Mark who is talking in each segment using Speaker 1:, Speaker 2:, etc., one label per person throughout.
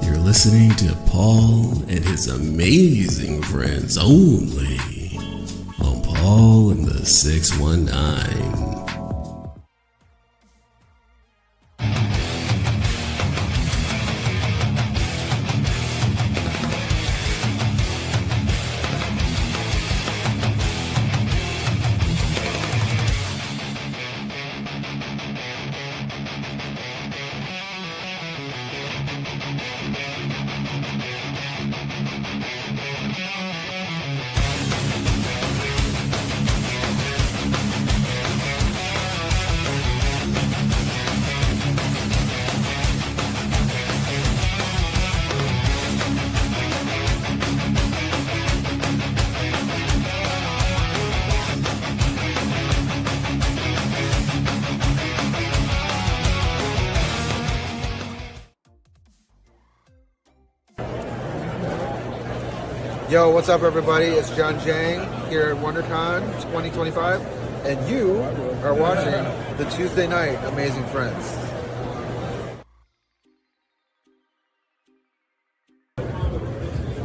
Speaker 1: You're listening to Paul and his amazing friends only on Paul and the 619.
Speaker 2: Yo, what's up, everybody? It's John Jang here at WonderCon 2025, and you are watching the Tuesday Night Amazing Friends.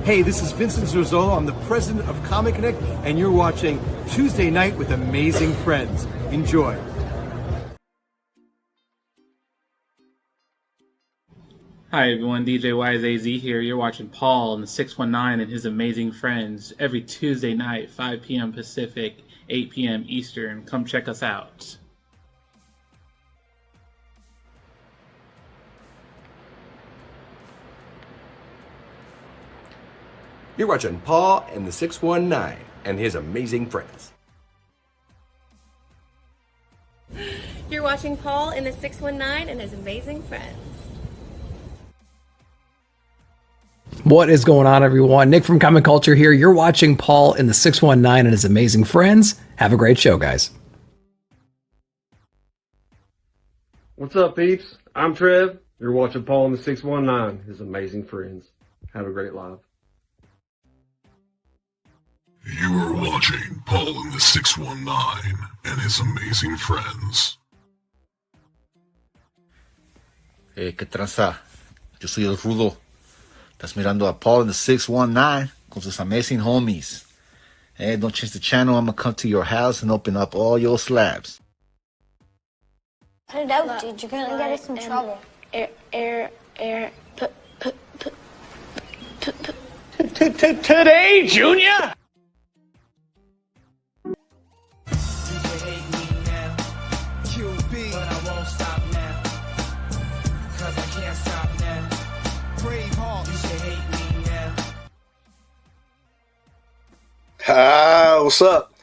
Speaker 3: Hey, this is Vincent Zerzola. I'm the president of Comic Connect, and you're watching Tuesday Night with Amazing Friends. Enjoy.
Speaker 4: Hi everyone, DJ YZAZ here. You're watching Paul and the 619 and his amazing friends every Tuesday night, 5 p.m. Pacific, 8 p.m. Eastern. Come check us out.
Speaker 5: You're watching Paul and the 619 and his amazing friends.
Speaker 6: You're watching Paul and the 619 and his amazing friends.
Speaker 7: What is going on, everyone? Nick from Comic Culture here. You're watching Paul in the 619 and his amazing friends. Have a great show, guys.
Speaker 8: What's up, peeps? I'm Trev. You're watching Paul and the 619, his amazing friends. Have a great live.
Speaker 9: You are watching Paul and the 619 and his amazing friends.
Speaker 10: ¿Qué tranza? Yo soy el Rudo. Estás mirando a Paul and the 619 con sus amazing homies. Don't change the channel. I'm going to come to your house and open up all your slabs.
Speaker 11: Cut it out, dude. You're going to get us in trouble.
Speaker 12: Today, Junior!
Speaker 13: What's up?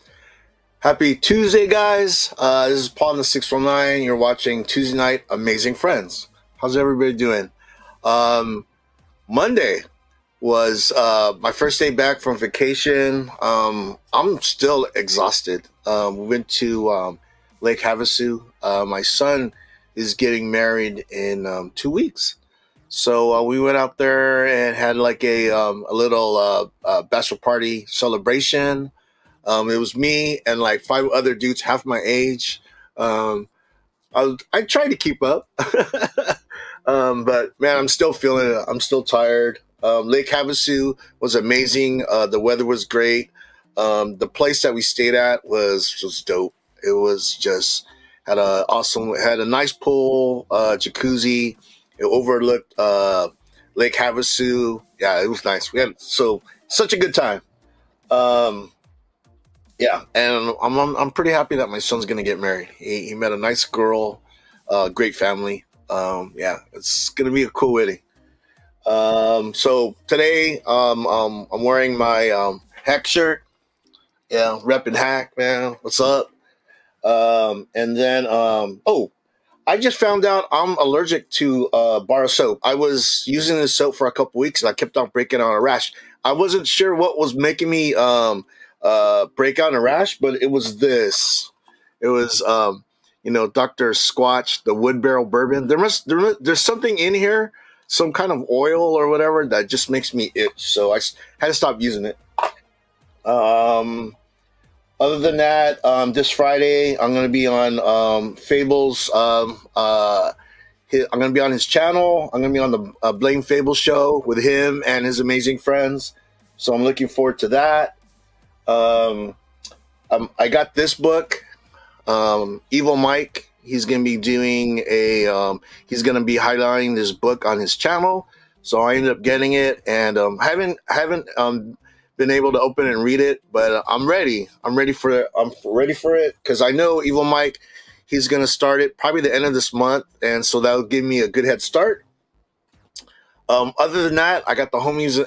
Speaker 13: Happy Tuesday, guys. This is Paul in the 619. You're watching Tuesday Night Amazing Friends. How's everybody doing? Monday was my first day back from vacation. I'm still exhausted. We went to Lake Havasu. My son is getting married in 2 weeks. So we went out there and had like a little bachelor party celebration. It was me and like 5 other dudes half my age. I tried to keep up, but man, I'm still feeling it. I'm still tired. Lake Havasu was amazing. The weather was great. The place that we stayed at was just dope. It was just had a nice pool, jacuzzi. It overlooked Lake Havasu. Yeah, it was nice. We had such a good time. Yeah, and I'm pretty happy that my son's gonna get married. He met a nice girl, great family. Yeah, it's gonna be a cool wedding. So today, I'm wearing my Heck shirt, Yeah, Rep and Hack, man. What's up? And then, I just found out I'm allergic to bar soap. I was using this soap for a couple weeks and I kept on breaking out a rash. I wasn't sure what was making me break out a rash, but it was this. It was, Dr. Squatch, the Wood Barrel Bourbon. There's something in here, some kind of oil or whatever that just makes me itch. So I had to stop using it. Other than that, this Friday I'm going to be on Fables. I'm going to be on his channel. I'm going to be on the Blame Fables show with him and his amazing friends. So I'm looking forward to that. I got this book, Evil Mike. He's going to be doing he's going to be highlighting this book on his channel. So I ended up getting it, and haven't been able to open it and read it, but I'm ready. I'm ready for it because I know Evil Mike. He's gonna start it probably the end of this month, and so that'll give me a good head start. Other than that, I got the homies.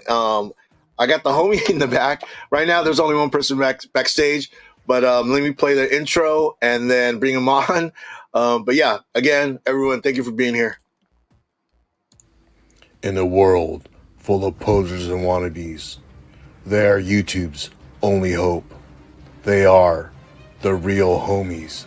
Speaker 13: I got the homie in the back right now. There's only one person backstage, but let me play the intro and then bring him on. But yeah, again, everyone, thank you for being here.
Speaker 12: In a world full of posers and wannabes, they are YouTube's only hope. They are the real homies.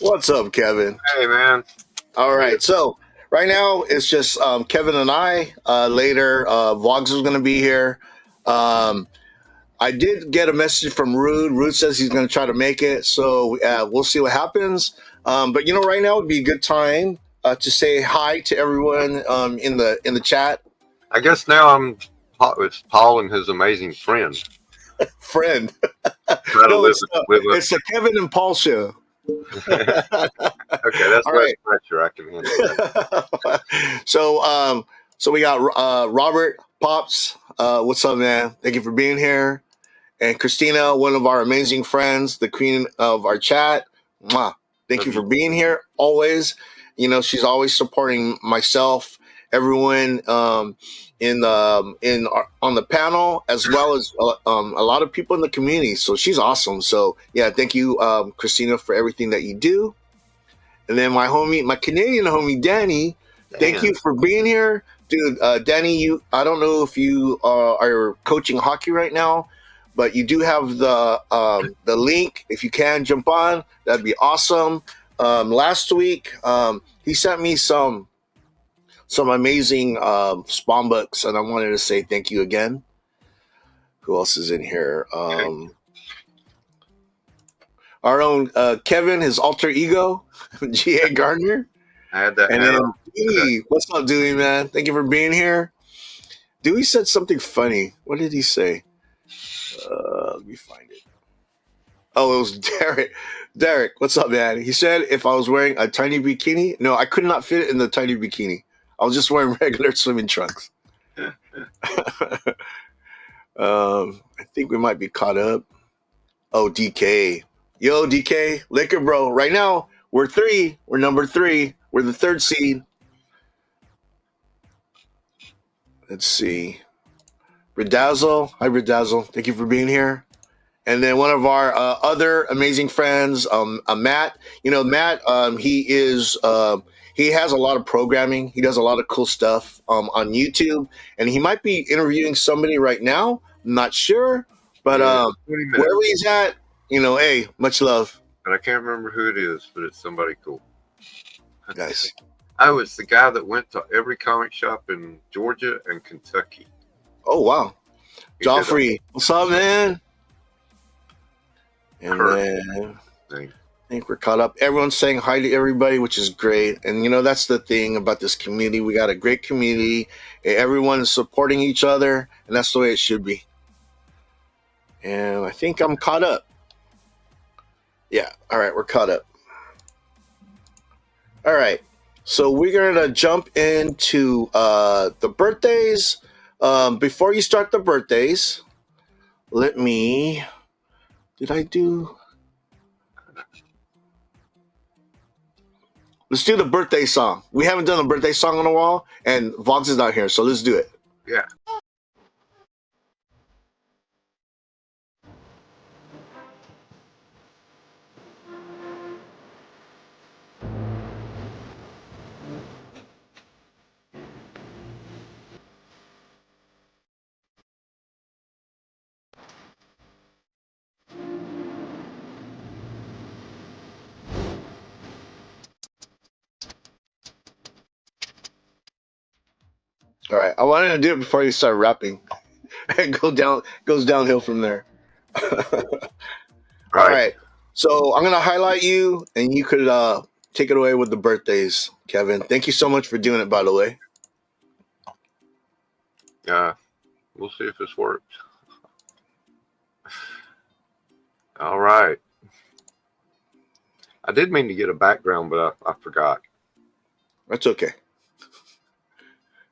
Speaker 13: What's up, Kevin?
Speaker 14: Hey, man.
Speaker 13: All right, so right now it's just Kevin and I. Later, Vlogs is going to be here. I did get a message from Rude. Rude says he's going to try to make it, so we'll see what happens. But right now would be a good time to say hi to everyone in the chat.
Speaker 14: I guess now it's Paul and his amazing friend.
Speaker 13: Friend.
Speaker 14: No,
Speaker 13: it's the Kevin and Paul show.
Speaker 14: Okay, that's right. Sure, I can handle that.
Speaker 13: So we got Robert Pops. What's up, man? Thank you for being here. And Christina, one of our amazing friends, the queen of our chat. Mwah. Thank you for being here always. She's always supporting myself, everyone on the panel, as well as a lot of people in the community. So she's awesome. So yeah, thank you, Christina, for everything that you do. And then my Canadian homie, Danny, thank you for being here. Dude, Danny, I don't know if you are coaching hockey right now, but you do have the link. If you can jump on, that'd be awesome. Last week, he sent me some amazing spawn books, and I wanted to say thank you again. Who else is in here? Our own Kevin, his alter ego, G.A. Gardner.
Speaker 14: I had that.
Speaker 13: And then Dewey, what's up, Dewey, man? Thank you for being here. Dewey said something funny. What did he say? Let me find it. Oh, it was Derek. Derek, what's up, man? He said if I was wearing a tiny bikini. No, I could not fit in the tiny bikini. I was just wearing regular swimming trunks. I think we might be caught up. Oh, DK. Yo, DK, Liquor Bro. Right now, we're 3. We're number 3. We're the 3rd seed. Let's see. Redazzle. Hi, Redazzle. Thank you for being here. And then one of our other amazing friends, Matt. You know, Matt, he has a lot of programming. He does a lot of cool stuff on YouTube. And he might be interviewing somebody right now. I'm not sure. But wherever he's at, you know, hey, much love.
Speaker 14: And I can't remember who it is, but it's somebody cool.
Speaker 13: Nice.
Speaker 14: I was the guy that went to every comic shop in Georgia and Kentucky.
Speaker 13: Oh, wow. Joffrey, what's up, man? And then I think we're caught up. Everyone's saying hi to everybody, which is great. And, you know, that's the thing about this community. We got a great community. Everyone is supporting each other, and that's the way it should be. And I think I'm caught up. Yeah. All right. We're caught up. All right. So we're going to jump into the birthdays. Before you start the birthdays, let's do the birthday song. We haven't done a birthday song in a while, and Vox is not here, so let's do it.
Speaker 14: Yeah.
Speaker 13: All right. I wanted to do it before you start rapping. And goes downhill from there. All right. So I'm gonna highlight you, and you could take it away with the birthdays, Kevin. Thank you so much for doing it, by the way.
Speaker 14: We'll see if this works. All right. I did mean to get a background, but I forgot.
Speaker 13: That's okay.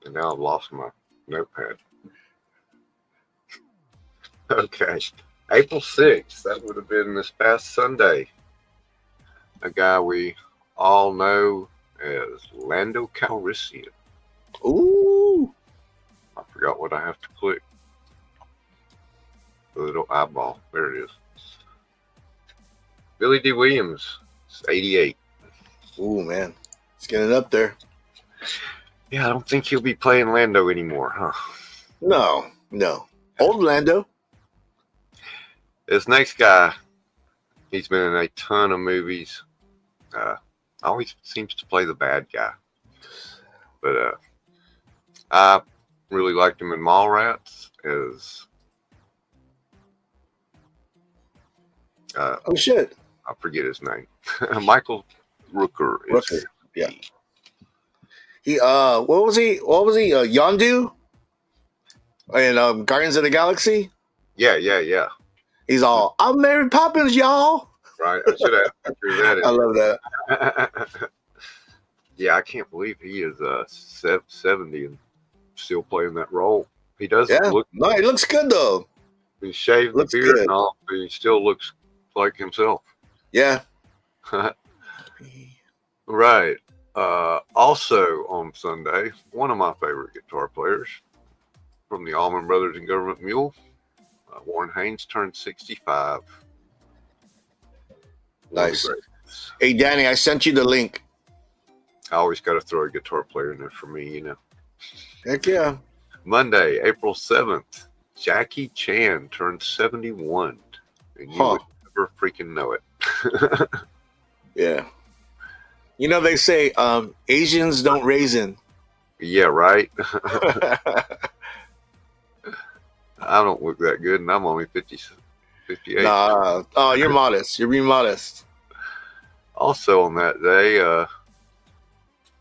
Speaker 14: And now I've lost my notepad. Okay. April 6th. That would have been this past Sunday. A guy we all know as Lando Calrissian.
Speaker 13: Ooh.
Speaker 14: I forgot what I have to click. The little eyeball. There it is. Billy D. Williams. It's 88.
Speaker 13: Ooh, man. It's getting up there.
Speaker 14: Yeah, I don't think he'll be playing Lando anymore, huh?
Speaker 13: No. Old Lando.
Speaker 14: This next guy, he's been in a ton of movies. Always seems to play the bad guy. But I really liked him in Mallrats as...
Speaker 13: oh, shit.
Speaker 14: I forget his name. Michael Rooker.
Speaker 13: Yeah. He what was he? Yondu in Guardians of the Galaxy.
Speaker 14: Yeah.
Speaker 13: He's all, I'm Mary Poppins, y'all.
Speaker 14: Right. I should have figured that in.
Speaker 13: I love that.
Speaker 14: Yeah, I can't believe he is 70 and still playing that role. He does look.
Speaker 13: No, he looks good though.
Speaker 14: He shaved the beard and all, but he still looks like himself.
Speaker 13: Yeah.
Speaker 14: Right. Also on Sunday, one of my favorite guitar players from the Allman Brothers and Government Mule, Warren Haynes, turned 65.
Speaker 13: Nice. Hey, Danny, I sent you the link.
Speaker 14: I always got to throw a guitar player in there for me, you know.
Speaker 13: Heck yeah.
Speaker 14: Monday, April 7th, Jackie Chan turned 71. And you would never freaking know it.
Speaker 13: Yeah. You know, they say Asians don't raisin.
Speaker 14: Yeah, right? I don't look that good, and I'm only 58.
Speaker 13: Nah. Oh, you're modest. You're being modest.
Speaker 14: Also on that day,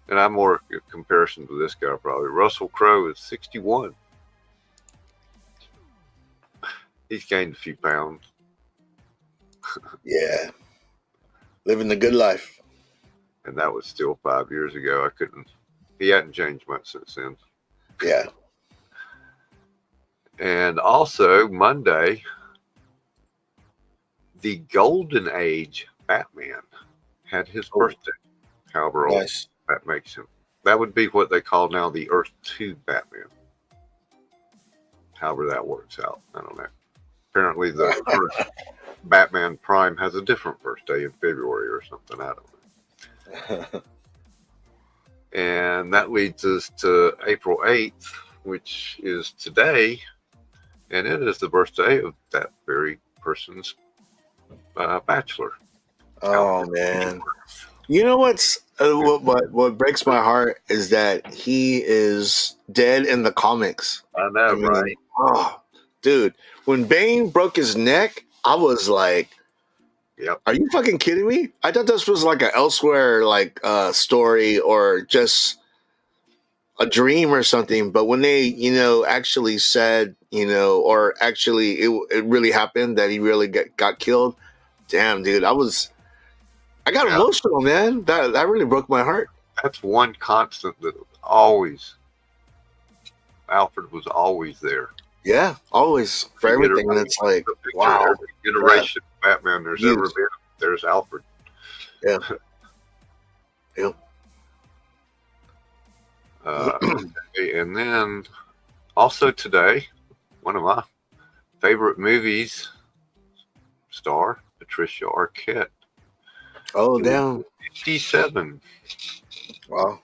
Speaker 14: and I'm more in comparison to this guy probably, Russell Crowe is 61. He's gained a few pounds.
Speaker 13: Yeah. Living the good life.
Speaker 14: And that was still 5 years ago. He hadn't changed much since then.
Speaker 13: Yeah.
Speaker 14: And also Monday, the Golden Age Batman had his birthday. However old that makes him. That would be what they call now the Earth 2 Batman. However that works out. I don't know. Apparently the first Batman Prime has a different birthday in February or something. I don't know. And that leads us to April 8th, which is today. And it is the birthday of that very person's bachelor.
Speaker 13: Oh, man. You know what breaks my heart is that he is dead in the comics.
Speaker 14: I know, right?
Speaker 13: Oh, dude. When Bane broke his neck, I was like,
Speaker 14: "Yep,
Speaker 13: are you fucking kidding me?" I thought this was like an Elsewhere story or just a dream or something. But when they, actually said, or actually it really happened that he really got killed, damn, dude, I got emotional, man. That really broke my heart.
Speaker 14: That's one constant that Alfred was always there.
Speaker 13: Yeah, always for everything. And it's like, wow.
Speaker 14: Every iteration of Batman there's ever been, there's Alfred.
Speaker 13: Yeah. Yeah.
Speaker 14: And then also today, one of my favorite movies star, Patricia Arquette.
Speaker 13: Oh, damn.
Speaker 14: 57.
Speaker 13: Wow.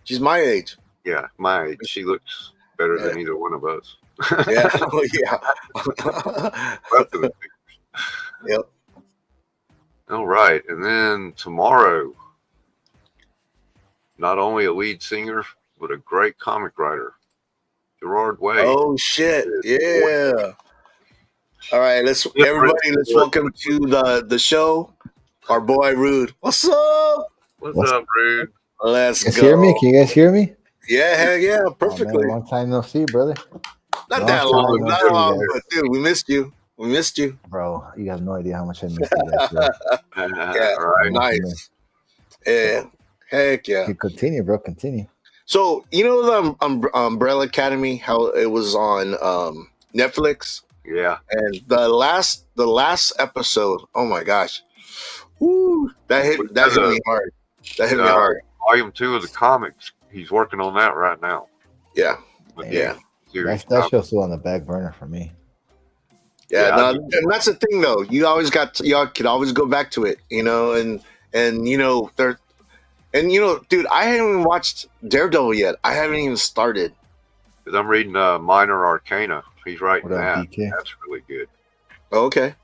Speaker 13: She's my age.
Speaker 14: Yeah, my age. She looks better than either one of us.
Speaker 13: Yeah. Oh, yeah. Yep.
Speaker 14: All right. And then tomorrow, not only a lead singer, but a great comic writer, Gerard Way.
Speaker 13: Oh, shit. Yeah. All right. Let's welcome to the show our boy Rude. What's up?
Speaker 14: What's up, Rude?
Speaker 13: Let's
Speaker 15: go.
Speaker 13: Hear
Speaker 15: me? Can you guys hear me?
Speaker 13: Yeah, heck yeah, perfectly.
Speaker 15: Oh, man, long time no see, brother.
Speaker 13: Not that long, but dude, we missed you. We missed you,
Speaker 15: bro. You have no idea how much I missed you guys, bro.
Speaker 13: Yeah, right. Nice. Yeah, heck yeah.
Speaker 15: Continue, bro. Continue.
Speaker 13: So the Umbrella Academy, how it was on Netflix.
Speaker 14: Yeah.
Speaker 13: And the last episode, oh my gosh, woo, that hit me hard. That hit me hard.
Speaker 14: Volume 2 of the comics. He's working on that right now.
Speaker 13: Yeah.
Speaker 15: Yeah. That show's still on the back burner for me.
Speaker 13: Yeah, and that's the thing though. Y'all can always go back to it, and dude, I haven't even watched Daredevil yet. I haven't even started.
Speaker 14: Because I'm reading Minor Arcana. He's writing that.
Speaker 15: DK?
Speaker 14: That's really good.
Speaker 13: Oh, okay.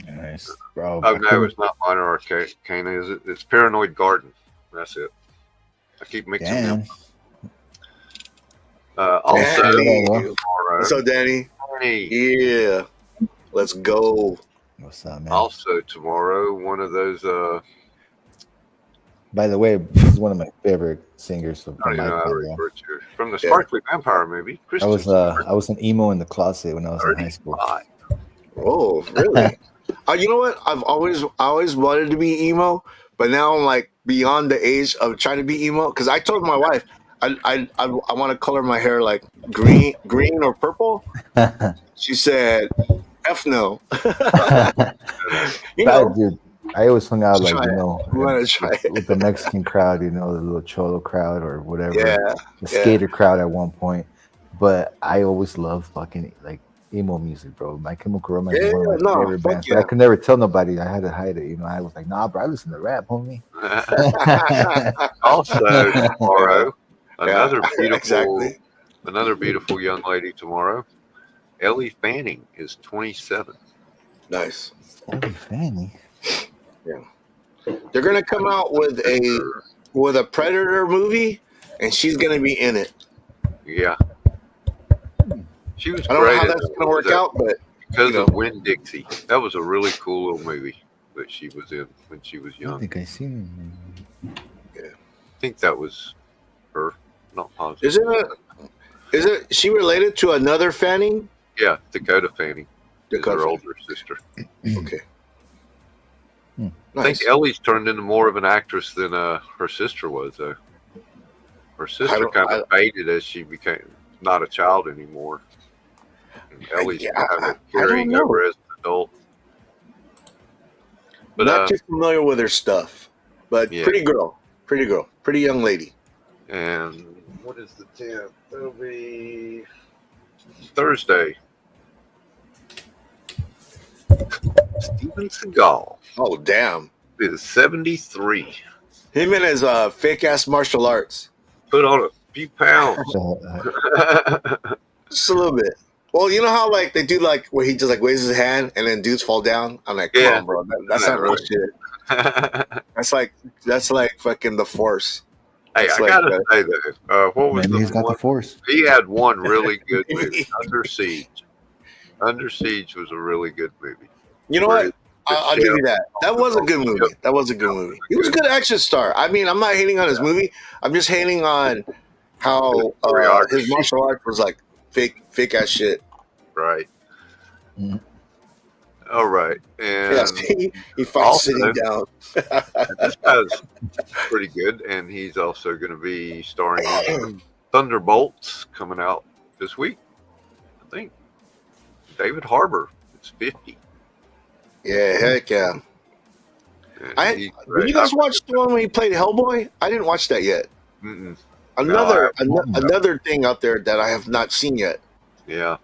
Speaker 15: Nice, bro.
Speaker 14: Oh no, it's not Minor Arcana, is it? It's Paranoid Garden. That's it. I keep mixing them. Also, tomorrow.
Speaker 13: What's up, Danny? Yeah, let's go.
Speaker 15: What's up, man?
Speaker 14: Also tomorrow, one of those.
Speaker 15: By the way, he's one of my favorite singers from
Speaker 14: the Sparkly Vampire movie.
Speaker 15: I was an emo in the closet when I was in high school.
Speaker 13: Oh, really? You know what? I've always wanted to be emo, but now I'm like beyond the age of trying to be emo. Because I told my wife I want to color my hair like green or purple. She said, "F no."
Speaker 15: Dude, I always hung out with the Mexican crowd, the little cholo crowd or whatever, the skater crowd at one point. But I always loved fucking like emo music, bro. My Chemical Romance is one of my favorite bands. But I could never tell nobody. I had to hide it. I was like, nah, bro, I listen to rap, homie.
Speaker 14: Also tomorrow, another beautiful young lady tomorrow. Ellie Fanning is 27.
Speaker 13: Nice.
Speaker 15: Ellie Fanning.
Speaker 13: Yeah. They're gonna come out with a Predator movie, and she's gonna be in it.
Speaker 14: Yeah. She was.
Speaker 13: I don't know how that's gonna work out, but
Speaker 14: because of Winn-Dixie, that was a really cool little movie that she was in when she was young.
Speaker 15: I think I seen
Speaker 14: it. Yeah. I think that was her. Not positive.
Speaker 13: Is it? She related to another Fanning?
Speaker 14: Yeah, Dakota Fanning. Dakota, her older sister.
Speaker 13: Okay.
Speaker 14: I think Ellie's turned into more of an actress than her sister was, though. Her sister kind of faded as she became not a child anymore. And Ellie's
Speaker 13: I
Speaker 14: kind of
Speaker 13: don't
Speaker 14: carrying
Speaker 13: know.
Speaker 14: over as an adult. But
Speaker 13: Not too familiar with her stuff, but
Speaker 14: yeah.
Speaker 13: pretty girl, pretty young lady.
Speaker 14: And what is the 10th? That'll be Thursday. Steven Seagal.
Speaker 13: Oh, damn.
Speaker 14: Is 73.
Speaker 13: Him and his fake ass martial arts.
Speaker 14: Put on a few pounds.
Speaker 13: Just a little bit. Well, you know how like they do like where he just like raises his hand and then dudes fall down? I'm like, come on, bro. That's not real shit. That's like fucking the Force.
Speaker 14: Hey,
Speaker 13: That's
Speaker 14: I
Speaker 13: like
Speaker 14: gotta say that. What was
Speaker 15: Maybe he's got
Speaker 14: one?
Speaker 15: the Force.
Speaker 14: He had one really good movie, Under Siege. Under Siege was a really good movie.
Speaker 13: You know what? I'll give you that. That was a good movie. That was a good movie. He was a good action star. I mean, I'm not hating on his movie. I'm just hating on how his martial arts was like fake ass shit.
Speaker 14: Right. All right. And
Speaker 13: yes, he fights sitting down.
Speaker 14: This guy's pretty good, and he's also going to be starring in Thunderbolts coming out this week, I think. David Harbour. It's 50.
Speaker 13: Yeah, heck yeah. Did you guys watch the one when he played Hellboy? I didn't watch that yet.
Speaker 14: Mm-mm.
Speaker 13: Another thing out there that I have not seen yet.
Speaker 14: Yeah.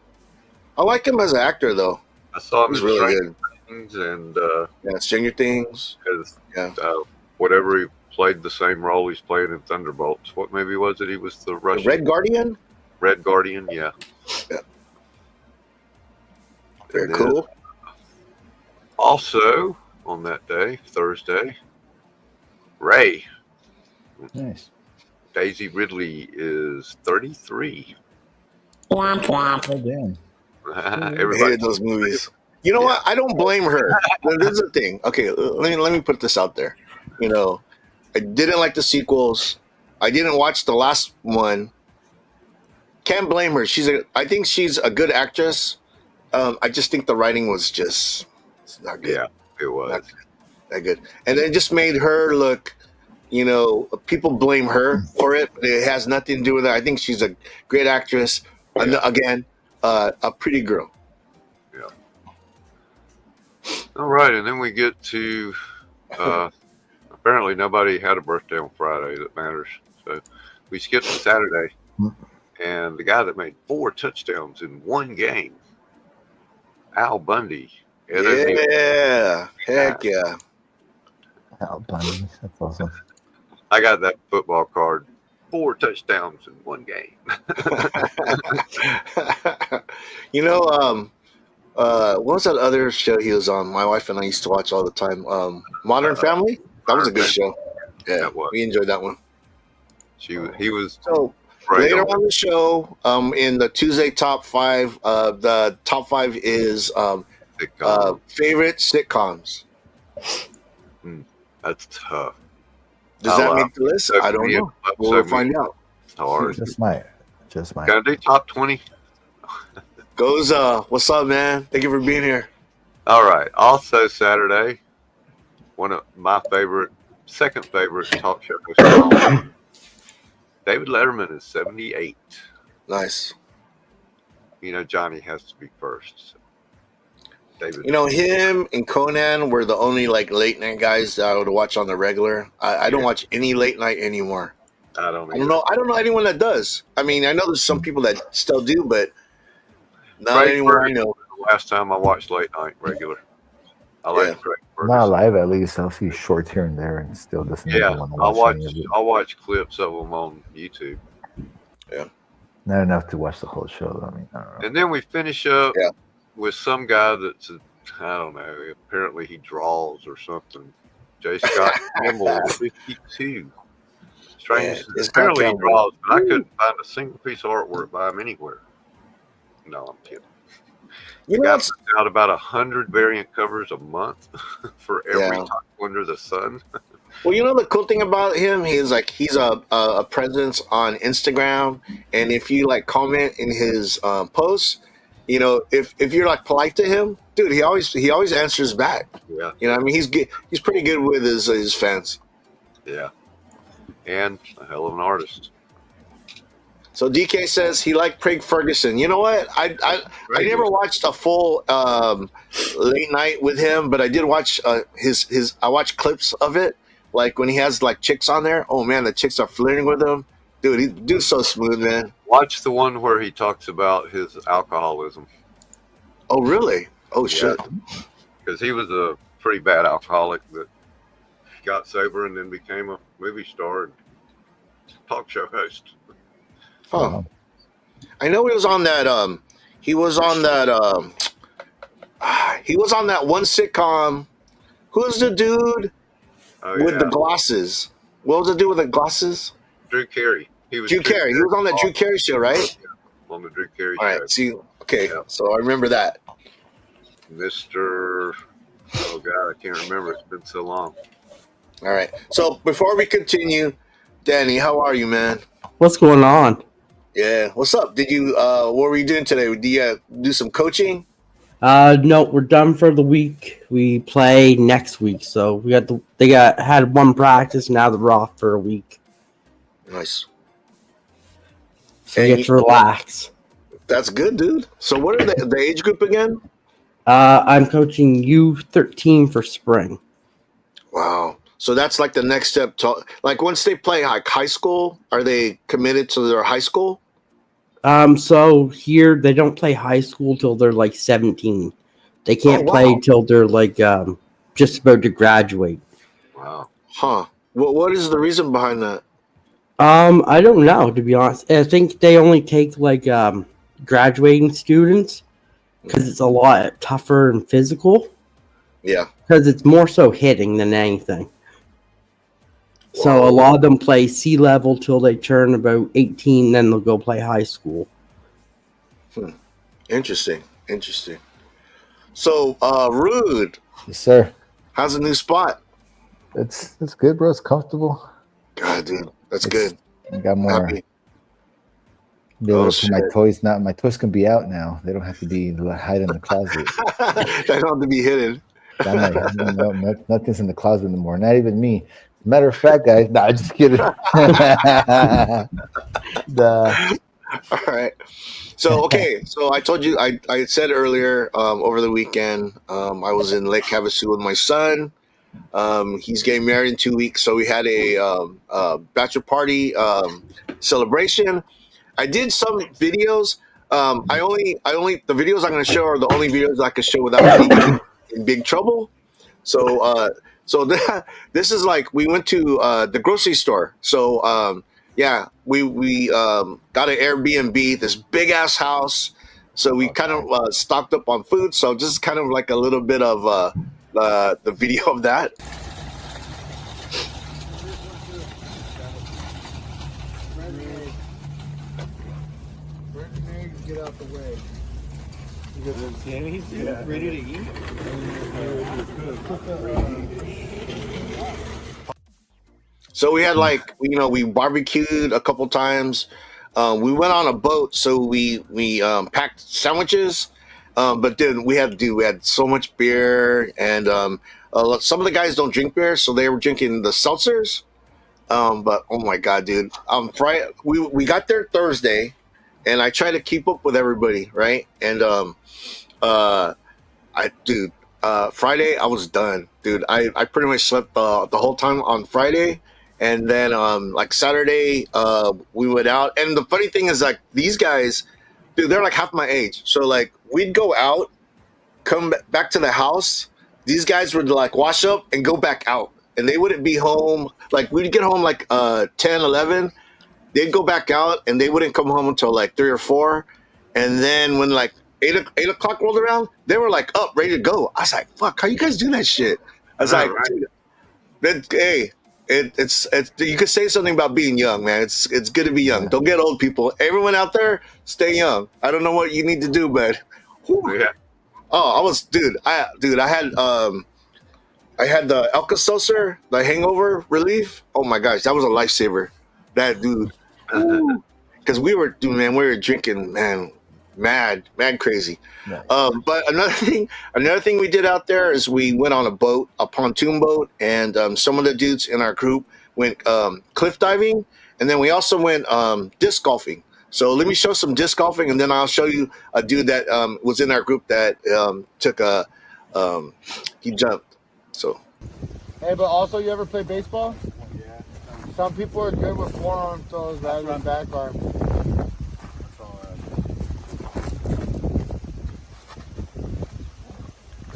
Speaker 13: I like him as an actor, though.
Speaker 14: I saw him
Speaker 13: He's
Speaker 14: in
Speaker 13: really
Speaker 14: Stranger
Speaker 13: good.
Speaker 14: Things and
Speaker 13: Stranger Things.
Speaker 14: Whatever he played the same role he's playing in Thunderbolts. What movie was it? He was the Russian.
Speaker 13: Red Guardian?
Speaker 14: Red Guardian, yeah.
Speaker 13: Very cool.
Speaker 14: Also, on that day, Thursday, Ray.
Speaker 15: Nice.
Speaker 14: Daisy Ridley is 33.
Speaker 15: Oh, damn.
Speaker 13: I hated those movies. You know what? I don't blame her. This is the thing. Okay, let me put this out there. You know, I didn't like the sequels. I didn't watch the last one. Can't blame her. I think she's a good actress. I just think the writing was just not good.
Speaker 14: Yeah, it was
Speaker 13: not that good, and it just made her look. You know, people blame her for it, but it has nothing to do with it. I think she's a great actress. Again, a pretty girl.
Speaker 14: Yeah. All right, and then we get to apparently nobody had a birthday on Friday that matters. So we skipped to Saturday, and the guy that made 4 touchdowns in one game, Al Bundy.
Speaker 13: Yeah, heck yeah.
Speaker 15: Al Bundy, that's awesome.
Speaker 14: I got that football card. 4 touchdowns in one game.
Speaker 13: You know, what was that other show he was on? My wife and I used to watch all the time. Modern Family. That was a good show. Yeah, we enjoyed that one.
Speaker 14: He was
Speaker 13: so later on the show. In the Tuesday top 5, the top 5 is favorite sitcoms.
Speaker 14: That's tough.
Speaker 13: Does that make the list? I don't know. We'll find out.
Speaker 15: Just might.
Speaker 14: Gonna do top 20.
Speaker 13: Goes, what's up, man? Thank you for being here.
Speaker 14: All right. Also Saturday, one of my second favorite talk show hosts, David Letterman is 78.
Speaker 13: Nice.
Speaker 14: You know, Johnny has to be first. So David.
Speaker 13: You know, him and Conan were the only like late night guys that I would watch on the regular. I don't watch any late night anymore.
Speaker 14: I don't
Speaker 13: know anyone that does. I mean, I know there's some people that still do, but not anyone I know.
Speaker 14: Last time I watched late night regular. I like Craig Ferguson.
Speaker 15: Not live, at least. I'll see shorts here and there, and still doesn't.
Speaker 14: Yeah, I'll watch clips of them on YouTube.
Speaker 13: Yeah,
Speaker 15: not enough to watch the whole show. I mean, I don't know.
Speaker 14: And then we finish up with some guy that's I don't know. Apparently he draws or something. J. Scott Campbell, 52. Strange. Apparently he draws, but I couldn't find a single piece of artwork by him anywhere. No, I'm kidding. The guy puts out about 100 variant covers a month for every title under the sun.
Speaker 13: Well, you know the cool thing about him, he's a presence on Instagram, and if you like comment in his posts, you know, if you're like polite to him, dude, he always answers back.
Speaker 14: Yeah,
Speaker 13: you know, I mean, he's pretty good with his fans.
Speaker 14: Yeah, and a hell of an artist.
Speaker 13: So DK says he liked Craig Ferguson. You know what? I never watched a full late night with him, but I did watch his. I watched clips of it, like when he has like chicks on there. Oh man, the chicks are flirting with him, dude. Dude's so smooth, man.
Speaker 14: Watch the one where he talks about his alcoholism.
Speaker 13: Oh really? Oh shit.
Speaker 14: Because he was a pretty bad alcoholic that got sober and then became a movie star and talk show host.
Speaker 13: Huh. I know he was on that. He was on that. He was on that one sitcom. Who's the dude with the glasses? What was the dude with the glasses?
Speaker 14: Drew Carey.
Speaker 13: Drew Carey. He was on that Drew Carey show, right?
Speaker 14: Yeah, on the Drew Carey
Speaker 13: show. All right. See. Okay. Yeah. So I remember that.
Speaker 14: Mr. Oh God, I can't remember. It's been so long.
Speaker 13: All right. So before we continue, Danny, how are you, man?
Speaker 16: What's going on?
Speaker 13: Yeah. What's up? Did you? What were you doing today? Did you do some coaching?
Speaker 16: No, we're done for the week. We play next week, so we got had one practice. Now they're off for a week.
Speaker 13: Nice.
Speaker 16: So we get to relax.
Speaker 13: That's good, dude. So what are the age group again?
Speaker 16: I'm coaching U13 for spring.
Speaker 13: Wow. So that's like the next step. Like once they play like high school, are they committed to their high school?
Speaker 16: So here they don't play high school till they're like 17. They can't play till they're like just about to graduate.
Speaker 13: Wow. Huh. What is the reason behind that?
Speaker 16: I don't know, to be honest. I think they only take like graduating students because it's a lot tougher and physical.
Speaker 13: Yeah.
Speaker 16: Because it's more so hitting than anything. Whoa. So a lot of them play C-level till they turn about 18, then they'll go play high school.
Speaker 13: Interesting. So, Rude.
Speaker 15: Yes, sir.
Speaker 13: How's the new spot?
Speaker 15: It's good, bro. It's comfortable.
Speaker 13: God, dude. That's good.
Speaker 15: I got more.
Speaker 13: Happy.
Speaker 15: My toys now. My toys can be out now. They don't have to be hide in the closet.
Speaker 13: They don't have to be hidden.
Speaker 15: Nothing's in the closet anymore. Not even me. Matter of fact, guys. No, I'm just kidding.
Speaker 13: All right. So okay. So I told you. I said earlier over the weekend. I was in Lake Havasu with my son. He's getting married in 2 weeks, so we had a bachelor party celebration. I did some videos. I only the videos I'm going to show are the only videos I can show without getting in big trouble. So this is like we went to the grocery store. So yeah, we got an Airbnb, this big ass house. So we kind of stocked up on food. So just kind of like a little bit of the video of that.
Speaker 2: Get out the way.
Speaker 3: Danny's ready to eat.
Speaker 13: So we had we barbecued a couple times. We went on a boat, so we packed sandwiches. But then we had so much beer, and some of the guys don't drink beer, so they were drinking the seltzers. But oh my god, dude! Friday we got there Thursday, and I tried to keep up with everybody, right? And Friday I was done, dude. I pretty much slept the whole time on Friday, and then like Saturday we went out. And the funny thing is, like, these guys, dude, they're like half my age, so like we'd go out, come back to the house. These guys would like wash up and go back out, and they wouldn't be home. Like we'd get home like 10, 11. They'd go back out, and they wouldn't come home until like 3 or 4. And then when like 8 o'clock rolled around, they were like up, ready to go. I was like, "Fuck, how you guys do that shit?" I was hey, it's you could say something about being young, man. It's good to be young. Don't get old, people. Everyone out there, stay young. I don't know what you need to do, but yeah. Oh, I had the Alka-Seltzer, the hangover relief. Oh my gosh, that was a lifesaver. That dude, because we were drinking, man, mad crazy. Nice. But another thing we did out there is we went on a boat, a pontoon boat, and some of the dudes in our group went cliff diving, and then we also went disc golfing. So let me show some disc golfing, and then I'll show you a dude that was in our group that took a he jumped. So.
Speaker 2: Hey, but also, you ever play baseball? Yeah. Some people are good with forearm throws rather than back arm.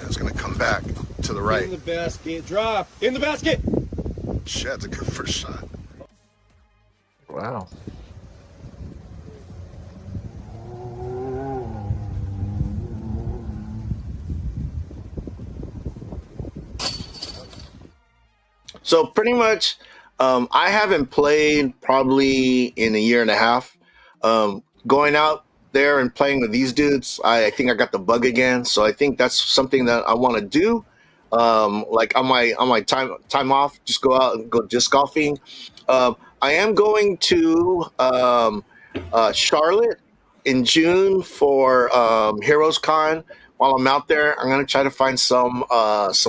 Speaker 12: It's going to come back to the right.
Speaker 3: In the basket, drop in the basket.
Speaker 12: Shit, that's a good first shot.
Speaker 15: Wow.
Speaker 13: So pretty much, I haven't played probably in a year and a half. Going out there and playing with these dudes, I think I got the bug again. So I think that's something that I want to do. Like on my time off, just go out and go disc golfing. I am going to Charlotte in June for Heroes Con. While I'm out there, I'm gonna try to find some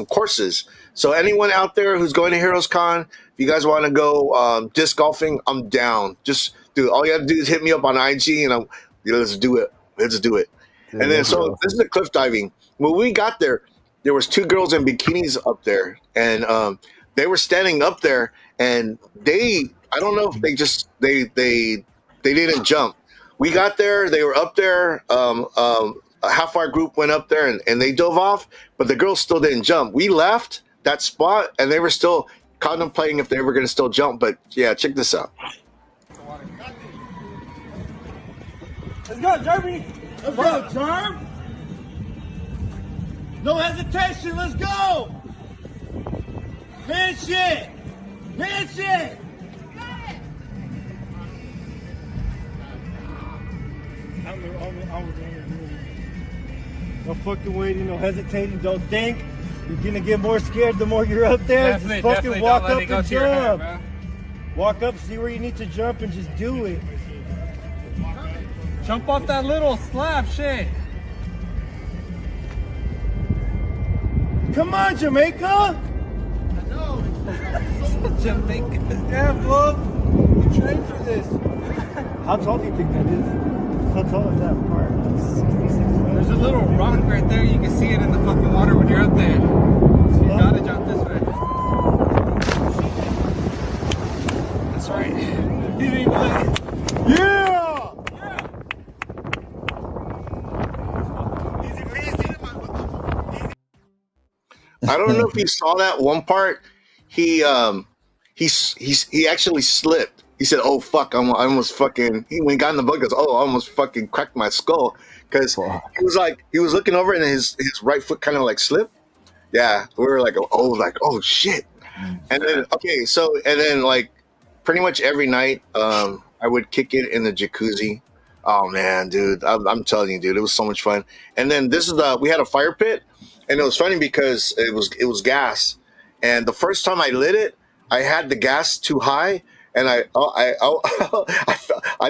Speaker 13: courses. So anyone out there who's going to Heroes Con, if you guys want to go disc golfing, I'm down. Just do all you have to do is hit me up on IG, and let's do it. Let's do it. And then so this is the cliff diving. When we got there, there was 2 girls in bikinis up there, and they were standing up there, and I don't know if they didn't jump. We got there, they were up there. Half our group went up there and they dove off, but the girls still didn't jump. We left that spot and they were still contemplating if they were going to still jump. But yeah, check this out.
Speaker 3: Let's go, Jeremy. Let's go, Jerm. No hesitation. Let's go. Pinch it. Pinch it. No fucking waiting, no hesitating, don't think. You're gonna get more scared the more you're up there.
Speaker 17: Definitely,
Speaker 3: just fucking walk up and jump.
Speaker 17: Head,
Speaker 3: walk up, see where you need to jump, and just do it.
Speaker 17: Jump off that little slab, shit.
Speaker 3: Come on, Jamaica!
Speaker 17: I know. Jamaica. Yeah, bro. We trained for this.
Speaker 3: How tall do you think that is? How tall is that part? 66 feet.
Speaker 17: There's a little rock right there. You can see it in the fucking water when you're up there. So you gotta jump this way. That's right. He didn't even look.
Speaker 3: Yeah!
Speaker 13: I don't know if you saw that one part. He actually slipped. He said, "Oh fuck! I almost fucking." When he got in the boat, he goes, "Oh, I almost fucking cracked my skull," because he was looking over and his right foot kind of like slipped. Yeah, we were like, "Oh shit!" And then like pretty much every night, I would kick it in the jacuzzi. Oh man, dude, I'm telling you, dude, it was so much fun. And then we had a fire pit, and it was funny because it was gas, and the first time I lit it, I had the gas too high. And I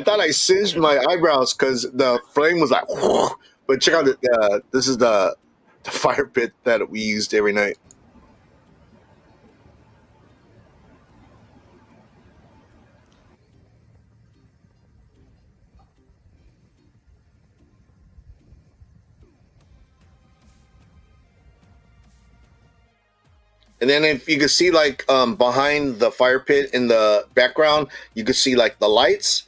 Speaker 13: thought I singed my eyebrows because the flame was like, whoo. But check out this is the fire pit that we used every night. And then if you could see like behind the fire pit in the background, you could see like the lights.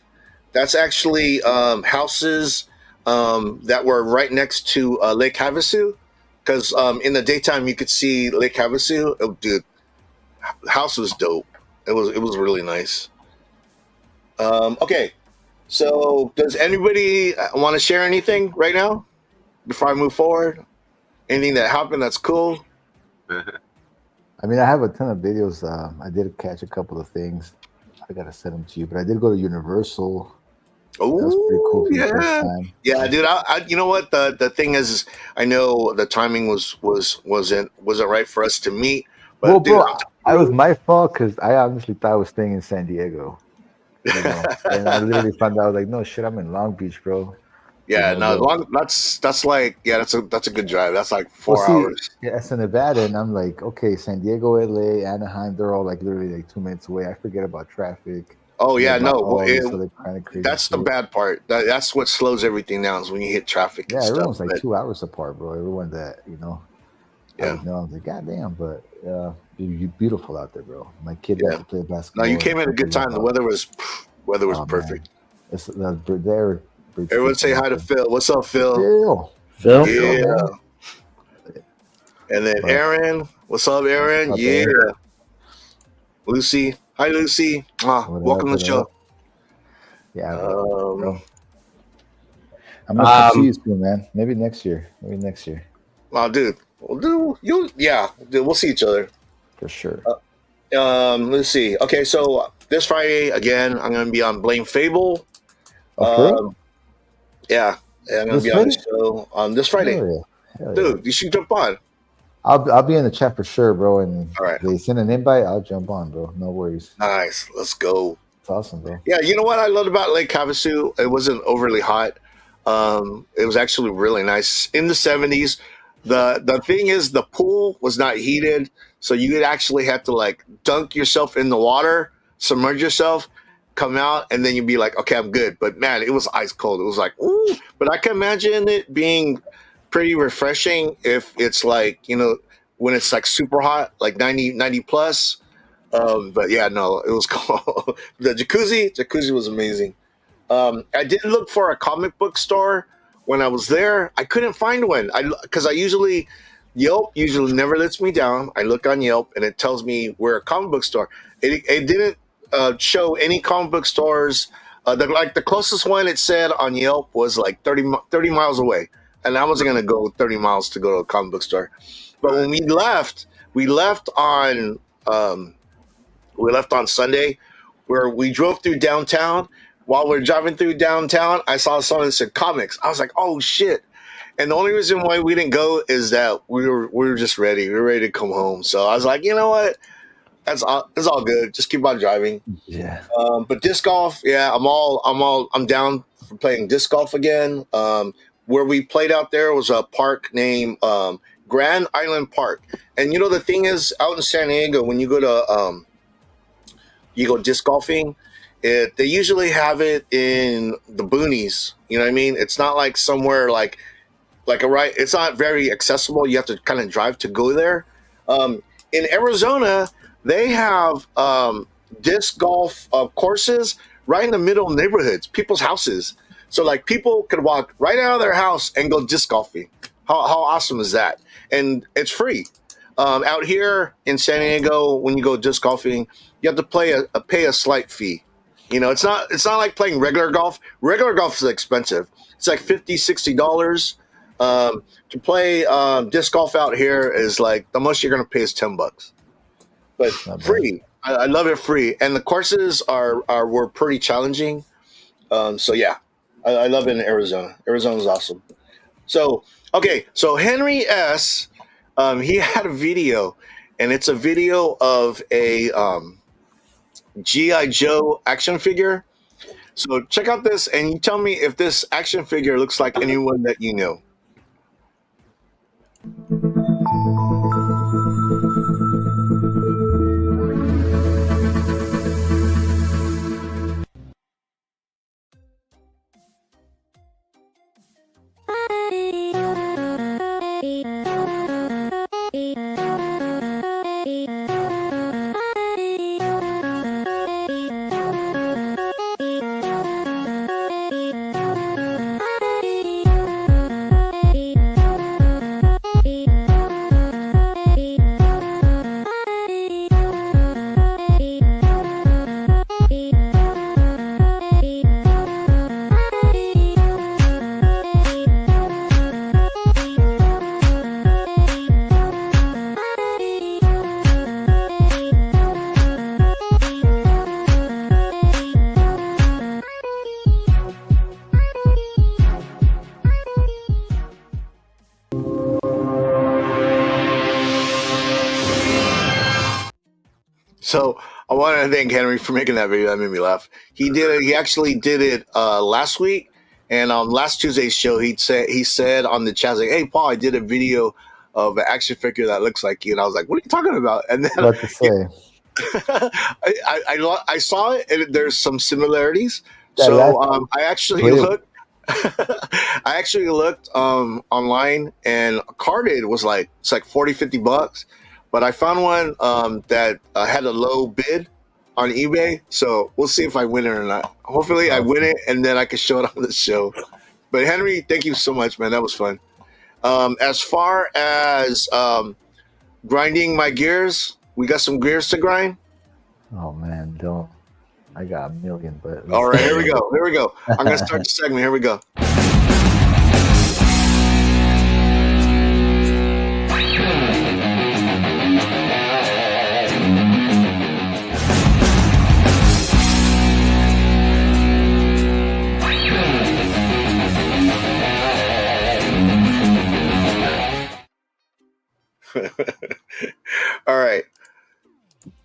Speaker 13: That's actually houses that were right next to Lake Havasu. Because in the daytime you could see Lake Havasu. Oh, dude, house was dope. It was really nice. Okay, so does anybody want to share anything right now before I move forward? Anything that happened that's cool?
Speaker 15: I mean, I have a ton of videos. I did catch a couple of things. I gotta send them to you, but I did go to Universal.
Speaker 13: Oh,
Speaker 15: that was pretty cool for the first
Speaker 13: yeah,
Speaker 15: time.
Speaker 13: yeah, dude. I you know what the thing is I know the timing wasn't right for us to meet. But
Speaker 15: Well,
Speaker 13: dude,
Speaker 15: bro, it was my fault because I honestly thought I was staying in San Diego. You know? And I literally found out like, no shit, I'm in Long Beach, bro.
Speaker 13: yeah,
Speaker 15: You know,
Speaker 13: no,
Speaker 15: but
Speaker 13: that's like that's a good drive. That's like 4
Speaker 15: well, see,
Speaker 13: hours.
Speaker 15: yeah, it's in Nevada, and I'm like, okay, San Diego, LA, Anaheim, they're all like literally like 2 minutes away. I forget about traffic.
Speaker 13: Oh yeah, no.
Speaker 15: all this other kind of crazy
Speaker 13: That's the
Speaker 15: shit.
Speaker 13: bad part. That's what slows everything down is when you hit traffic.
Speaker 15: Yeah,
Speaker 13: and
Speaker 15: everyone's
Speaker 13: stuff.
Speaker 15: like
Speaker 13: But
Speaker 15: 2 hours apart, bro. Everyone that I would know, I was like, God damn, but you're beautiful out there, bro. My kid got to play
Speaker 13: no,
Speaker 15: basketball.
Speaker 13: you came at a good time. The weather was
Speaker 15: Oh,
Speaker 13: perfect.
Speaker 15: man. It's they're
Speaker 13: Everyone say hi to Phil. What's up, Phil?
Speaker 16: Phil?
Speaker 13: Yeah. And then Aaron. What's up, Aaron?
Speaker 15: What's up,
Speaker 13: Yeah.
Speaker 15: Aaron?
Speaker 13: Lucy. Hi, Lucy. Welcome to the show.
Speaker 15: Yeah, bro. I'm gonna come see you soon, man. Maybe next year.
Speaker 13: Oh, dude. We'll see each other.
Speaker 15: For sure.
Speaker 13: Let's see. Okay, so this Friday, again, I'm going to be on Blame Fable. Yeah, I'm going to be on the show this Friday.
Speaker 15: Hell yeah.
Speaker 13: Dude, you should jump on.
Speaker 15: I'll be in the chat for sure, bro. And if they send an invite, I'll jump on, bro. No worries.
Speaker 13: Nice. Let's go.
Speaker 15: It's awesome, bro.
Speaker 13: Yeah, you know what I loved about Lake Havasu? It wasn't overly hot. It was actually really nice. In the 70s. The thing is, the pool was not heated, so you would actually have to like dunk yourself in the water, submerge yourself, come out, and then you'd be like, okay, I'm good. But man, it was ice cold. It was like, ooh. But I can imagine it being pretty refreshing if it's like, when it's like super hot, like 90 plus. But yeah, no, it was cold. The jacuzzi was amazing. I did look for a comic book store when I was there. I couldn't find one because Yelp usually never lets me down. I look on Yelp and it tells me we're a comic book store. It didn't show any comic book stores. The closest one it said on Yelp was like 30 miles away, and I wasn't gonna go 30 miles to go to a comic book store. But when we left on Sunday, where we drove through downtown. While we're driving through downtown, I saw something that said comics. I was like, oh shit. And the only reason why we didn't go is that we were just ready. We were ready to come home. So I was like, you know what? It's all good. Just keep on driving.
Speaker 15: Yeah.
Speaker 13: But disc golf, yeah, I'm down for playing disc golf again. Where we played out there was a park named Grand Island Park. And the thing is, out in San Diego, when you go to disc golfing, they usually have it in the boonies. You know what I mean? It's not like somewhere like it's not very accessible. You have to kind of drive to go there. In Arizona, they have disc golf courses right in the middle of neighborhoods, people's houses. So like people could walk right out of their house and go disc golfing. How awesome is that? And it's free. Out here in San Diego, when you go disc golfing, you have to pay a slight fee. It's not like playing regular golf. Regular golf is expensive. It's like $50-$60. To play disc golf out here is like the most you're gonna pay is $10. But free. I love it free. And the courses were pretty challenging. So yeah, I love it in Arizona. Arizona's awesome. So Henry S. He had a video, and it's a video of a G.I. Joe action figure. So check out this, and you tell me if this action figure looks like anyone that you know. So I want to thank Henry for making that video. That made me laugh. He actually did it last week, and on last Tuesday's show, he said on the chat, like, "Hey, Paul, I did a video of an action figure that looks like you," and I was like, "What are you talking about?" And then
Speaker 15: What to say?
Speaker 13: I saw it, and there's some similarities. So I actually looked. I actually looked online, and Carded was like it's like $40-$50, but I found one that had a low bid on eBay. So we'll see if I win it or not. Hopefully, I win it, and then I can show it on the show. But Henry, thank you so much, man. That was fun. As far as grinding my gears, we got some gears to grind.
Speaker 15: Oh man, don't. I got a million, but
Speaker 13: all right, here we go. Here we go. I'm gonna start the segment. Here we go. All right.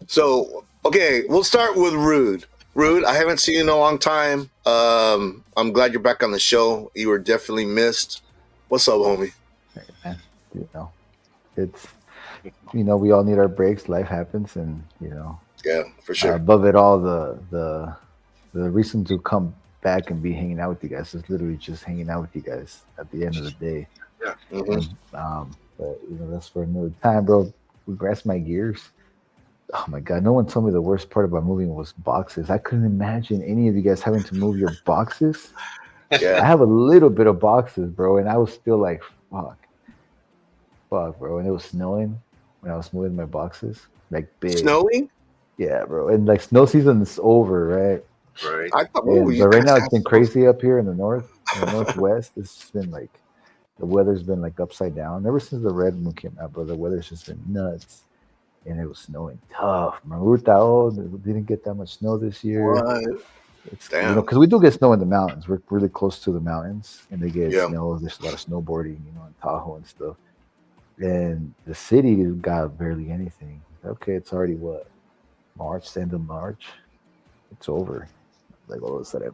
Speaker 13: So, okay, we'll start with Rude. Rude, I haven't seen you in a long time. I'm glad you're back on the show. You were definitely missed. What's up, homie?
Speaker 15: Hey, man, it's we all need our breaks. Life happens, and
Speaker 13: yeah, for sure.
Speaker 15: Above it all, the reason to come back and be hanging out with you guys is literally just hanging out with you guys at the end of the day.
Speaker 13: Yeah. Mm-hmm.
Speaker 15: And, but that's for another time, bro. We grasped my gears. Oh my god, no one told me the worst part about moving was boxes. I couldn't imagine any of you guys having to move your boxes.
Speaker 13: Yeah.
Speaker 15: I have a little bit of boxes, bro, and I was still like, fuck, bro. And it was snowing when I was moving my boxes, like big.
Speaker 13: Snowing?
Speaker 15: Yeah, bro. And like snow season is over, right?
Speaker 13: Right. I thought,
Speaker 15: but right now it's been crazy up here in the northwest. It's been like the weather's been like upside down ever since the red moon came out, bro. The weather's just been nuts. And it was snowing tough. We didn't get that much snow this year.
Speaker 13: What?
Speaker 15: It's, because we do get snow in the mountains. We're really close to the mountains, and they get snow. There's a lot of snowboarding, in Tahoe and stuff. And the city got barely anything. Okay, it's already what? March, end of March. It's over. Like all of a sudden.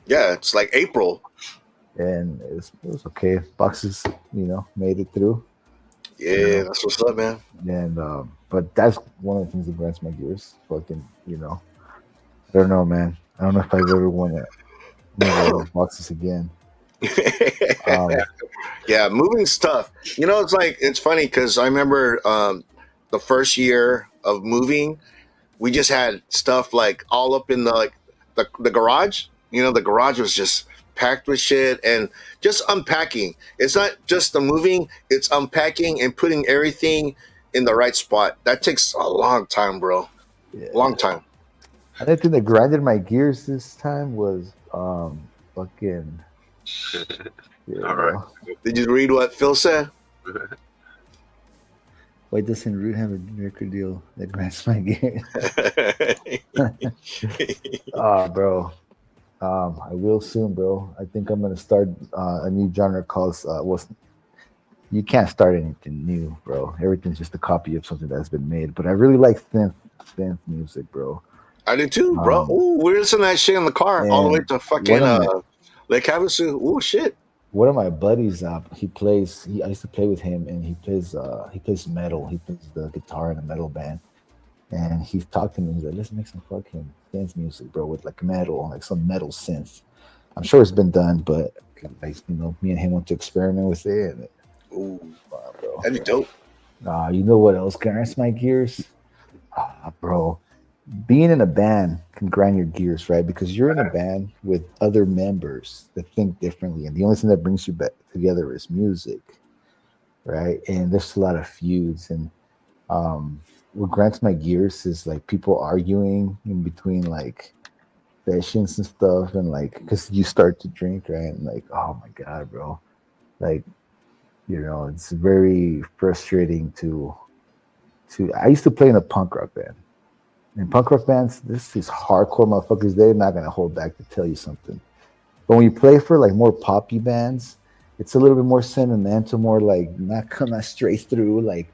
Speaker 13: Yeah, it's like April.
Speaker 15: And it was okay. Boxes, made it through.
Speaker 13: Yeah, that's what's up, man.
Speaker 15: And but that's one of the things that grinds my gears. Fucking, I don't know, man. I don't know if I've ever want to move those boxes again.
Speaker 13: Yeah, moving stuff. It's funny because I remember the first year of moving, we just had stuff like all up in the garage. The garage was just packed with shit and just unpacking. It's not just the moving, it's unpacking and putting everything in the right spot. That takes a long time, bro.
Speaker 15: Yeah.
Speaker 13: Long time.
Speaker 15: Another thing that grinded my gears this time was fucking
Speaker 13: all right. Did you read what Phil said?
Speaker 15: Why doesn't Rude have a record deal that grinds my gears? Bro. I will soon, bro. I think I'm gonna start a new genre called you can't start anything new, bro. Everything's just a copy of something that's been made. But I really like synth music, bro.
Speaker 13: I do too, bro. Ooh, we're listening to that shit in the car all the way to fucking Lake Havasu. Ooh, shit.
Speaker 15: One of my buddies, I used to play with him, and he plays metal. He plays the guitar in a metal band. And he's talked to me. He's like, let's make some fucking synth music, bro, with like metal, like some metal synth. I'm sure it's been done, but me and him want to experiment with it. And
Speaker 13: ooh, bro. That'd be dope.
Speaker 15: You know what else grinds my gears? Bro, being in a band can grind your gears, right? Because you're in a band with other members that think differently. And the only thing that brings you back together is music, right? And there's a lot of feuds. And what grinds my gears is like people arguing in between like sessions and stuff, and like because you start to drink, right? And like, oh my god, bro, like it's very frustrating to I used to play in a punk rock band. In punk rock bands, this is hardcore motherfuckers. They're not gonna hold back to tell you something. But when you play for like more poppy bands, it's a little bit more sentimental, more like not coming straight through, like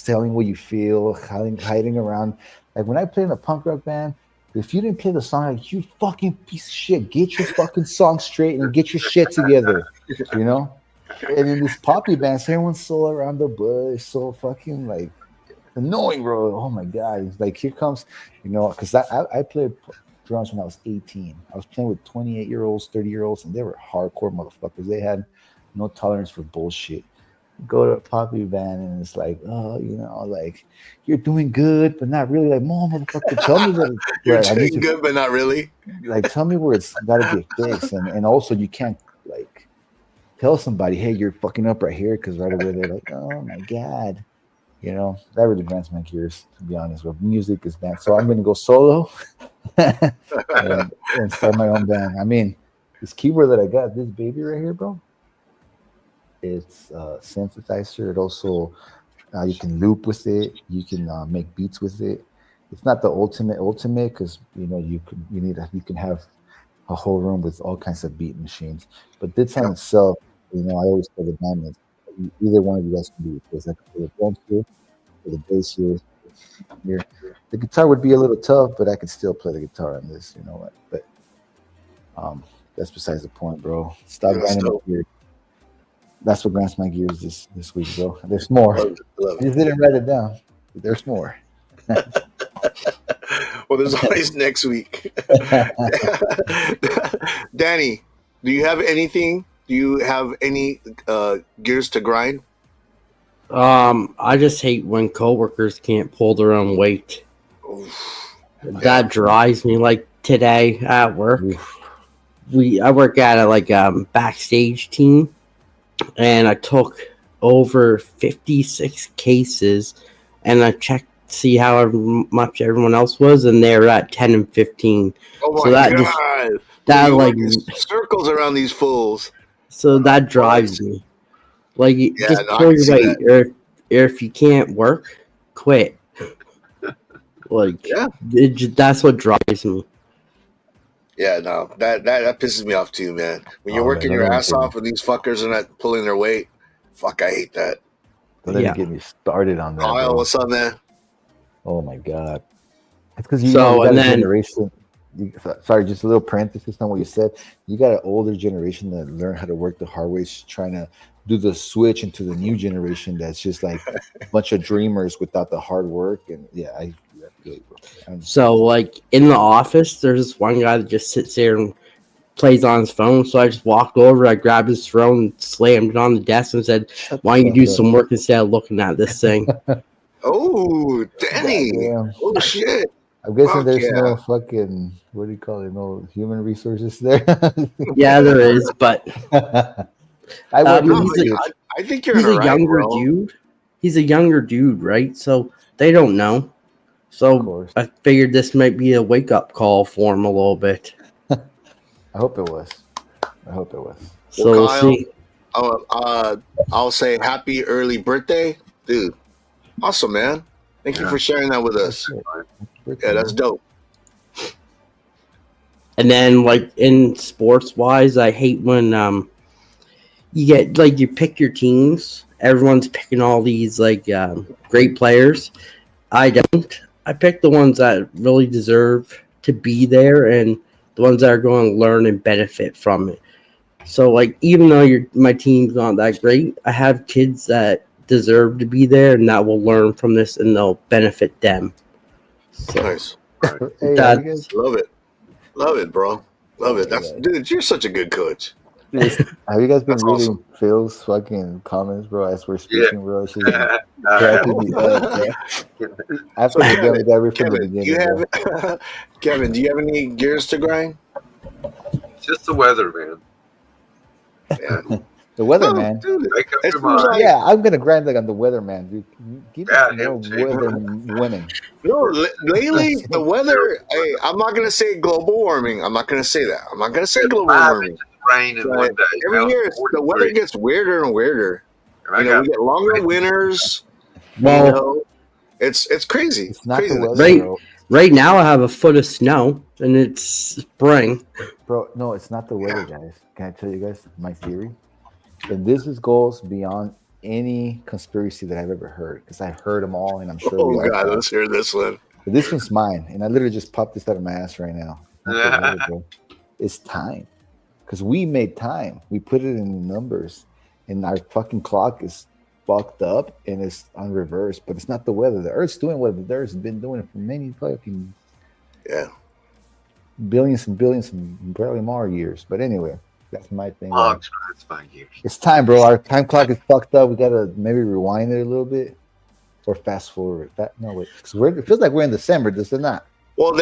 Speaker 15: telling what you feel, hiding around. Like when I played in a punk rock band, if you didn't play the song, like, you fucking piece of shit, get your fucking song straight and get your shit together, And in these poppy bands, everyone's so around the bush, so fucking like annoying, bro. Oh my god, it's like here comes, because I played drums when I was 18. I was playing with 28-year-olds, 30-year-olds, and they were hardcore motherfuckers. They had no tolerance for bullshit. Go to a poppy band and it's like, oh, like you're doing good, but not really. Like, mom, motherfucker, tell me that
Speaker 13: you're doing good, but not really.
Speaker 15: Like, tell me where it's got to get fixed, and also you can't like tell somebody, hey, you're fucking up right here, because right away they're like, oh my god, that really grinds my gears, to be honest. But music is bad, so I'm gonna go solo and start my own band. I mean, this keyboard that I got, this baby right here, bro. It's a synthesizer. It also you can loop with it. You can make beats with it. It's not the ultimate because you can have a whole room with all kinds of beat machines. But this on itself, I always tell the band either one of you guys can do it. Because I can play the drums here, or the bass here. The guitar would be a little tough, but I could still play the guitar on this. You know what? But that's besides the point, bro. Stop grinding my gears. That's what grinds my gears this week, bro. There's more. I just didn't write it down. But there's more.
Speaker 13: Well, there's always next week. Danny, do you have anything? Do you have any gears to grind?
Speaker 16: I just hate when coworkers can't pull their own weight. That drives me. Like today at work, I work at a backstage team, and I took over 56 cases, and I checked to see how much everyone else was, and they were at 10 and 15.
Speaker 13: Oh my god! Circles around these fools.
Speaker 16: So that drives me. Like, just pull your weight, or if you can't work, quit. That's what drives me.
Speaker 13: Yeah, no, that pisses me off too, man. When you're working your ass off and these fuckers are not pulling their weight, fuck, I hate that.
Speaker 15: Don't let me get me started on that.
Speaker 13: Kyle, what's up, man?
Speaker 15: Oh my god, it's because you got a generation. Sorry, just a little parenthesis on what you said. You got an older generation that learned how to work the hard way, trying to do the switch into the new generation that's just like a bunch of dreamers without the hard work. And
Speaker 16: so like in the office, there's this one guy that just sits there and plays on his phone. So I just walked over, I grabbed his phone, and slammed it on the desk, and said, "Why don't you do some work instead of looking at this thing?"
Speaker 13: Oh, Danny! Oh shit!
Speaker 15: I'm guessing there's no fucking, what do you call it? No human resources there.
Speaker 16: Yeah, there is, but
Speaker 13: I think he's a
Speaker 16: younger dude. He's a younger dude, right? So they don't know. So I figured this might be a wake-up call for him a little bit.
Speaker 15: I hope it was.
Speaker 16: So we'll see.
Speaker 13: I'll say happy early birthday, dude. Awesome, man. Thank you for sharing that with us. Yeah, that's dope.
Speaker 16: And then, like, in sports-wise, I hate when you get, like, you pick your teams. Everyone's picking all these, like, great players. I don't. I pick the ones that really deserve to be there and the ones that are going to learn and benefit from it. So, like, even though my team's not that great, I have kids that deserve to be there and that will learn from this and they'll benefit them. So,
Speaker 13: nice. Love it, bro. Love it. Dude, you're such a good coach.
Speaker 15: Have you guys been reading Phil's fucking comments, bro, as we're speaking, bro? She's cracking me up, bro.
Speaker 13: Kevin, do you have any gears to grind?
Speaker 14: Just the weather, man.
Speaker 13: Yeah.
Speaker 15: The weatherman. Yeah, I'm gonna grind like on the weatherman, dude. Give us more weather winning.
Speaker 13: Lately the weather. Hey, I'm not gonna say global warming. I'm not gonna say that. I'm not gonna say global warming.
Speaker 14: Rain in one day.
Speaker 13: Every year the weather gets weirder and weirder. We get longer winters.
Speaker 16: Well,
Speaker 13: it's crazy.
Speaker 15: It's not the weather,
Speaker 16: right now I have a foot of snow and it's spring.
Speaker 15: Bro, no, it's not the weather, guys. Can I tell you guys my theory? And this goes beyond any conspiracy that I've ever heard, because I've heard them all, and I'm sure.
Speaker 13: Oh God, let's hear this one.
Speaker 15: But this one's mine, and I literally just popped this out of my ass right now. It's time, because we made time. We put it in the numbers, and our fucking clock is fucked up and it's on reverse, but it's not the weather. The Earth's doing what the Earth's been doing for many fucking billions and billions and barely more years. But anyway, that's my thing. It's time, bro. Our time clock is fucked up. We gotta maybe rewind it a little bit or fast forward. No, wait, it feels like we're in December. Does it not?
Speaker 13: Well,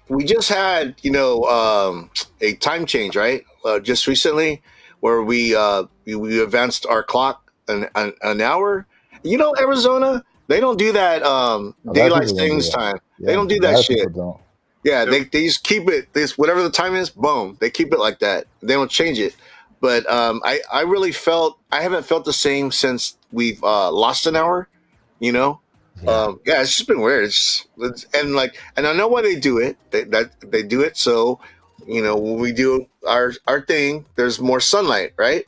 Speaker 13: we just had a time change, right? Just recently, where we advanced our clock an hour. Arizona, they don't do that daylight savings time. They don't do that shit. Yeah, they just keep it whatever the time is. Boom, they keep it like that. They don't change it. But I really I haven't felt the same since we've lost an hour. It's just been weird. And I know why they do it. They do it so when we do our thing, there's more sunlight, right?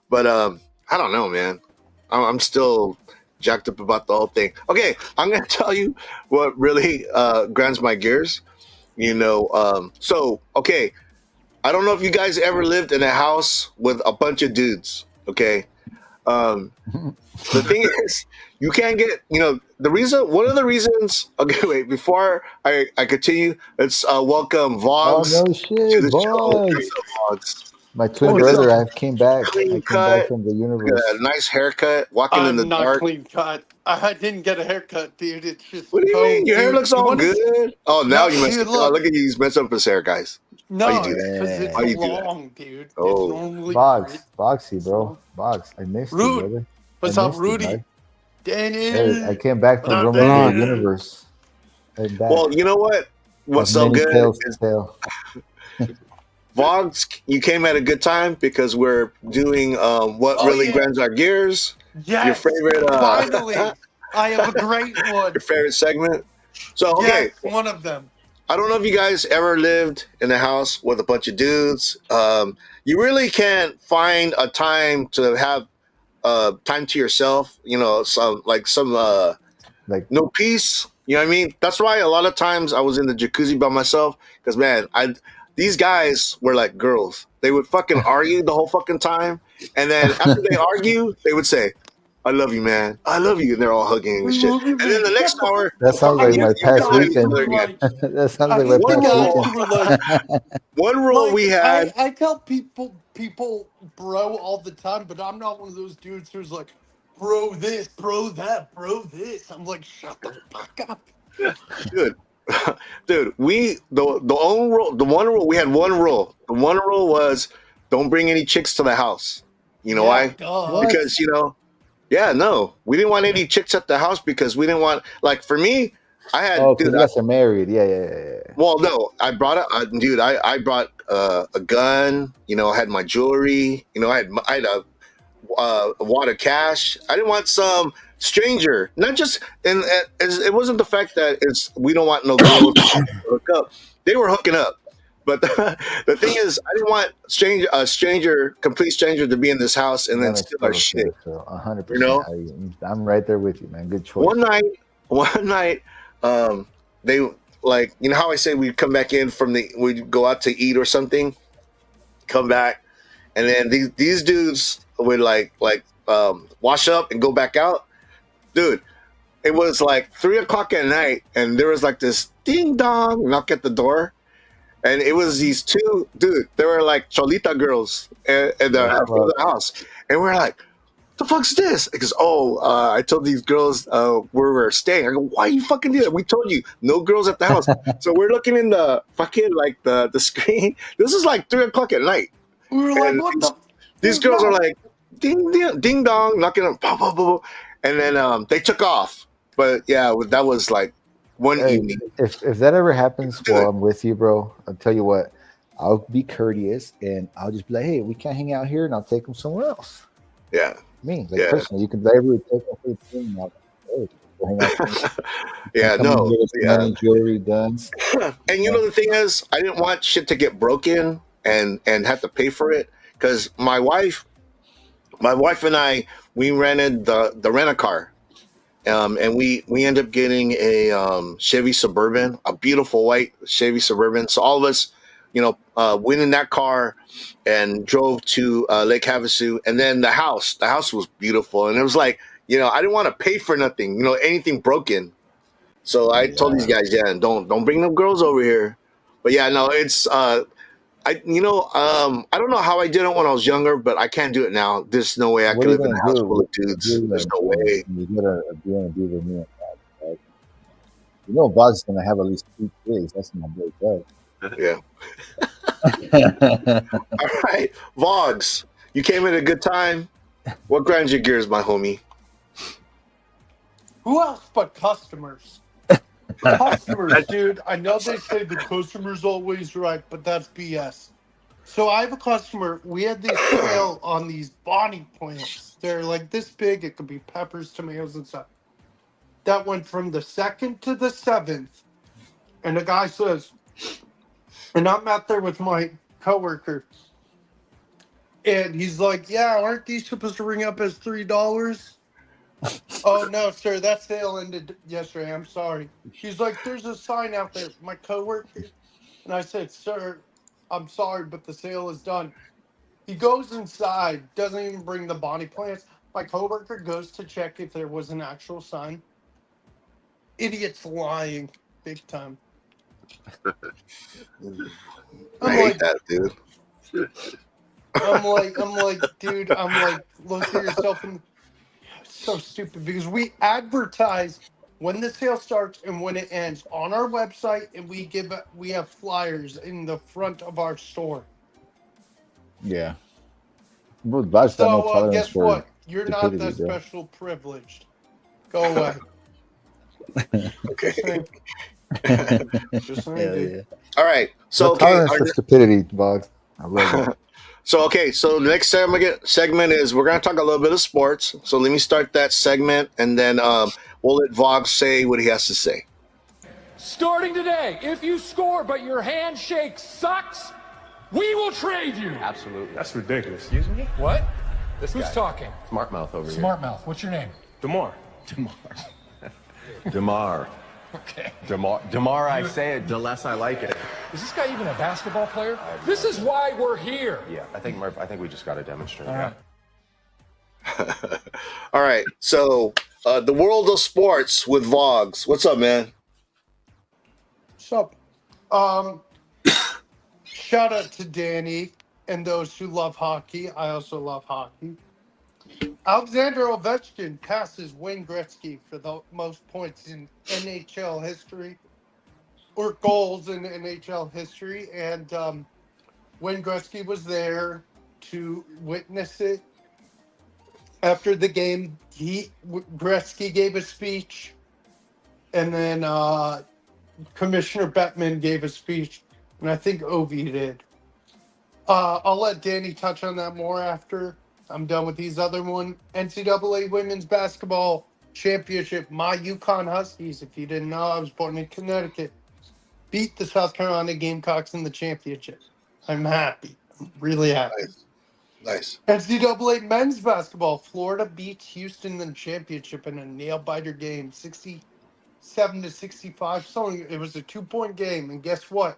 Speaker 13: But I don't know, man. I'm still jacked up about the whole thing. Okay, I'm gonna tell you what really grinds my gears. So okay, I don't know if you guys ever lived in a house with a bunch of dudes. Okay, the thing is, you can't get, one of the reasons, okay, wait, before I continue, let's welcome Vlogs to the show. Vlogs.
Speaker 15: My twin brother, I came back. Clean cut from the universe.
Speaker 13: Nice haircut, walking in the
Speaker 18: not
Speaker 13: dark.
Speaker 18: Clean cut. I didn't get a haircut, dude. It's just.
Speaker 13: What do you mean? Your hair looks all good. Oh, now you messed up.
Speaker 18: Look.
Speaker 13: Look at you. He's messed up his hair, guys.
Speaker 18: No,
Speaker 13: How you do that?
Speaker 18: because it's
Speaker 13: How you do that?
Speaker 18: long, dude.
Speaker 13: Oh.
Speaker 18: It's normally
Speaker 15: Boxy, bro. Box. I missed you, brother.
Speaker 18: What's up, Rudy? Daniel.
Speaker 15: Hey, I came back from roaming the universe.
Speaker 13: Well, you know what? What's so good? Vlogs, you came at a good time because we're doing what really grinds our gears.
Speaker 18: Yes.
Speaker 13: Your favorite.
Speaker 18: Finally, I have a great one.
Speaker 13: Your favorite segment. So okay,
Speaker 18: yes, one of them.
Speaker 13: I don't know if you guys ever lived in a house with a bunch of dudes. You really can't find a time to have time to yourself. Some no peace. You know what I mean? That's why a lot of times I was in the jacuzzi by myself because man, these guys were like girls. They would fucking argue the whole fucking time, and then after they argue, they would say, "I love you, man. I love you," and they're all hugging and shit. And then the next hour,
Speaker 15: that sounds like my past weekend. That sounds like my past weekend.
Speaker 13: One rule we had.
Speaker 18: I tell people bro all the time, but I'm not one of those dudes who's like, bro this, bro that, bro this. I'm like, shut the fuck up,
Speaker 13: dude. Dude, the one rule we had one rule. The one rule was don't bring any chicks to the house. You know why?
Speaker 18: God.
Speaker 13: Because we didn't want any chicks at the house because we didn't want, like, for me, I had.
Speaker 15: Oh, because you guys are married. Yeah.
Speaker 13: Well, no, I brought I brought a gun. I had my jewelry. I had a wad of cash. I didn't want some stranger. Not just, and it wasn't the fact that we don't want no girls to hook up. They were hooking up. But the thing is, I didn't want complete stranger to be in this house and then steal our shit.
Speaker 15: 100%. I'm right there with you, man. Good choice.
Speaker 13: One night, they how I say we'd come back in we'd go out to eat or something, come back, and then these dudes would wash up and go back out. Dude, it was like 3:00 at night, and there was like this ding dong knock at the door. And it was these two, dude, they were like Cholita girls at the house. And we're like, the fuck's this? Because, I told these girls where we're staying. I go, why you fucking do that? We told you, no girls at the house. So we're looking in the fucking, the screen. This is like 3:00 at night.
Speaker 18: We were like, what the?
Speaker 13: These girls are like, ding, ding, ding dong, knocking on, bah, bah, bah, bah. And then they took off. But yeah, that was like, evening.
Speaker 15: If that ever happens while I'm with you, bro, I'll tell you what, I'll be courteous and I'll just be like, hey, we can't hang out here, and I'll take them somewhere else.
Speaker 13: Yeah.
Speaker 15: Personally, you can literally take them for the team.
Speaker 13: Jewelry, guns. And the thing is, I didn't want shit to get broken and have to pay for it because my wife and I, we rented the rent-a-car. And we ended up getting a Chevy Suburban, a beautiful white Chevy Suburban. So all of us, went in that car and drove to Lake Havasu. And then the house was beautiful. And it was like, you know, I didn't want to pay for nothing, you know, anything broken. So I told these guys, yeah, don't bring them girls over here. But yeah, no, it's I don't know how I did it when I was younger, but I can't do it now. There's no way I could live in a house full of dudes. There's no way.
Speaker 15: You gotta be on a deal with me and that, right? You know, Bob's is gonna have at least 2 kids. That's my big guy.
Speaker 13: Yeah. All right, Vogs, you came at a good time. What grinds your gears, my homie?
Speaker 18: Who else but customers? Customers, dude. I know they say the customer's always right, but that's BS. So I have a customer. We had this sale on these bonnie plants. They're like this big. It could be peppers, tomatoes, and stuff. That went from the 2nd to the 7th. And the guy says, and I'm out there with my coworker. And he's like, yeah, aren't these supposed to ring up as $3? Oh, no, sir, that sale ended yesterday. I'm sorry. He's like, there's a sign out there. My coworker. And I said, sir, I'm sorry, but the sale is done. He goes inside, doesn't even bring the bonnie plants. My coworker goes to check if there was an actual sign. Idiot's lying big time.
Speaker 13: I hate that, dude.
Speaker 18: I'm like, dude, look at yourself. And so stupid because we advertise when the sale starts and when it ends on our website, and we have flyers in the front of our store.
Speaker 15: Yeah. But Bob's got no
Speaker 18: So
Speaker 15: tolerance
Speaker 18: guess
Speaker 15: for
Speaker 18: what? You're not
Speaker 15: stupidity,
Speaker 18: that
Speaker 15: bro.
Speaker 18: special privileged. Go away.
Speaker 13: Okay.
Speaker 18: Just saying,
Speaker 15: Hell
Speaker 18: dude.
Speaker 15: yeah.
Speaker 13: All right. So
Speaker 15: No
Speaker 13: okay.
Speaker 15: tolerance for stupidity, Bobs. I love it.
Speaker 13: So the next segment is we're gonna talk a little bit of sports. So let me start that segment, and then we'll let Vogue say what he has to say.
Speaker 19: Starting today, if you score but your handshake sucks, we will trade you.
Speaker 20: Absolutely. That's ridiculous. Excuse me?
Speaker 19: What?
Speaker 20: This
Speaker 19: Who's
Speaker 20: guy.
Speaker 19: talking?
Speaker 20: Smart mouth over
Speaker 19: Smart mouth. What's your name?
Speaker 20: here. DeMar.
Speaker 19: Okay.
Speaker 20: DeMar, I say it, the less I like it.
Speaker 19: Is this guy even a basketball player? This is why we're here.
Speaker 20: Yeah, I think Murph, we just got to demonstrate.
Speaker 19: All right.
Speaker 13: All right. So the world of sports with Vogs. What's up, man?
Speaker 18: What's up? Shout out to Danny and those who love hockey. I also love hockey. Alexander Ovechkin passes Wayne Gretzky for the most points in NHL history, or goals in NHL history. And Wayne Gretzky was to witness it. After the game, Gretzky gave a speech, and then Commissioner Bettman gave a speech, and I think Ovi did. I'll let Danny touch on that more after I'm done with these other one. NCAA Women's Basketball Championship. My UConn Huskies, if you didn't know, I was born in Connecticut, beat the South Carolina Gamecocks in the championship. I'm happy. I'm really happy.
Speaker 13: Nice.
Speaker 18: NCAA Men's Basketball. Florida beats Houston in the championship in a nail-biter game, 67-65. So it was a 2-point game, and guess what?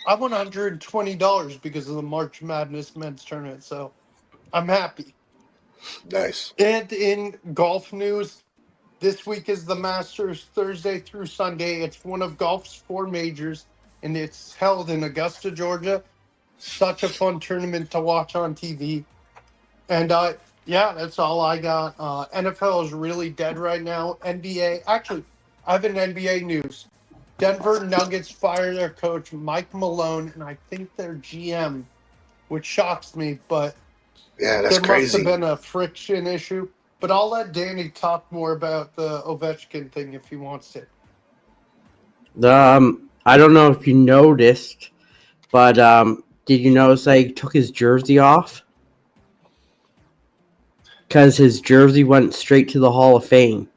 Speaker 18: I won $120 because of the March Madness men's tournament, so I'm happy.
Speaker 13: Nice.
Speaker 18: And in golf news, this week is the Masters, Thursday through Sunday. It's one of golf's 4 majors, and it's held in Augusta, Georgia. Such a fun tournament to watch on TV. And yeah, that's all I got. NFL is really dead right now. NBA, actually, I have an NBA news. Denver Nuggets fired their coach, Mike Malone, and I think their GM, which shocks me, but
Speaker 13: yeah, that's
Speaker 18: there
Speaker 13: crazy.
Speaker 18: must have been a friction issue. But I'll let Danny talk more about the Ovechkin thing if he wants to.
Speaker 16: I don't know if you noticed, but did you notice they took his jersey off? Because his jersey went straight to the Hall of Fame.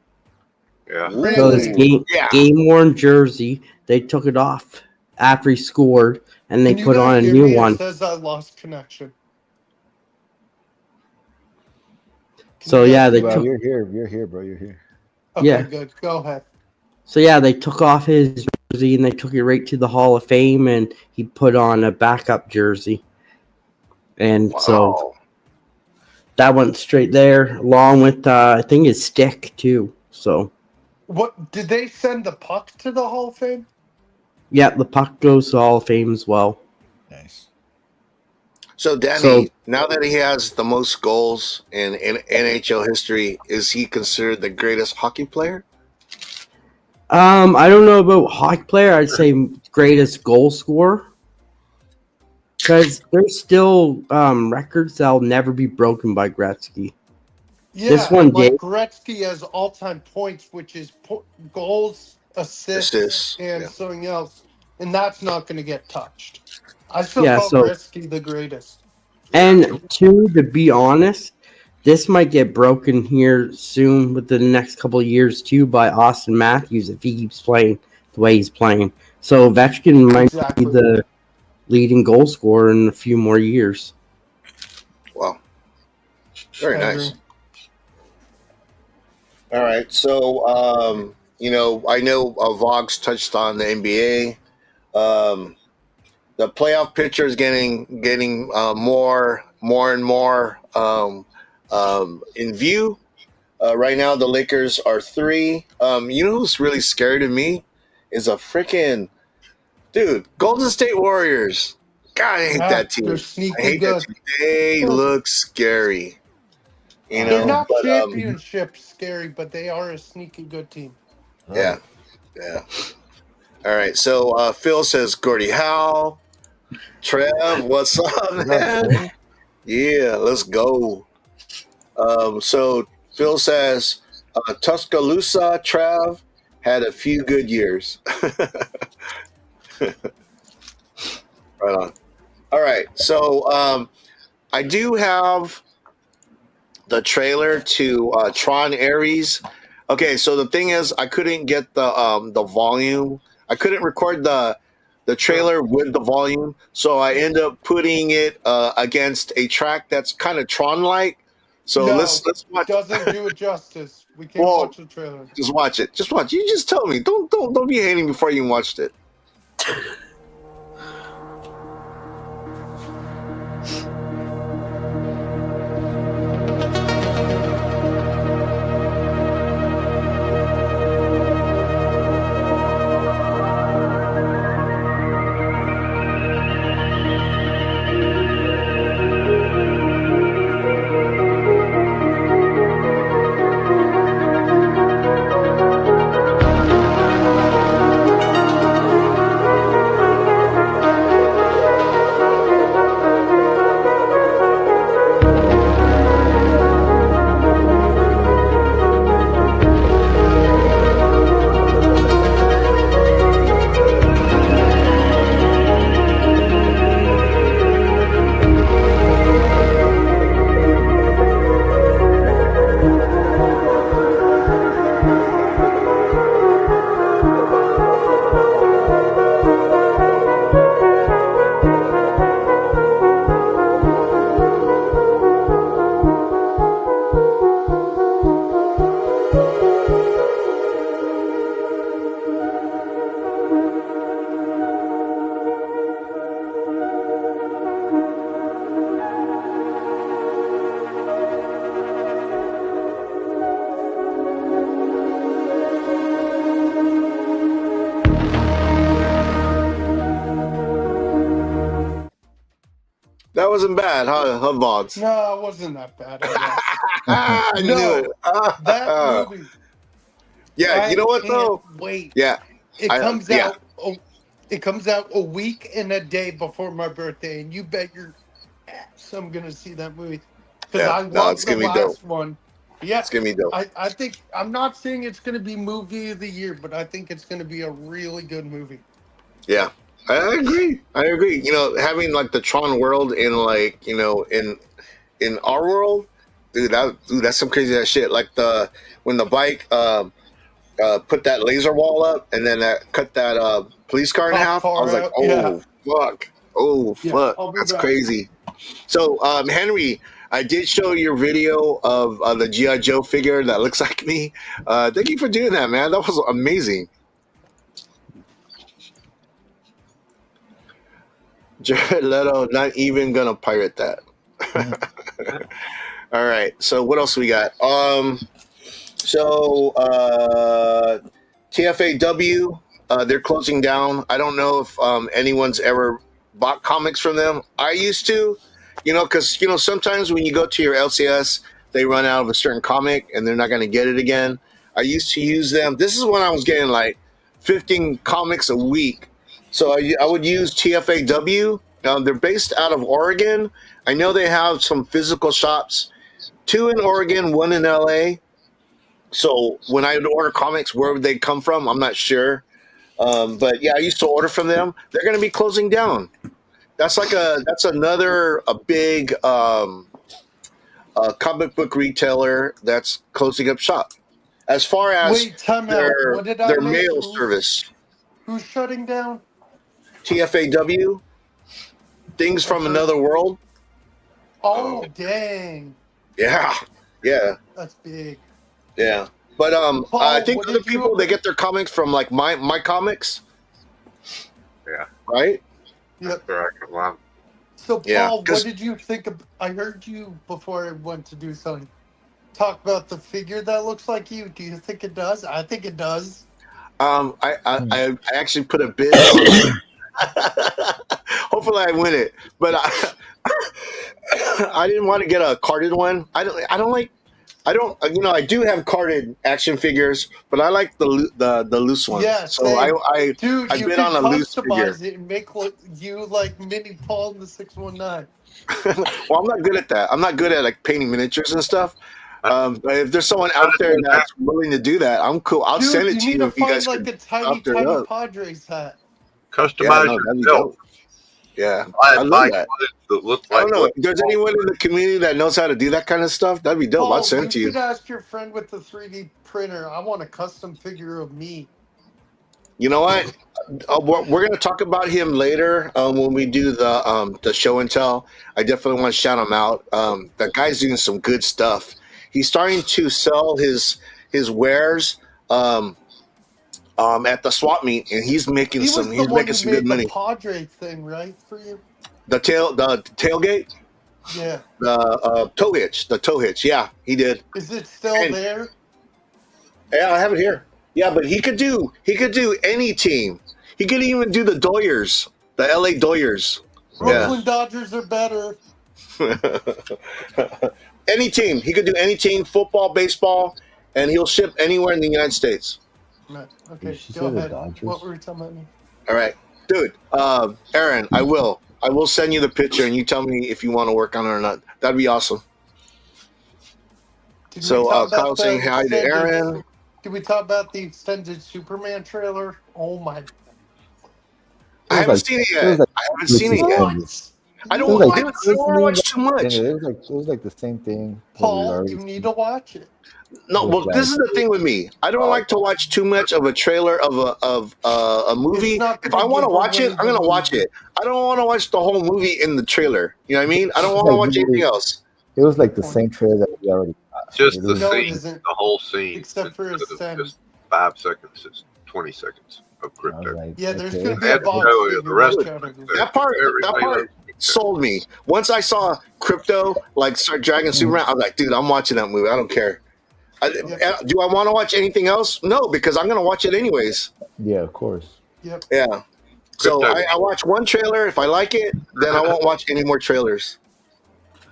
Speaker 14: Yeah.
Speaker 16: So his game-worn jersey, they took it off after he scored, and they
Speaker 18: Can you
Speaker 16: put
Speaker 18: guys
Speaker 16: on a
Speaker 18: hear
Speaker 16: new
Speaker 18: me?
Speaker 16: one.
Speaker 18: It says I lost connection.
Speaker 16: So yeah, they
Speaker 15: Well,
Speaker 16: took.
Speaker 15: you're here, bro. You're here.
Speaker 18: Okay,
Speaker 16: Yeah.
Speaker 18: good. Go ahead.
Speaker 16: So yeah, they took off his jersey and they took it right to the Hall of Fame, and he put on a backup jersey. And so, that went straight there, along with I think his stick too. So
Speaker 18: What did they send the puck to the Hall of Fame?
Speaker 16: yeah, the puck goes to Hall of Fame as well.
Speaker 10: Nice.
Speaker 13: So Danny, now that he has the most goals in NHL history, is he considered the greatest hockey player?
Speaker 16: I don't know about hockey player. I'd say greatest goal scorer. Because there's still records that'll never be broken by Gretzky.
Speaker 18: Yeah,
Speaker 16: this one
Speaker 18: like
Speaker 16: did.
Speaker 18: Gretzky has all-time points, which is goals, assists, and something else, and that's not going to get touched. I still call Gretzky the greatest.
Speaker 16: And to be honest, this might get broken here soon within the next couple of years too by Austin Matthews if he keeps playing the way he's playing. So Ovechkin might be the leading goal scorer in a few more years.
Speaker 13: Wow. Very nice. All right. So, I know Vox touched on the NBA. The playoff picture is getting more and more in view. Right now, the Lakers are 3. You know who's really scary to me is a freaking dude, Golden State Warriors. God, I hate that team.
Speaker 18: They're sneaky
Speaker 13: I hate
Speaker 18: good.
Speaker 13: that team. They look scary.
Speaker 18: They're not championship scary, but they are a sneaky good team.
Speaker 13: Yeah. All right. So Phil says Gordie Howe. Trev, what's up, man? Yeah, let's go. So Phil says Tuscaloosa Trev had a few good years. Right on. All right. So I do have the trailer to Tron Ares. Okay, so the thing is, I couldn't get the volume. I couldn't record the trailer with the volume, so I end up putting it against a track that's kind of Tron-like. So let's watch.
Speaker 18: Doesn't do it justice. We can't watch the trailer.
Speaker 13: Just watch it. Just watch. You just tell me. Don't be hating before you watched it. That wasn't bad, huh, Vods?
Speaker 18: No, it wasn't that bad.
Speaker 13: I knew it.
Speaker 18: That movie.
Speaker 13: Yeah, you know what though?
Speaker 18: Wait.
Speaker 13: Yeah,
Speaker 18: It comes out. It comes out a week and a day before my birthday, and you bet your ass I'm gonna see that movie because I watched the last one. Yeah,
Speaker 13: it's gonna be dope.
Speaker 18: I think I'm not saying it's gonna be movie of the year, but I think it's gonna be a really good movie.
Speaker 13: Yeah, I agree. You know, having like the Tron world in like in our world, dude, that's some crazy ass shit. Like when the bike put that laser wall up and then cut that police car in half. I was like, oh fuck, that's crazy. So Henry, I did show your video of the G.I. Joe figure that looks like me. Thank you for doing that, man. That was amazing. Jared Leto not even gonna pirate that. All right. So what else we got? TFAW, they're closing down. I don't know if anyone's ever bought comics from them. I used to, because sometimes when you go to your LCS, they run out of a certain comic and they're not going to get it again. I used to use them. This is when I was getting like 15 comics a week. So I would use TFAW. They're based out of Oregon. I know they have some physical shops, 2 in Oregon, 1 in LA. So when I would order comics, where would they come from? I'm not sure. But yeah, I used to order from them. They're going to be closing down. That's another big comic book retailer that's closing up shop. As far as their mail service.
Speaker 18: Who's shutting down?
Speaker 13: TFAW, Things from Another World.
Speaker 18: Oh, dang.
Speaker 13: Yeah.
Speaker 18: That's big.
Speaker 13: Yeah. But I think other people, they get their comics from like my comics.
Speaker 14: Yeah.
Speaker 13: Right?
Speaker 18: Yep.
Speaker 14: Wow.
Speaker 18: So, Paul, what did you think of? I heard you before I went to do something. Talk about the figure that looks like you. Do you think it does? I think it does.
Speaker 13: I actually put a bid on it. Hopefully I win it. But I didn't want to get a carded one. I do have carded action figures, but I like the loose ones.
Speaker 18: Yeah,
Speaker 13: so I bid on a loose figure.
Speaker 18: It and make you like mini Paul in the 619.
Speaker 13: Well, I'm not good at that. I'm not good at like painting miniatures and stuff. But if there's someone out there that's willing to do that, I'm cool. I'll send it to you if you guys
Speaker 18: like
Speaker 13: can
Speaker 18: a tiny
Speaker 13: up.
Speaker 18: Padres hat.
Speaker 14: Customize yourself.
Speaker 13: Yeah, I love that.
Speaker 14: Look
Speaker 13: I don't know. If there's anyone in the community that knows how to do that kind of stuff, that'd be dope.
Speaker 18: Paul,
Speaker 13: I'll send it to you.
Speaker 18: You could ask your friend with the 3D printer. I want a custom figure of me.
Speaker 13: You know what? We're going to talk about him later when we do the show and tell. I definitely want to shout him out. That guy's doing some good stuff. He's starting to sell his wares at the swap meet, and he's making some good money.
Speaker 18: The Padre thing, right, for you?
Speaker 13: The tailgate.
Speaker 18: Yeah.
Speaker 13: The toe hitch. Yeah, he did.
Speaker 18: Is it still there?
Speaker 13: Yeah, I have it here. Yeah, but he could do any team. He could even do the Doyers, the LA Doyers.
Speaker 18: Brooklyn Dodgers are better.
Speaker 13: Any team. He could do any team, football, baseball, and he'll ship anywhere in the United States.
Speaker 18: Okay, go ahead. What were you talking about me?
Speaker 13: All right. Dude, Aaron, I will send you the picture and you tell me if you want to work on it or not. That'd be awesome. So Kyle's saying hi to Aaron.
Speaker 18: Did we talk about the extended Superman trailer? Oh my!
Speaker 13: I haven't seen it yet. I don't want to watch too much.
Speaker 15: It was like the same thing.
Speaker 18: Paul, you need to watch it.
Speaker 13: No, well, this is the thing with me. I don't like to watch too much of a trailer of a movie. If I want to watch it, I'm gonna watch it. I don't want to watch the whole movie in the trailer. You know what I mean? I don't want to watch anything else.
Speaker 15: It was like the same trailer that we already got.
Speaker 14: Just the scene, the whole scene.
Speaker 18: Except for his son.
Speaker 14: Just 5 seconds. It's 20 seconds of crypto.
Speaker 15: Right,
Speaker 18: yeah, there's gonna be a box.
Speaker 14: The rest of
Speaker 13: that part sold me. Once I saw crypto like start dragging Superman, I was like, dude, I'm watching that movie. I don't care. Do I want to watch anything else? No, because I'm going to watch it anyways.
Speaker 15: Yeah, of course.
Speaker 18: Yep.
Speaker 13: Yeah. So I watch one trailer. If I like it, then I won't watch any more trailers.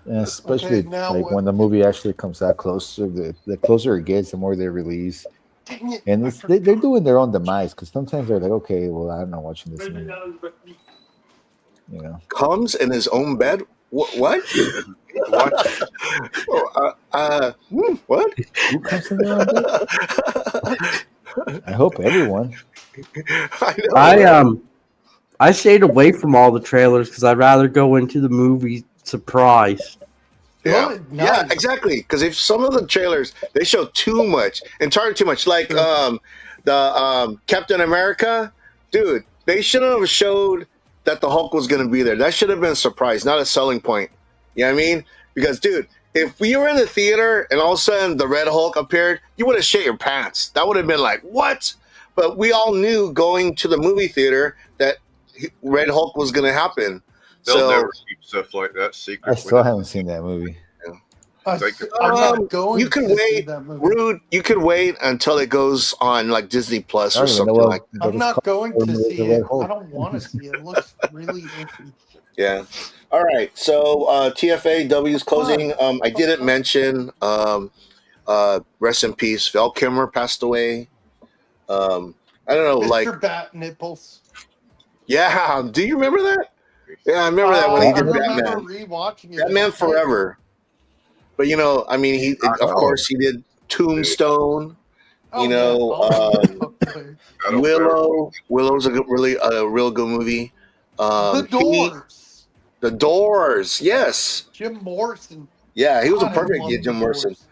Speaker 15: And especially like when the movie actually comes out closer, the closer it gets, the more they release.
Speaker 18: Dang it.
Speaker 15: And they're doing their own demise because sometimes they're like, okay, well, I'm not watching this movie. You know,
Speaker 13: comes in his own bed. What? What? What?
Speaker 15: Who comes in their own bed? I hope everyone.
Speaker 16: I stayed away from all the trailers because I'd rather go into the movie surprised.
Speaker 13: Yeah, yeah, exactly. Because if some of the trailers they show too much and target too much, like the Captain America, dude, they shouldn't have showed that the Hulk was going to be there. That should have been a surprise, not a selling point. You know what I mean? Because, dude, if we were in the theater and all of a sudden the Red Hulk appeared, you would have shit your pants. That would have been like, what? But we all knew going to the movie theater that Red Hulk was going to happen.
Speaker 14: They'll never keep stuff like that secret.
Speaker 15: I still haven't seen that movie.
Speaker 13: Yeah.
Speaker 18: I'm not going
Speaker 13: you can
Speaker 18: to see
Speaker 13: wait,
Speaker 18: that movie.
Speaker 13: Rude. You can wait until it goes on like Disney Plus or something like that.
Speaker 18: I'm not going to see it. I don't want to see it. It looks really iffy.
Speaker 13: Yeah. All right. So TFAW's closing. I didn't mention. Rest in peace. Val Kilmer passed away. I don't know.
Speaker 18: Mr.
Speaker 13: Like,
Speaker 18: Bat Nipples.
Speaker 13: yeah. Do you remember that? Yeah, I remember that when he did
Speaker 18: I remember
Speaker 13: Batman.
Speaker 18: rewatching it.
Speaker 13: Batman Forever. But I mean, of course, he did Tombstone. Willow. Willow's a real good movie.
Speaker 18: The Doors.
Speaker 13: The Doors. Yes.
Speaker 18: Jim Morrison.
Speaker 13: Yeah, he was a
Speaker 18: God, I
Speaker 13: perfect
Speaker 18: love
Speaker 13: Jim
Speaker 18: The
Speaker 13: Morrison.
Speaker 18: Doors.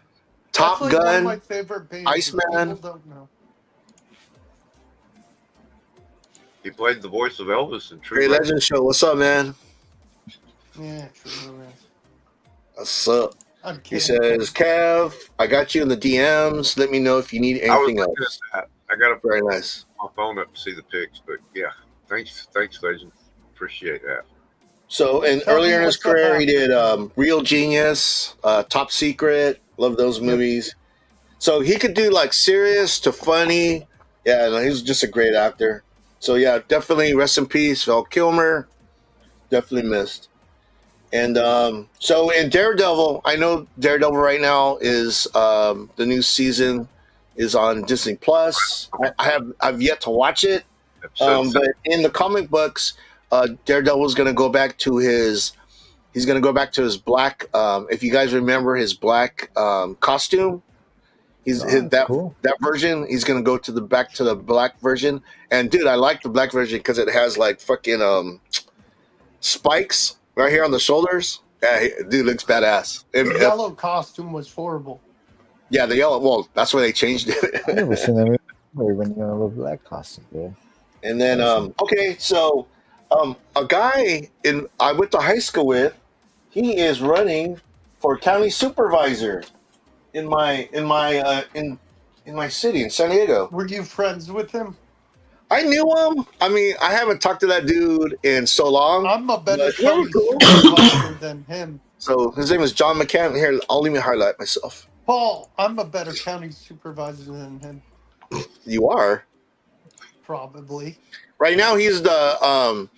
Speaker 13: Top
Speaker 18: That's like
Speaker 13: Gun.
Speaker 18: one of my favorite bands.
Speaker 13: Iceman.
Speaker 18: People don't know.
Speaker 14: He played the voice of Elvis in True
Speaker 13: Great
Speaker 14: Legend.
Speaker 13: Legend Show. What's up, man?
Speaker 18: Yeah, true.
Speaker 13: What's up?
Speaker 18: I'm
Speaker 13: He
Speaker 18: kidding.
Speaker 13: says, Kev, I got you in the DMs. Let me know if you need
Speaker 14: I was
Speaker 13: anything
Speaker 14: looking
Speaker 13: else.
Speaker 14: at that. I got to
Speaker 13: Very nice.
Speaker 14: my phone up to see the pics, but yeah, thanks, Legend. Appreciate that.
Speaker 13: So, and
Speaker 18: Tell me
Speaker 13: earlier in his
Speaker 18: what's up,
Speaker 13: career, he
Speaker 18: man.
Speaker 13: did Real Genius, Top Secret. Love those movies. So he could do like serious to funny. Yeah, no, he's just a great actor. So yeah, definitely rest in peace, Val Kilmer. Definitely missed. And so in Daredevil, I know Daredevil right now is the new season is on Disney Plus. I've yet to watch it, but in the comic books, Daredevil is going to go back to his. He's going to go back to his black. If you guys remember his black costume, that version. He's going to go to back to the black version. And dude, I like the black version because it has like fucking spikes right here on the shoulders. Yeah, dude looks badass.
Speaker 18: The yellow costume was horrible.
Speaker 13: Yeah, the yellow. Well, that's why they changed it.
Speaker 15: I've never seen that movie when you're in a little black costume, bro.
Speaker 13: And then, okay, so a guy I went to high school with, he is running for county supervisor in my city in San Diego.
Speaker 18: Were you friends with him?
Speaker 13: I knew him. I mean, I haven't talked to that dude in so long.
Speaker 18: I'm a better
Speaker 13: but yeah,
Speaker 18: county
Speaker 13: cool.
Speaker 18: supervisor than him.
Speaker 13: So his name is John McCann. Here, I'll let me highlight myself.
Speaker 18: Paul, I'm a better county supervisor than him.
Speaker 13: You are.
Speaker 18: Probably.
Speaker 13: Right now, he is the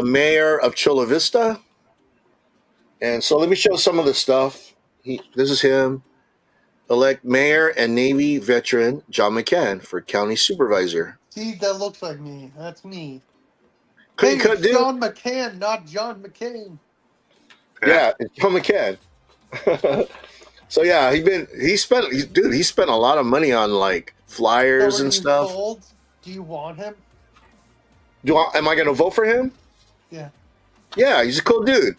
Speaker 13: mayor of Chula Vista. And so let me show some of the stuff. This is him. Elect mayor and Navy veteran John McCann for county supervisor.
Speaker 18: See, that looks like me. That's me.
Speaker 13: Clean cut, dude.
Speaker 18: John McCann, not John McCain.
Speaker 13: Yeah, it's John McCann. So yeah, he spent a lot of money on like flyers and stuff.
Speaker 18: Sold? Do you want him?
Speaker 13: Am I gonna vote for him?
Speaker 18: Yeah.
Speaker 13: Yeah, he's a cool dude.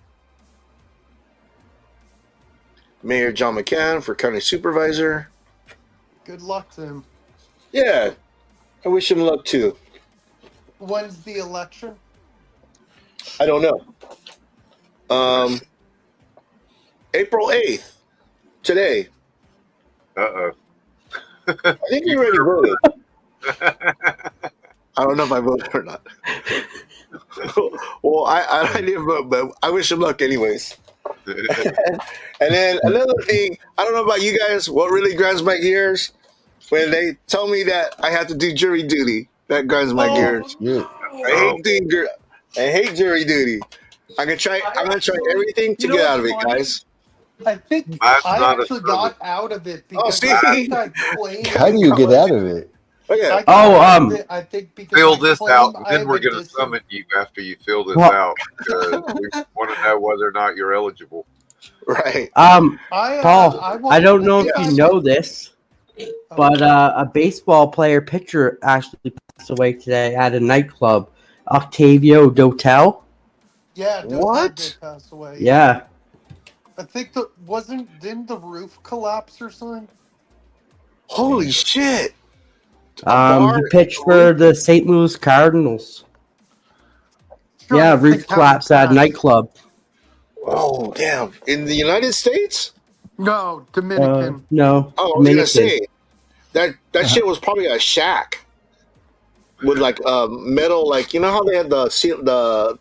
Speaker 13: Mayor John McCann for county supervisor.
Speaker 18: Good luck to him.
Speaker 13: Yeah, I wish him luck too.
Speaker 18: When's the election?
Speaker 13: I don't know. April 8th. Today.
Speaker 14: Uh-oh.
Speaker 13: I think you already voted. I don't know if I voted or not. Well, I didn't vote, but I wish him luck anyways. And then another thing, I don't know about you guys, what really grinds my gears? When they tell me that I have to do jury duty. That grinds my gears.
Speaker 15: Yeah.
Speaker 13: I hate jury duty. I'm gonna try everything to get out of it, guys.
Speaker 18: I think I actually got out of it because I think I claimed.
Speaker 15: How do you get out of it?
Speaker 18: I think because
Speaker 14: fill
Speaker 18: I
Speaker 14: this
Speaker 18: claimed
Speaker 14: out, and
Speaker 18: I
Speaker 14: then
Speaker 18: have
Speaker 14: we're
Speaker 18: a
Speaker 14: going to
Speaker 18: dis-
Speaker 14: summon you after you fill this
Speaker 16: Well-
Speaker 14: out. We want to know whether or not you're eligible.
Speaker 13: Right.
Speaker 16: Paul,
Speaker 18: I
Speaker 16: I don't know if
Speaker 18: want-
Speaker 16: you know this, but a baseball player pitcher actually passed away today at a nightclub, Octavio Dotel.
Speaker 18: Yeah, Dotel
Speaker 13: What?
Speaker 18: did pass away.
Speaker 16: Yeah.
Speaker 18: I think didn't the roof collapse or something?
Speaker 13: Holy shit!
Speaker 16: He pitched for the St. Louis Cardinals.
Speaker 18: Sure,
Speaker 16: Yeah,
Speaker 18: I
Speaker 16: roof
Speaker 18: think how
Speaker 16: collapse
Speaker 18: it
Speaker 16: at a
Speaker 18: passed.
Speaker 16: nightclub.
Speaker 13: Oh damn! In the United States?
Speaker 18: No, Dominican.
Speaker 16: No,
Speaker 13: Oh, I was gonna
Speaker 16: Dominican.
Speaker 13: say that shit was probably a shack with like metal, like you know how they had the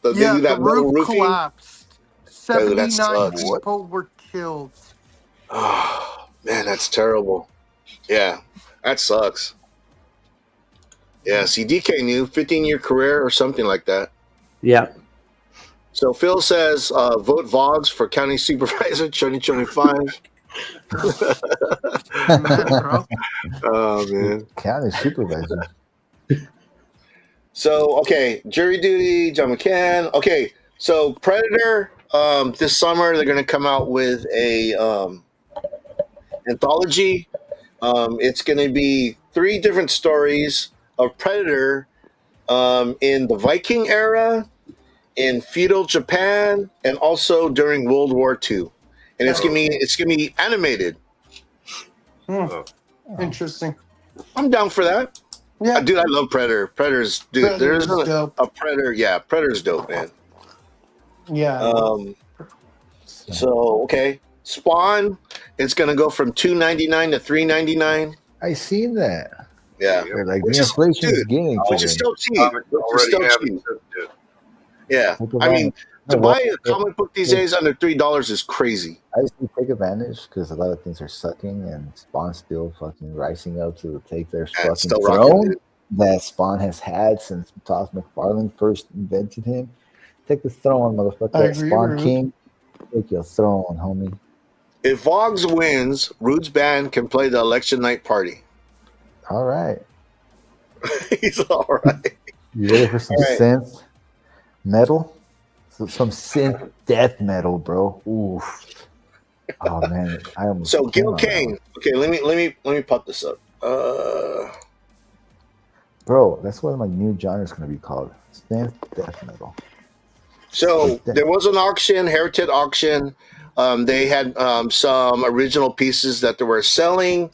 Speaker 13: they
Speaker 18: Yeah,
Speaker 13: do that
Speaker 18: the
Speaker 13: metal
Speaker 18: roof
Speaker 13: roofing.
Speaker 18: collapsed.
Speaker 13: that
Speaker 18: 79
Speaker 13: sucks.
Speaker 18: people were killed.
Speaker 13: Oh, man, that's terrible. Yeah, that sucks. Yeah, see, DK knew 15-year career or something like that.
Speaker 16: Yeah.
Speaker 13: So Phil says, vote Vogs for county supervisor 2025. Oh, man.
Speaker 15: County supervisor.
Speaker 13: So, okay, jury duty, John McCann. Okay, so Predator, this summer they're going to come out with a anthology. It's going to be 3 different stories of Predator in the Viking era, in feudal Japan, and also during World War II. And it's gonna be animated.
Speaker 18: Interesting.
Speaker 13: I'm down for that.
Speaker 18: Yeah,
Speaker 13: dude, I love Predator. Predator's dude. There's
Speaker 18: dope.
Speaker 13: a Predator. Yeah, Predator's dope, man.
Speaker 18: Yeah.
Speaker 13: So okay, Spawn. It's gonna go from $2.99 to $3.99.
Speaker 15: I seen that.
Speaker 13: Yeah,
Speaker 15: they're like the inflation is getting to
Speaker 13: which is still cheap. Yeah,
Speaker 15: Take
Speaker 13: I mean, to
Speaker 15: advantage.
Speaker 13: buy a comic book these days under $3 is crazy.
Speaker 15: I used to take advantage because a lot of things are sucking and Spawn's still fucking rising up to take their fucking
Speaker 13: still rocking,
Speaker 15: throne
Speaker 13: dude.
Speaker 15: that Spawn has had since Todd McFarlane first invented him. Take the throne, motherfucker. Spawn
Speaker 13: Rude.
Speaker 15: King. Take your throne, homie.
Speaker 13: If Vogs wins, Rude's band can play the election night party.
Speaker 15: All right.
Speaker 13: He's all right.
Speaker 15: You ready for some
Speaker 13: All right.
Speaker 15: synth metal? Some synth death metal, bro. Oof. Oh man, I almost
Speaker 13: So
Speaker 15: came
Speaker 13: Gil
Speaker 15: on that
Speaker 13: Kane. Okay, let me pop this up.
Speaker 15: Bro, that's what my new genre is going to be called. Synth death metal.
Speaker 13: So there was an auction, Heritage auction. They had some original pieces that they were selling.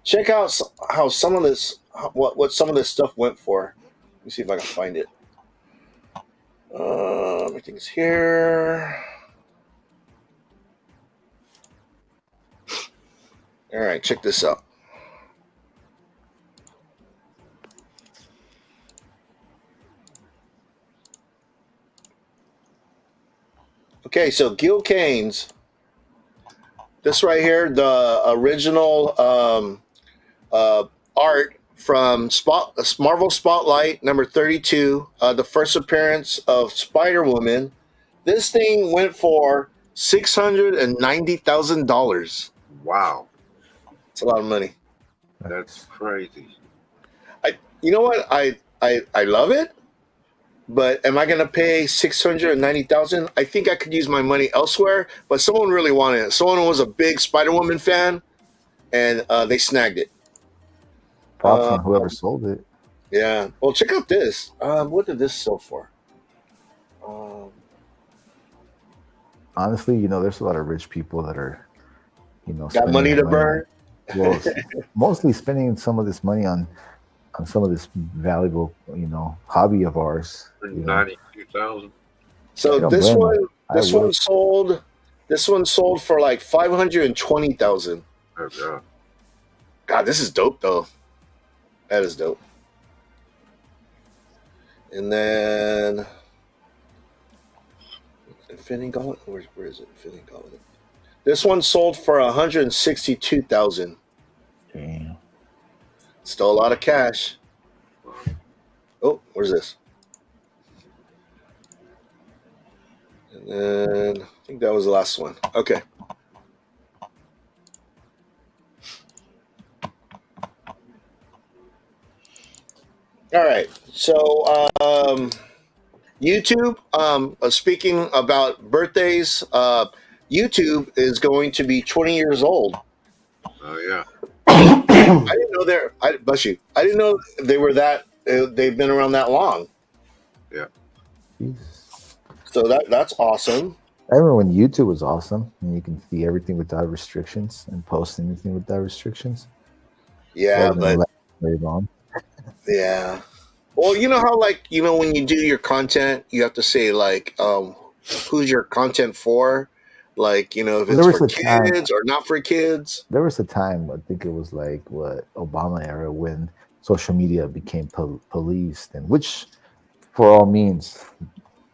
Speaker 13: Check out how some of this, what some of this stuff went for. Let me see if I can find it. Everything's here. All right, check this out. Okay, so Gil Kane's. This right here, the original art from Marvel Spotlight number 32, the first appearance of Spider-Woman. This thing went for $690,000.
Speaker 14: Wow,
Speaker 13: it's a lot of money.
Speaker 14: that's crazy.
Speaker 13: You know what? I love it, but am I going to pay $690,000? I think I could use my money elsewhere. But someone really wanted it. Someone was a big Spider-Woman fan, and they snagged it.
Speaker 15: Props on whoever sold it.
Speaker 13: Yeah. Well, check out this. What did this sell for?
Speaker 15: Honestly, there's a lot of rich people that are,
Speaker 13: Got
Speaker 15: spending
Speaker 13: money to
Speaker 15: their
Speaker 13: burn?
Speaker 15: Well, mostly spending some of this money on some of this valuable, hobby of ours.
Speaker 14: 92,000.
Speaker 13: So
Speaker 15: I don't
Speaker 13: this
Speaker 15: blame
Speaker 13: one,
Speaker 15: them.
Speaker 13: this one sold. This one sold for like $520,000.
Speaker 14: Oh god.
Speaker 13: God, this is dope though. That is dope. And then Infinity Gauntlet. Where is it? Infinity Gauntlet. This one sold for $162,000.
Speaker 15: Damn.
Speaker 13: Still a lot of cash. Oh, where's this? And then I think that was the last one. Okay. All right. So YouTube, speaking about birthdays, YouTube is going to be 20 years old.
Speaker 14: Oh yeah.
Speaker 13: I didn't know bless you. I didn't know they were that. They've been around that long.
Speaker 14: Yeah.
Speaker 13: So that's awesome.
Speaker 15: I remember when YouTube was awesome and you can see everything without restrictions and post anything without restrictions.
Speaker 13: Yeah,
Speaker 15: Rather than
Speaker 13: but
Speaker 15: very long.
Speaker 13: yeah. Well, you know how when you do your content, you have to say who's your content for? If it's for kids or not for kids.
Speaker 15: There was a time, I think it was like Obama era, when social media became policed, and which, for all means,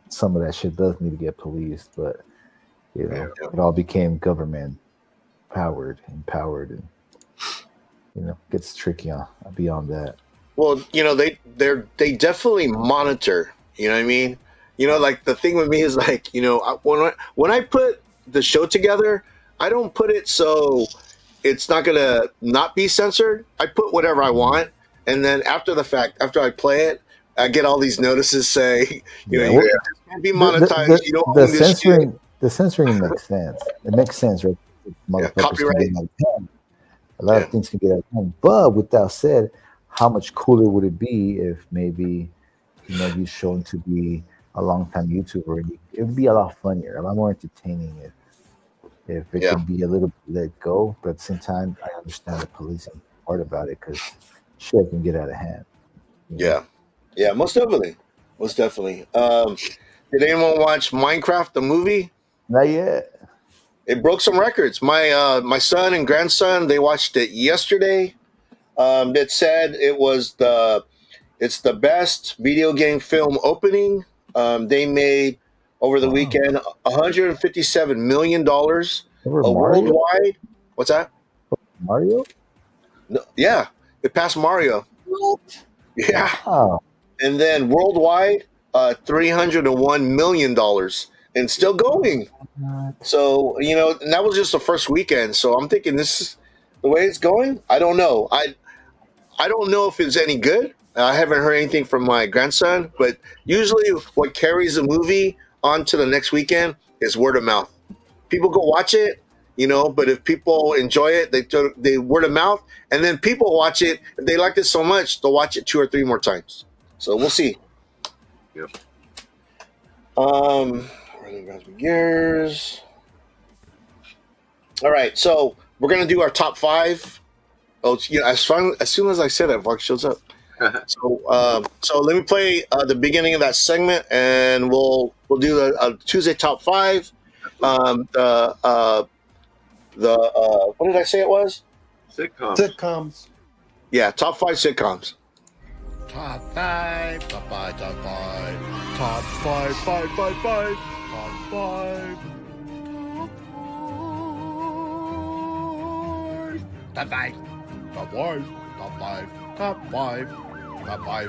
Speaker 15: some of that shit does need to get policed. But You know, it all became government empowered, and gets tricky on beyond that.
Speaker 13: Well, they definitely monitor. You know what I mean? Like the thing with me is like, when I put the show together, I don't put it so it's not gonna not be censored. I put whatever I want, and then after the fact, after I play it, I get all these notices say, you can't be monetized. You don't own this shit.
Speaker 15: The censoring makes sense. It makes sense, right?
Speaker 13: Copyright.
Speaker 15: A lot of things can get out of hand. But with that said, how much cooler would it be if maybe you're shown to be a long-time YouTuber? It would be a lot funnier, a lot more entertaining if it could be a little let go. But at the same time, I understand the policing part about it because shit can get out of hand.
Speaker 13: Yeah, most definitely. Did anyone watch Minecraft the movie?
Speaker 15: Not yet.
Speaker 13: It broke some records. My son and grandson, they watched it yesterday. It said it's the best video game film opening. They made over the weekend $157 million worldwide. What's that?
Speaker 15: Mario?
Speaker 13: No, yeah, it passed Mario.
Speaker 15: What?
Speaker 13: Yeah.
Speaker 15: Wow.
Speaker 13: And then worldwide, $301 million, and still going. So and that was just the first weekend. So I'm thinking this is the way it's going. I don't know. I don't know if it's any good. I haven't heard anything from my grandson, but usually what carries a movie on to the next weekend is word of mouth. People go watch it, but if people enjoy it, they word of mouth, and then people watch it. If they like it so much, they'll watch it 2 or 3 more times. So we'll see.
Speaker 14: Yep.
Speaker 13: Gears. All right, so we're gonna do our top 5. Oh, as soon as I said that, Vox shows up. So let me play the beginning of that segment, and we'll do the Tuesday top 5. What did I say it was?
Speaker 18: Sitcoms.
Speaker 13: Yeah, top 5 sitcoms.
Speaker 12: Top 5, top 5, top 5, top 5, 5, 5, 5, top 5. Top 5, top 5, top 5, top 5, top 5, T5,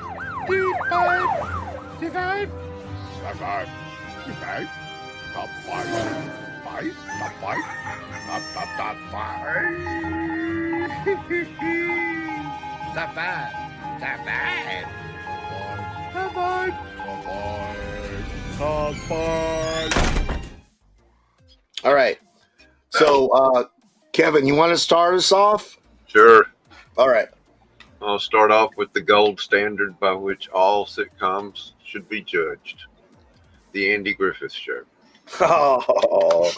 Speaker 12: T5, top 5, T5, top 5, 5, top 5, top 5, top 5. Top 5. Top 5. Top 5.
Speaker 13: All right. So, Kevin, you want to start us off?
Speaker 14: Sure.
Speaker 13: All right.
Speaker 14: I'll start off with the gold standard by which all sitcoms should be judged. The Andy Griffith Show.
Speaker 13: Oh.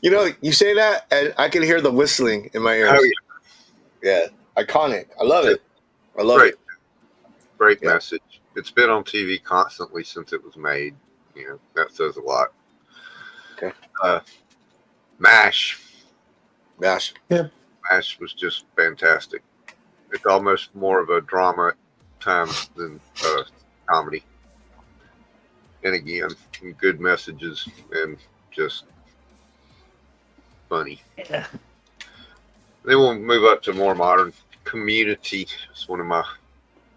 Speaker 13: You say that, and I can hear the whistling in my ears.
Speaker 14: Oh,
Speaker 13: yeah. Iconic. I love it. I love it.
Speaker 14: Great message. It's been on TV constantly since it was made. That says a lot.
Speaker 13: Okay.
Speaker 14: MASH.
Speaker 18: Yeah.
Speaker 14: MASH was just fantastic. It's almost more of a drama at times than comedy. And again, good messages and just funny.
Speaker 18: Yeah.
Speaker 14: Then we'll move up to more modern. Community. It's one of my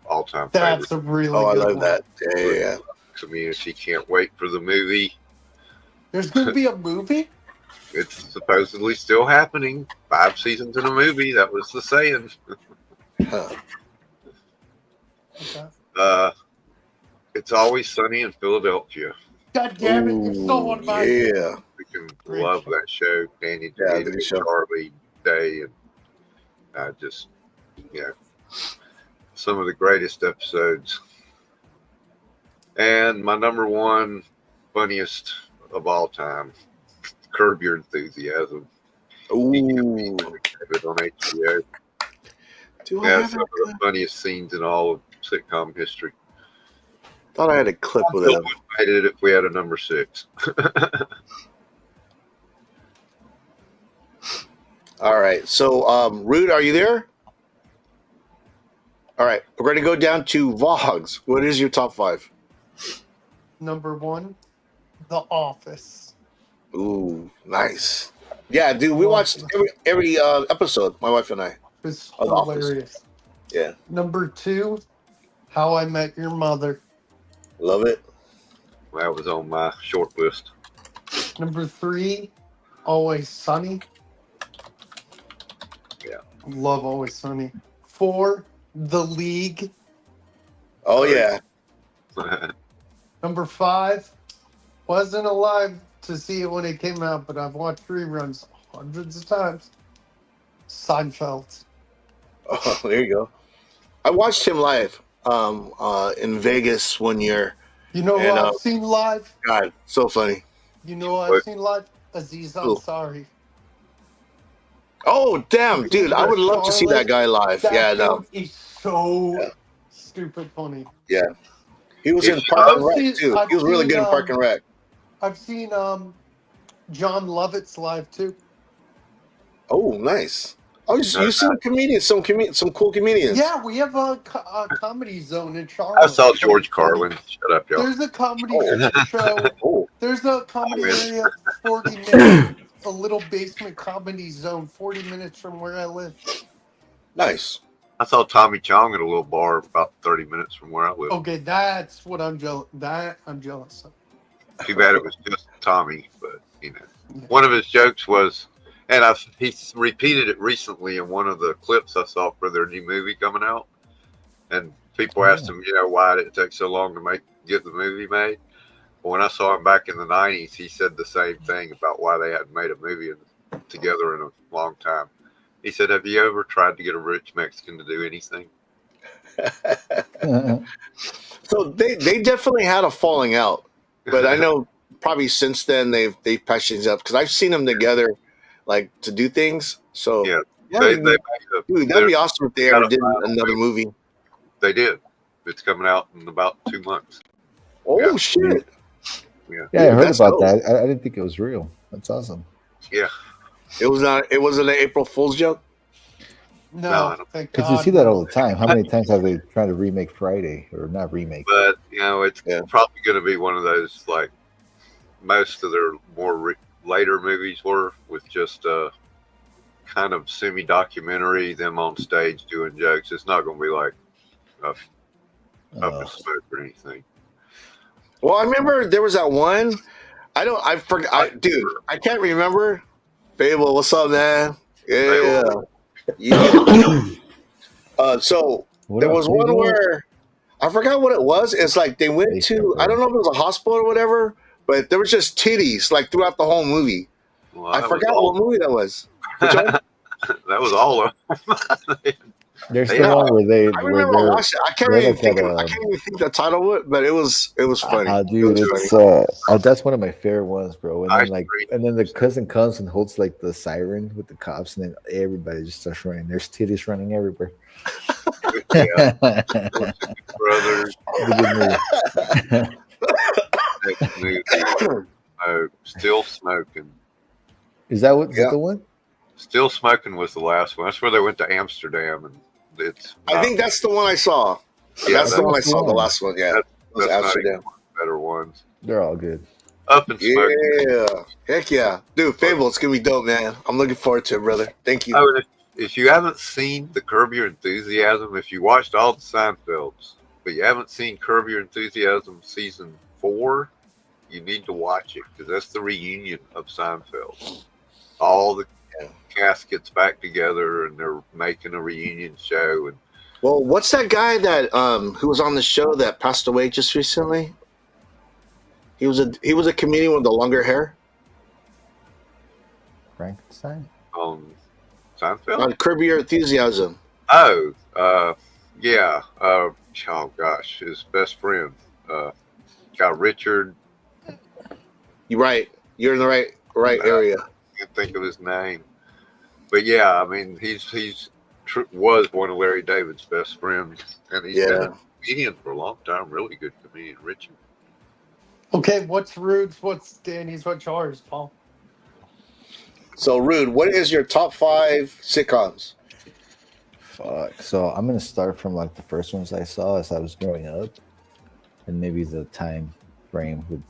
Speaker 14: all-time favorites.
Speaker 18: That's a really good
Speaker 13: I love
Speaker 18: one.
Speaker 13: that. Yeah.
Speaker 14: Community. Can't wait for the movie.
Speaker 18: There's going to be a movie?
Speaker 14: It's supposedly still happening. 5 seasons in a movie. That was the saying.
Speaker 18: Okay.
Speaker 14: It's Always Sunny in Philadelphia.
Speaker 18: God damn it. You stole one of mine.
Speaker 13: Yeah.
Speaker 14: Freaking love that show. Danny DeVito, Charlie Day, and some of the greatest episodes. And my number 1 funniest of all time, Curb Your Enthusiasm.
Speaker 13: Ooh.
Speaker 14: It on HBO. That's some of the funniest scenes in all of sitcom history.
Speaker 13: Thought I had a clip with it.
Speaker 14: I did if we had a number 6.
Speaker 13: All right. So, Rude, are you there? All right. We're going to go down to Vogs. What is your top 5?
Speaker 18: Number 1, The Office.
Speaker 13: Ooh, nice. Yeah, dude, we watched every episode. My wife and I.
Speaker 18: It's
Speaker 13: of The Office.
Speaker 18: hilarious.
Speaker 13: Yeah,
Speaker 18: Number 2, How I Met Your Mother.
Speaker 13: love it.
Speaker 14: That was on my short list.
Speaker 18: Number 3, Always Sunny.
Speaker 14: Yeah.
Speaker 18: Love Always Sunny. 4, The League.
Speaker 13: Oh yeah.
Speaker 18: Number 5, wasn't alive to see it when it came out, but I've watched reruns hundreds of times. Seinfeld.
Speaker 13: Oh, there you go. I watched him live in Vegas one year.
Speaker 18: You know who
Speaker 13: And,
Speaker 18: I've seen live?
Speaker 13: God, so funny.
Speaker 18: You know who I've seen live? Aziz Ansari.
Speaker 13: Oh, damn, dude. I would love to see that guy live.
Speaker 18: That
Speaker 13: Yeah, no.
Speaker 18: dude is so stupid funny.
Speaker 13: Yeah. He was in
Speaker 18: I've
Speaker 13: Park and Rec,
Speaker 18: seen-
Speaker 13: too.
Speaker 18: I've
Speaker 13: He was really
Speaker 18: seen,
Speaker 13: good in Park and Rec.
Speaker 18: I've seen John Lovitz live too.
Speaker 13: Oh, nice. Oh, you seen comedians, some cool comedians.
Speaker 18: Yeah, we have a comedy zone in Charlotte.
Speaker 14: I saw George Carlin. Shut up, y'all.
Speaker 18: There's a comedy
Speaker 14: Oh.
Speaker 18: show. There's a comedy
Speaker 14: Oh, man.
Speaker 18: area, 40 minutes, a little basement comedy zone, 40 minutes from where I live.
Speaker 13: Nice.
Speaker 14: I saw Tommy Chong at a little bar about 30 minutes from where I live.
Speaker 18: Okay, that's what I'm jealous. That I'm jealous of.
Speaker 14: Too bad it was just Tommy, but you know, one of his jokes was, and he's repeated it recently in one of the clips I saw for their new movie coming out. And people asked him, why did it take so long to get the movie made? Well, when I saw him back in the 90s, he said the same thing about why they hadn't made a movie together in a long time. He said, "Have you ever tried to get a rich Mexican to do anything?"
Speaker 13: So they definitely had a falling out, but I know probably since then they've patched things up because I've seen them together, like to do things. So
Speaker 14: Yeah,
Speaker 13: dude, that'd be awesome if they ever did another movie.
Speaker 14: They did. It's coming out in about 2 months.
Speaker 13: Oh shit!
Speaker 14: Yeah,
Speaker 15: Yeah, I heard
Speaker 13: that's
Speaker 15: about
Speaker 13: dope.
Speaker 15: that. I didn't think it was real. That's awesome.
Speaker 14: Yeah.
Speaker 13: It was not. It wasn't an April Fool's joke.
Speaker 18: No, thank
Speaker 15: Because you
Speaker 18: God.
Speaker 15: see that all the time. How many times have they tried to remake Friday or not remake?
Speaker 14: But it's probably going to be one of those like most of their more later movies were, with just kind of semi-documentary, them on stage doing jokes. It's not going to be like up in smoke or anything.
Speaker 13: Well, I remember there was that one. I forgot, dude. I can't remember. Fable, what's up, man? Yeah. So
Speaker 15: What
Speaker 13: there
Speaker 15: up,
Speaker 13: was one
Speaker 15: Fable?
Speaker 13: where I forgot what it was. It's like they went to, I don't know if it was a hospital or whatever, but there was just titties like throughout the whole movie.
Speaker 14: Well,
Speaker 13: I
Speaker 14: that was
Speaker 13: forgot
Speaker 14: all-
Speaker 13: what movie that was. Which one?
Speaker 14: That was all of them.
Speaker 15: There's the
Speaker 13: Yeah,
Speaker 15: one where they.
Speaker 13: I remember I watched it. I can't
Speaker 15: they're
Speaker 13: even
Speaker 15: like
Speaker 13: think.
Speaker 15: at,
Speaker 13: I can't even think the title of it, but it was funny.
Speaker 15: Dude,
Speaker 13: It was
Speaker 15: it's
Speaker 13: funny.
Speaker 15: that's one of my favorite ones, bro. And
Speaker 14: I
Speaker 15: then and then the cousin comes and holds like the siren with the cops, and then everybody just starts running. There's titties running everywhere.
Speaker 14: Brothers.
Speaker 15: Good
Speaker 14: Next movie, Still Smoking.
Speaker 15: Is that what? Is that the one?
Speaker 14: Still Smoking was the last one. That's where they went to Amsterdam, and it's.
Speaker 13: I think that's the one I saw.
Speaker 14: Yeah,
Speaker 13: That's the one I
Speaker 15: that's the
Speaker 13: saw. The
Speaker 15: one.
Speaker 13: last one, yeah.
Speaker 14: That's
Speaker 13: It was
Speaker 14: not even
Speaker 13: Amsterdam.
Speaker 14: one of the better ones.
Speaker 15: They're all good.
Speaker 14: Up and Smoking.
Speaker 13: Yeah, heck yeah, dude. Fable, it's gonna be dope, man. I'm looking forward to it, brother. Thank you.
Speaker 14: Oh, and if you haven't seen the Curb Your Enthusiasm, if you watched all the Seinfelds, but you haven't seen Curb Your Enthusiasm season 4, you need to watch it because that's the reunion of Seinfeld. All the cast gets back together and they're making a reunion show. And
Speaker 13: Well, what's that guy that who was on the show that passed away just recently? He was a comedian with the longer hair.
Speaker 15: Frankenstein.
Speaker 14: on Seinfeld.
Speaker 13: On Curb Your Enthusiasm.
Speaker 14: Oh, yeah. Oh gosh, his best friend, got Richard.
Speaker 13: You're right. You're in the right area.
Speaker 14: I can't think of his name, but yeah, I mean, was one of Larry David's best friends, and he's been a comedian for a long time. Really good comedian, Richard.
Speaker 18: Okay, what's Rude's? What's Danny's? What's yours, Paul?
Speaker 13: So, Rude, what is your top 5 sitcoms?
Speaker 15: Fuck. So I'm gonna start from like the first ones I saw as I was growing up, and maybe the time frame would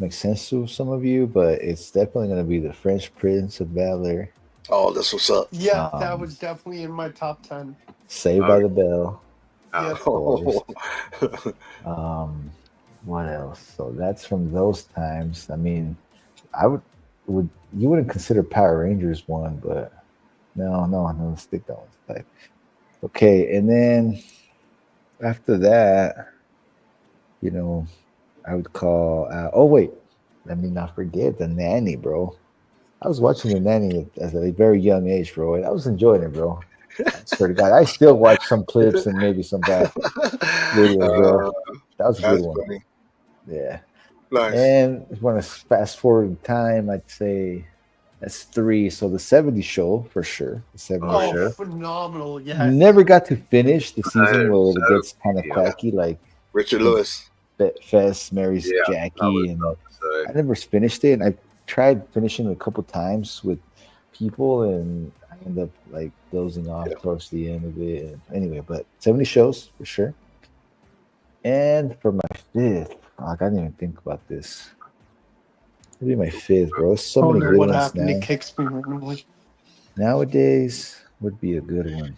Speaker 15: make sense to some of you, but it's definitely going to be the French Prince of Bel-Air.
Speaker 13: Oh, that's what's up.
Speaker 18: Yeah, that was definitely in my top 10.
Speaker 15: Saved by the Bell.
Speaker 18: Yeah.
Speaker 15: Of course. What else? So that's from those times. I mean, would you wouldn't consider Power Rangers one, but no, stick that one aside. Okay, and then after that, you know, I would call. Oh wait, let me not forget The Nanny, bro. I was watching The Nanny at a very young age, bro, and I was enjoying it, bro. I swear to God, I still watch some clips and maybe some bad videos, bro. That was a good one.
Speaker 13: Funny.
Speaker 15: Yeah.
Speaker 13: Nice.
Speaker 15: And if you want to fast forward in time, I'd say that's 3. So the 70s show for sure. The 70s show.
Speaker 18: Phenomenal. Yeah.
Speaker 15: Never got to finish the season where it gets kind of quacky, like
Speaker 13: Richard Lewis.
Speaker 15: Fess marries Jackie, and I never finished it. And I tried finishing it a couple times with people, and I ended up like dozing off towards the end of it. And anyway, but 70 shows for sure. And for my 5th, I didn't even think about this. Maybe my 5th, bro. So many good
Speaker 18: what
Speaker 15: ones
Speaker 18: happened?
Speaker 15: now.
Speaker 18: It kicks me randomly.
Speaker 15: Nowadays would be a good one.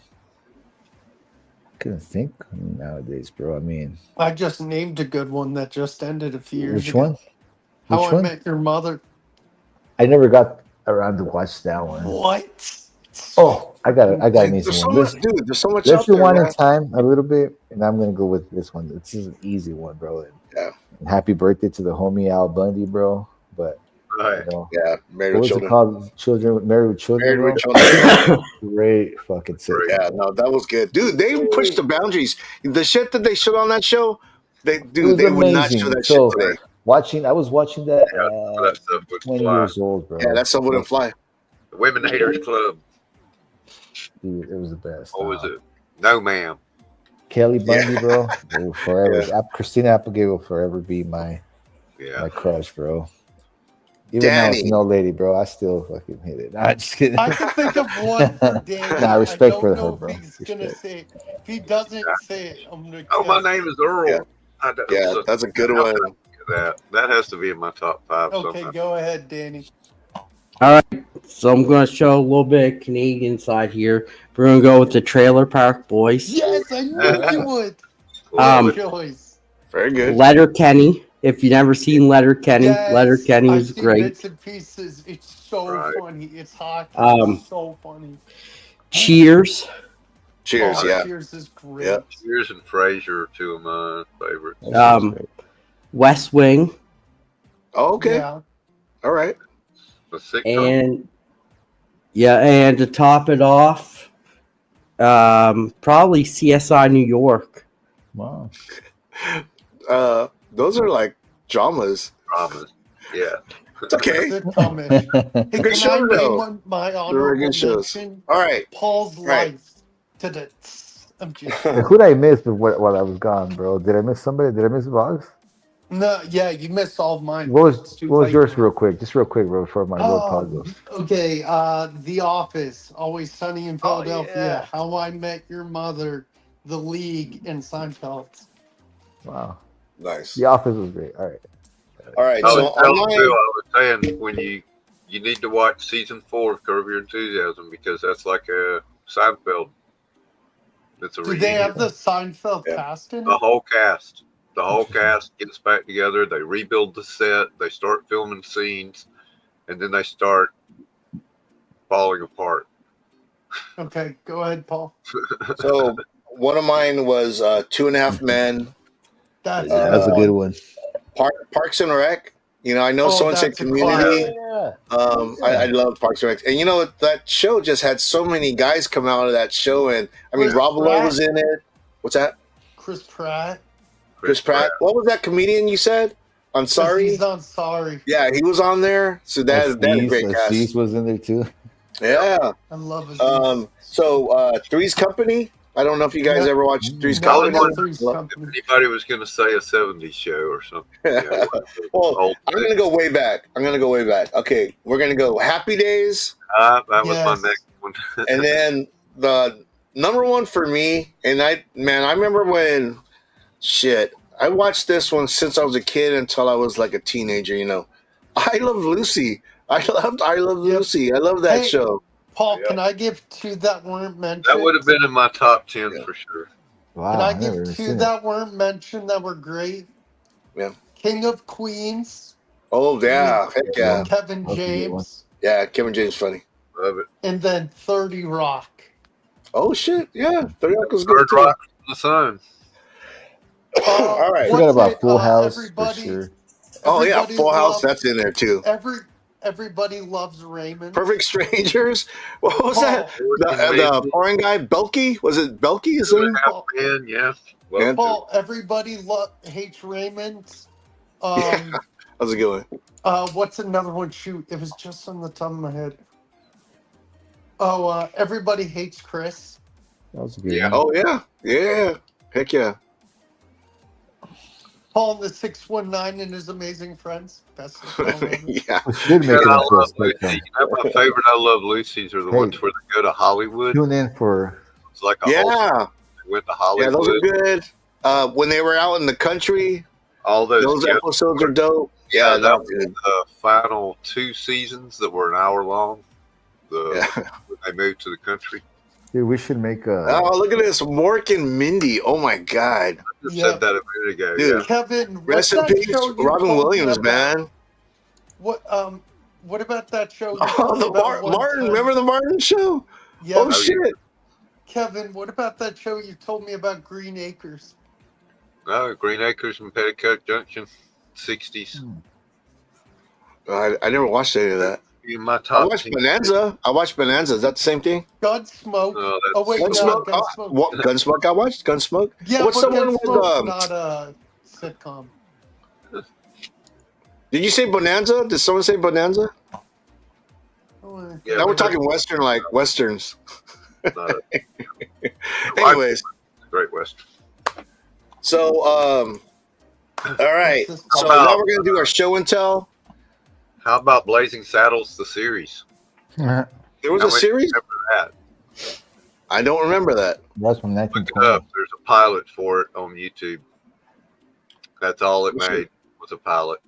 Speaker 15: I couldn't think nowadays, bro. I mean,
Speaker 18: I just named a good one that just ended a few years
Speaker 15: which
Speaker 18: ago.
Speaker 15: one?
Speaker 18: How
Speaker 15: Which
Speaker 18: I
Speaker 15: one?
Speaker 18: Met Your Mother.
Speaker 15: I never got around to watch that one.
Speaker 18: What?
Speaker 15: Oh, I got an easy one.
Speaker 13: There's so much
Speaker 15: Let's
Speaker 13: out there,
Speaker 15: rewind in
Speaker 13: man.
Speaker 15: time a little bit, and I'm gonna go with this one. This is an easy one, bro.
Speaker 13: Yeah.
Speaker 15: And happy birthday to the homie Al Bundy, bro. But
Speaker 14: Right.
Speaker 15: you know,
Speaker 13: Yeah, Married
Speaker 15: what
Speaker 13: with
Speaker 15: was
Speaker 13: Children.
Speaker 15: it called? Children, Married with Children.
Speaker 13: Married with
Speaker 15: bro?
Speaker 13: Children.
Speaker 15: Great fucking sick.
Speaker 13: Yeah, no, that was good, dude. They pushed the boundaries. The shit that they showed on that show,
Speaker 15: It
Speaker 13: they
Speaker 15: was
Speaker 13: would not
Speaker 15: amazing.
Speaker 13: show that
Speaker 15: So
Speaker 13: shit today.
Speaker 15: I was watching that
Speaker 14: That stuff would
Speaker 15: 20
Speaker 14: fly.
Speaker 15: years old, bro.
Speaker 13: Yeah, that stuff wouldn't fly.
Speaker 14: The Women Haters Club.
Speaker 15: Dude, it was the best.
Speaker 14: What was it? No, ma'am.
Speaker 15: Kelly Bundy, bro. Will forever. Christina Applegate will forever be my crush, bro. Even now, it's
Speaker 13: Danny.
Speaker 15: no lady, bro. I still fucking hit it. Nah, just kidding.
Speaker 18: I can think of one for Danny.
Speaker 15: Nah, respect
Speaker 18: I
Speaker 15: for
Speaker 18: don't
Speaker 15: her,
Speaker 18: know
Speaker 15: bro.
Speaker 18: if he's gonna
Speaker 15: Respect.
Speaker 18: say it. If he doesn't say it, I'm gonna.
Speaker 14: Oh, my
Speaker 18: guess.
Speaker 14: name is Earl.
Speaker 13: Yeah. Yeah, that's a good one.
Speaker 14: That has to be in my top 5.
Speaker 18: Okay,
Speaker 14: somehow.
Speaker 18: go ahead, Danny.
Speaker 16: All right, so I'm going to show a little bit of Canadian side here. We're going to go with the Trailer Park Boys.
Speaker 18: Yes, I knew you would.
Speaker 16: Um,
Speaker 18: Choice.
Speaker 13: Very good.
Speaker 16: Letter Kenny. If you've never seen Letter Kenny,
Speaker 18: Yes,
Speaker 16: Letter Kenny
Speaker 18: I've
Speaker 16: is
Speaker 18: seen
Speaker 16: great.
Speaker 18: Bits and pieces. It's so funny. It's hockey.
Speaker 16: Um,
Speaker 18: It's so funny.
Speaker 16: Cheers.
Speaker 13: Cheers,
Speaker 18: Oh,
Speaker 13: yeah.
Speaker 18: Cheers is great.
Speaker 13: Yeah.
Speaker 14: Cheers and Frasier are 2 of my favorites.
Speaker 16: West Wing.
Speaker 13: Oh, okay.
Speaker 18: Yeah.
Speaker 13: All right.
Speaker 14: The sitcom.
Speaker 16: And and to top it off, probably CSI New York.
Speaker 15: Wow.
Speaker 13: Those are like dramas.
Speaker 14: Dramas. Yeah.
Speaker 13: It's okay.
Speaker 18: Sitcom-ish. Hey,
Speaker 13: Good
Speaker 18: can
Speaker 13: show,
Speaker 18: I
Speaker 13: though.
Speaker 18: name my
Speaker 13: They're
Speaker 18: honorable
Speaker 13: good shows.
Speaker 18: mention?
Speaker 13: All right.
Speaker 18: Paul's
Speaker 13: Right.
Speaker 18: life. To the. I'm just.
Speaker 15: Who did I miss while I was gone, bro? Did I miss somebody? Did I miss Vox?
Speaker 18: No, yeah, you missed all of mine.
Speaker 15: What
Speaker 18: It's
Speaker 15: was
Speaker 18: too
Speaker 15: what was
Speaker 18: late
Speaker 15: yours,
Speaker 18: now.
Speaker 15: real quick? Just real quick, bro, before my little pod goes.
Speaker 18: Okay, The Office, Always Sunny in Philadelphia,
Speaker 15: yeah.
Speaker 18: How I Met Your Mother, The League, and Seinfeld.
Speaker 15: Wow.
Speaker 13: Nice.
Speaker 15: The Office was great. All right.
Speaker 13: All right.
Speaker 14: I
Speaker 13: So
Speaker 14: was telling
Speaker 13: online,
Speaker 14: Phil, I was saying when you need to watch season 4 of Curb Your Enthusiasm because that's like a Seinfeld. It's a
Speaker 18: Do they
Speaker 14: reunion.
Speaker 18: have the Seinfeld cast in
Speaker 14: The
Speaker 18: it?
Speaker 14: whole cast. The whole cast gets back together. They rebuild the set. They start filming scenes, and then they start falling apart.
Speaker 18: Okay, go ahead, Paul.
Speaker 13: so one of mine was 2.5 Men.
Speaker 18: That's
Speaker 15: That's a good one.
Speaker 13: Parks and Rec. You know, I know
Speaker 18: Oh,
Speaker 13: someone said
Speaker 18: that's a
Speaker 13: Community.
Speaker 18: classic.
Speaker 13: I love Parks and Rec, and you know what? That show just had so many guys come out of that show, and I mean,
Speaker 18: Chris
Speaker 13: Rob Lowe
Speaker 18: Pratt.
Speaker 13: was in it. What's that?
Speaker 18: Chris Pratt.
Speaker 13: Chris Pratt. What was that comedian you said? I'm sorry.
Speaker 18: He's on Sorry.
Speaker 13: Yeah, he was on there. So that's a great cast.
Speaker 15: Aziz was in there too.
Speaker 13: Yeah.
Speaker 18: I love his
Speaker 13: So Three's Company. I don't know if you guys ever watched Three's
Speaker 18: No, I
Speaker 13: Company.
Speaker 18: know Three's Company.
Speaker 14: If anybody was going to say a 70s show or something. Yeah,
Speaker 13: Well, I'm gonna go way back. Okay, we're gonna go Happy Days,
Speaker 14: that was my
Speaker 18: Yes.
Speaker 14: next one.
Speaker 13: and then the number one for me. And I remember when I watched this one since I was a kid until I was like a teenager. You know, I Love Lucy. I Love Lucy. I love that
Speaker 18: Hey,
Speaker 13: show.
Speaker 18: Paul, can I give two that weren't mentioned?
Speaker 14: That would have been in my top 10 for sure.
Speaker 15: Wow.
Speaker 18: Can I
Speaker 15: I've never
Speaker 18: give two
Speaker 15: seen it.
Speaker 18: that weren't mentioned that were great?
Speaker 13: Yeah.
Speaker 18: King of Queens.
Speaker 13: Oh yeah, heck yeah.
Speaker 18: Kevin
Speaker 15: That's a good one.
Speaker 18: James.
Speaker 13: Yeah, Kevin James funny.
Speaker 14: Love it.
Speaker 18: And then 30 Rock.
Speaker 13: Oh shit, yeah. 30 Rock was good
Speaker 14: Third
Speaker 13: too.
Speaker 14: Rock from the Sun.
Speaker 13: All right.
Speaker 15: I forgot about Full House for
Speaker 18: everybody-
Speaker 15: sure.
Speaker 13: Oh yeah,
Speaker 18: Everybody
Speaker 13: Full House.
Speaker 18: loves-
Speaker 13: That's in there too.
Speaker 18: Everybody loves Raymond.
Speaker 13: Perfect Strangers. What was
Speaker 18: Paul.
Speaker 13: that? The foreign guy, Belky? Was it Belky? Is it?
Speaker 14: Man, yeah. Well,
Speaker 18: Paul, everybody hates Raymond.
Speaker 13: How's it going?
Speaker 18: What's another one? Shoot, it was just on the top of my head. Oh, everybody hates Chris.
Speaker 15: That was a good
Speaker 14: Yeah.
Speaker 15: one.
Speaker 13: Oh yeah, yeah. Heck yeah.
Speaker 18: Paul and the 619 and his amazing friends. Best film ever.
Speaker 13: Yeah.
Speaker 15: We should make
Speaker 14: yeah,
Speaker 15: it
Speaker 14: I
Speaker 15: into a
Speaker 14: love
Speaker 15: split
Speaker 14: Lucy.
Speaker 15: film.
Speaker 14: My favorite I Love Lucy's are the
Speaker 15: Hey.
Speaker 14: ones where they go to Hollywood.
Speaker 15: Tune in for
Speaker 14: It's like a
Speaker 13: Yeah.
Speaker 14: whole they went to
Speaker 13: Yeah,
Speaker 14: Hollywood.
Speaker 13: those are good. When they were out in the country,
Speaker 14: All those yeah,
Speaker 13: episodes are dope.
Speaker 14: Yeah,
Speaker 13: Yeah,
Speaker 14: that
Speaker 13: was
Speaker 14: was the final 2 seasons that were an hour long. When they moved to the country.
Speaker 15: dude. We should make a.
Speaker 13: Oh, look at this, Mork and Mindy. Oh my god,
Speaker 14: I just
Speaker 18: Yeah.
Speaker 14: said that a minute ago.
Speaker 13: dude.
Speaker 14: Yeah.
Speaker 18: Kevin,
Speaker 13: Rest
Speaker 18: what's
Speaker 13: in
Speaker 18: that
Speaker 13: peace,
Speaker 18: show you
Speaker 13: Robin
Speaker 18: told me
Speaker 13: Williams,
Speaker 18: about?
Speaker 13: man.
Speaker 18: What about that show? You
Speaker 13: Oh,
Speaker 18: told me
Speaker 13: the
Speaker 18: about one
Speaker 13: Martin.
Speaker 18: time?
Speaker 13: Remember the Martin show?
Speaker 18: Yeah.
Speaker 13: Oh shit.
Speaker 18: Kevin, what about that show you told me about Green Acres?
Speaker 14: Oh, Green Acres and Petticoat Junction, 60s.
Speaker 13: I never watched any of that.
Speaker 14: In my
Speaker 13: I
Speaker 14: top
Speaker 13: watched
Speaker 14: 10.
Speaker 13: Bonanza. I watched Bonanza. Is that the same thing?
Speaker 18: Gunsmoke.
Speaker 14: No,
Speaker 18: Oh wait,
Speaker 14: that's-
Speaker 18: no,
Speaker 13: Gunsmoke.
Speaker 18: Gunsmoke.
Speaker 13: What Gunsmoke? I watched Gunsmoke.
Speaker 18: Yeah,
Speaker 13: What's
Speaker 18: but
Speaker 13: the one with
Speaker 18: Gunsmoke's not a sitcom.
Speaker 13: Did you say Bonanza? Did someone say Bonanza?
Speaker 14: Yeah,
Speaker 13: now we're
Speaker 14: but
Speaker 13: talking Western, like Westerns.
Speaker 14: not a-
Speaker 13: Anyways,
Speaker 14: Great Western.
Speaker 13: so all right. So now we're gonna do our show and tell.
Speaker 14: How about Blazing Saddles, the series?
Speaker 13: There was
Speaker 14: How
Speaker 13: a
Speaker 14: many
Speaker 13: series.
Speaker 14: remember that?
Speaker 13: I don't remember that.
Speaker 15: That's from
Speaker 14: Look it
Speaker 15: 1920.
Speaker 14: up. There's a pilot for it on YouTube. That's all it made was a pilot.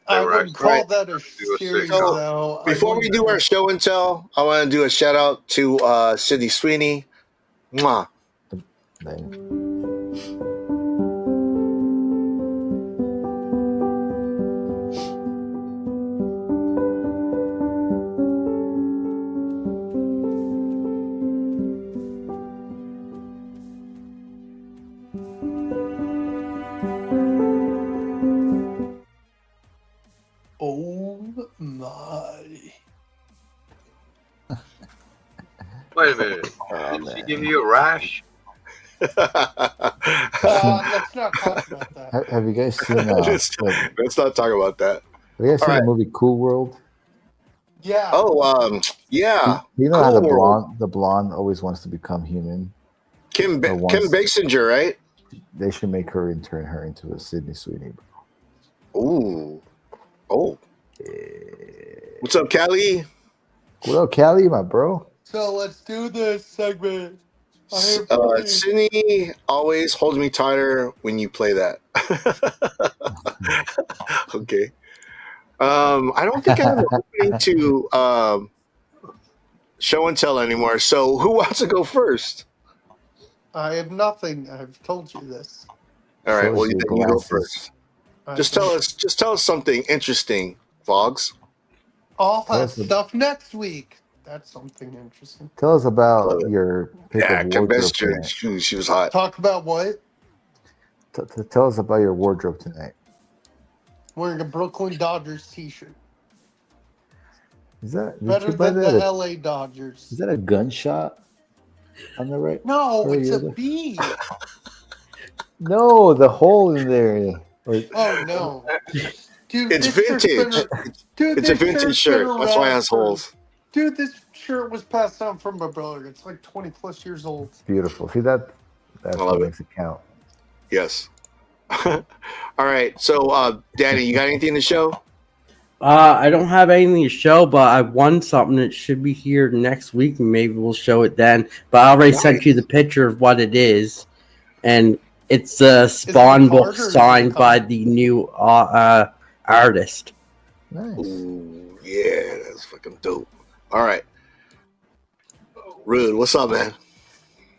Speaker 14: They
Speaker 18: I
Speaker 14: were
Speaker 18: wouldn't
Speaker 14: actually
Speaker 18: call that a
Speaker 14: do a
Speaker 18: series,
Speaker 14: sitcom.
Speaker 18: though.
Speaker 13: Before we do our show and tell, I want to do a shout out to Sydney Sweeney. Mwah.
Speaker 18: Oh my!
Speaker 14: Wait a minute. Did she give you a rash?
Speaker 18: Let's not talk about that.
Speaker 15: Have you guys seen?
Speaker 13: Let's not talk about that.
Speaker 15: Have you guys seen
Speaker 13: All
Speaker 15: the
Speaker 13: right.
Speaker 15: movie Cool World?
Speaker 18: Yeah.
Speaker 13: Oh, yeah.
Speaker 15: You know how
Speaker 13: Cool World.
Speaker 15: the blonde always wants to become human.
Speaker 13: Kim
Speaker 15: Or wants-
Speaker 13: Kim Basinger, right?
Speaker 15: They should make her and turn her into a Sydney Sweeney.
Speaker 13: Ooh. Oh. What's up, Callie?
Speaker 15: What up, Callie, my bro?
Speaker 18: So let's do this segment. I am
Speaker 13: Sydney always holds me tighter when you play that. Okay. I don't think I have anything to show and tell anymore. So who wants to go first?
Speaker 18: I have nothing. I've told you this.
Speaker 13: All right. Well,
Speaker 15: Shows
Speaker 13: you
Speaker 15: your
Speaker 13: go
Speaker 15: glasses.
Speaker 13: first.
Speaker 18: I
Speaker 13: Just
Speaker 18: think
Speaker 13: tell us something interesting, Vlogs.
Speaker 18: I'll have
Speaker 15: Listen.
Speaker 18: stuff next week. That's something interesting.
Speaker 15: Tell us about your pick
Speaker 13: Yeah,
Speaker 15: of
Speaker 13: Kim
Speaker 15: wardrobe
Speaker 13: Basinger.
Speaker 15: tonight.
Speaker 13: She was hot.
Speaker 18: Talk about what?
Speaker 15: Tell us about your wardrobe tonight.
Speaker 18: Wearing a Brooklyn Dodgers t-shirt.
Speaker 15: Is that did
Speaker 18: Better
Speaker 15: you buy
Speaker 18: than
Speaker 15: that?
Speaker 18: the LA Dodgers.
Speaker 15: Is that a gunshot on the right?
Speaker 18: No,
Speaker 15: Or
Speaker 18: it's
Speaker 15: the
Speaker 18: a
Speaker 15: other?
Speaker 18: bee.
Speaker 15: No, the hole in there. Or-
Speaker 18: Oh no, dude!
Speaker 13: It's
Speaker 18: this shirt's been-
Speaker 13: vintage.
Speaker 18: dude,
Speaker 13: It's a
Speaker 18: this
Speaker 13: vintage
Speaker 18: shirt's been
Speaker 13: shirt. That's why it
Speaker 18: around
Speaker 13: has
Speaker 18: for-
Speaker 13: holes.
Speaker 18: Dude, this shirt was passed down from my brother. It's like 20 plus years old.
Speaker 15: Beautiful. See that's
Speaker 13: I
Speaker 15: what
Speaker 13: love it.
Speaker 15: makes it count.
Speaker 13: Yes. All right. So, Danny, you got anything to show?
Speaker 16: I don't have anything to show, but I won something that should be here next week, and maybe we'll show it then. But I already sent you the picture of what it is, and It's a Spawn book
Speaker 18: Carter
Speaker 16: signed by the new artist.
Speaker 15: Nice.
Speaker 13: Ooh, yeah, that's fucking dope. All right. Rude, what's up, man?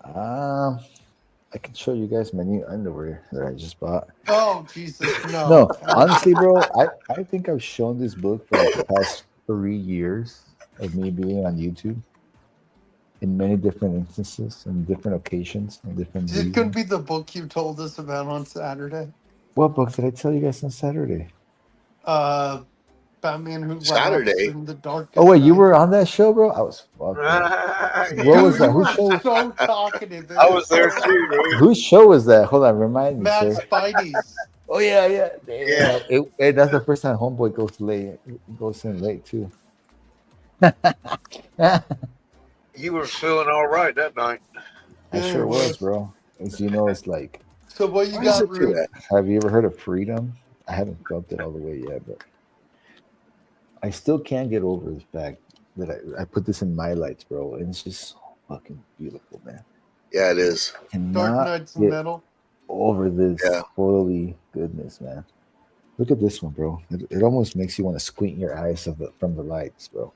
Speaker 15: I can show you guys my new underwear that I just bought.
Speaker 18: Oh Jesus, no.
Speaker 15: No, honestly, bro, I think I've shown this book for like the past 3 years of me being on YouTube in many different instances and different occasions and different
Speaker 18: Is it
Speaker 15: reasons.
Speaker 18: going to be the book you told us about on Saturday?
Speaker 15: What book did I tell you guys on Saturday?
Speaker 18: Batman Who Laughs
Speaker 13: Saturday?
Speaker 18: in the Darkest
Speaker 15: Oh wait, you
Speaker 18: Night.
Speaker 15: were on that show, bro? I was fucking. What was that? Whose show?
Speaker 18: So talkative.
Speaker 14: I was there too, dude.
Speaker 15: Whose show was that? Hold on, remind me,
Speaker 18: Matt
Speaker 15: sir.
Speaker 18: Spidey's.
Speaker 15: Oh yeah. That's the first time Homeboy goes in late too.
Speaker 14: You were feeling all right that night.
Speaker 15: I sure was, bro. As you know, it's like.
Speaker 18: So what you
Speaker 13: Why does
Speaker 18: got,
Speaker 13: it do
Speaker 18: Rude?
Speaker 13: that?
Speaker 15: Have you ever heard of freedom? I haven't felt it all the way yet, but I still can't get over the fact that I put this in my lights, bro, and it's just so fucking beautiful, man.
Speaker 13: Yeah, it is.
Speaker 18: Dark
Speaker 15: Cannot
Speaker 18: Knight's
Speaker 15: get
Speaker 18: Metal.
Speaker 15: over this
Speaker 13: Yeah.
Speaker 15: holy goodness, man. Look at this one, bro. It almost makes you want to squint your eyes from the lights, bro.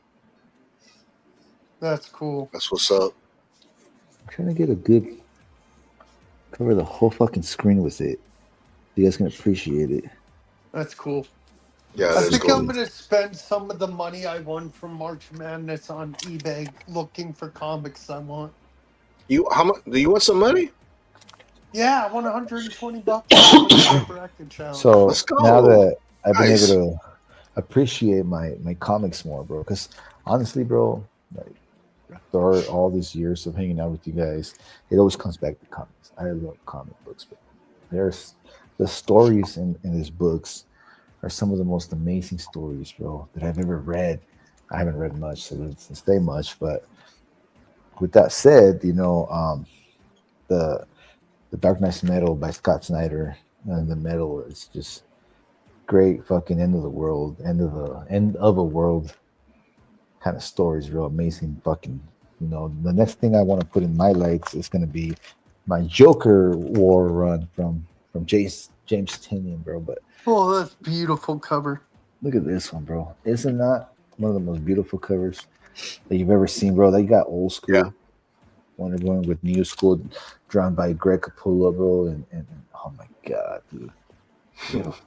Speaker 18: That's cool.
Speaker 13: That's what's up.
Speaker 15: I'm trying to get a good cover the whole fucking screen with it. You guys can appreciate it.
Speaker 18: That's cool.
Speaker 13: Yeah,
Speaker 18: I
Speaker 13: that's
Speaker 18: think
Speaker 13: cool.
Speaker 18: I'm going to spend some of the money I won from March Madness on eBay looking for comics I want.
Speaker 13: How much? Do you want some money?
Speaker 18: Yeah, I won $120 for the bracket challenge.
Speaker 15: So
Speaker 13: Let's go.
Speaker 15: now that I've been
Speaker 13: Nice.
Speaker 15: able to appreciate my comics more, bro, because honestly, bro, like after all these years of hanging out with you guys, it always comes back to comics. I love comic books, bro. There's the stories in these books are some of the most amazing stories, bro, that I've ever read. I haven't read much, so it doesn't say much, but with that said, the Dark Knight's Metal by Scott Snyder and the metal is just great fucking end of a world kind of stories, real amazing fucking, the next thing I want to put in my lights is going to be my Joker war run from James Tynion, bro. But
Speaker 18: Oh, that's beautiful cover.
Speaker 15: look at this one, bro. Isn't that one of the most beautiful covers that you've ever seen, bro? They got old school Wonder Woman with new school, drawn by Greg Capullo, bro, and oh my god, dude. Beautiful.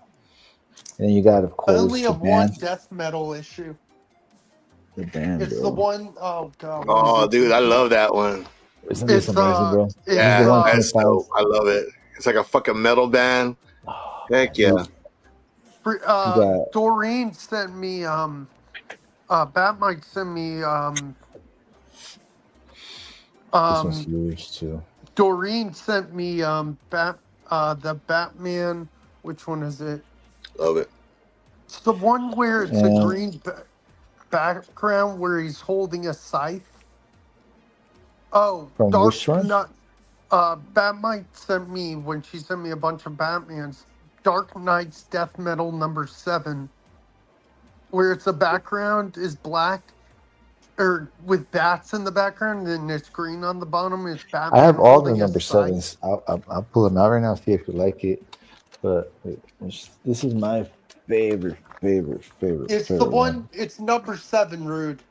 Speaker 15: And then you got, of
Speaker 18: I
Speaker 15: course,
Speaker 18: only
Speaker 15: the
Speaker 18: have one
Speaker 15: band.
Speaker 18: death metal issue.
Speaker 15: The band,
Speaker 18: It's
Speaker 15: bro.
Speaker 18: the one oh god. what
Speaker 13: Oh,
Speaker 18: is it?
Speaker 13: dude, I love that one.
Speaker 15: Isn't this amazing, bro? This is
Speaker 13: Yeah,
Speaker 15: the one from
Speaker 13: that's
Speaker 15: the
Speaker 13: dope. I love it. It's like a fucking metal band. Heck yeah.
Speaker 15: got-
Speaker 18: Doreen sent me Bat Mike sent me
Speaker 15: This one's huge too.
Speaker 18: Doreen sent me the Batman. Which one is it?
Speaker 13: Love it.
Speaker 18: It's the one where it's
Speaker 15: Yeah.
Speaker 18: a green background where he's holding a scythe. Oh,
Speaker 15: From
Speaker 18: Dark
Speaker 15: which one?
Speaker 18: Knight. Batmite sent me when she sent me a bunch of Batmans. Dark Knight's Death Metal #7, where it's the background is black, or with bats in the background, and it's green on the bottom. It's Batman.
Speaker 15: I have all the
Speaker 18: holding a
Speaker 15: number
Speaker 18: scythe.
Speaker 15: 7s. I'll pull them out right now, see if you like it. But this is my favorite.
Speaker 18: It's the one. It's #7, Rude.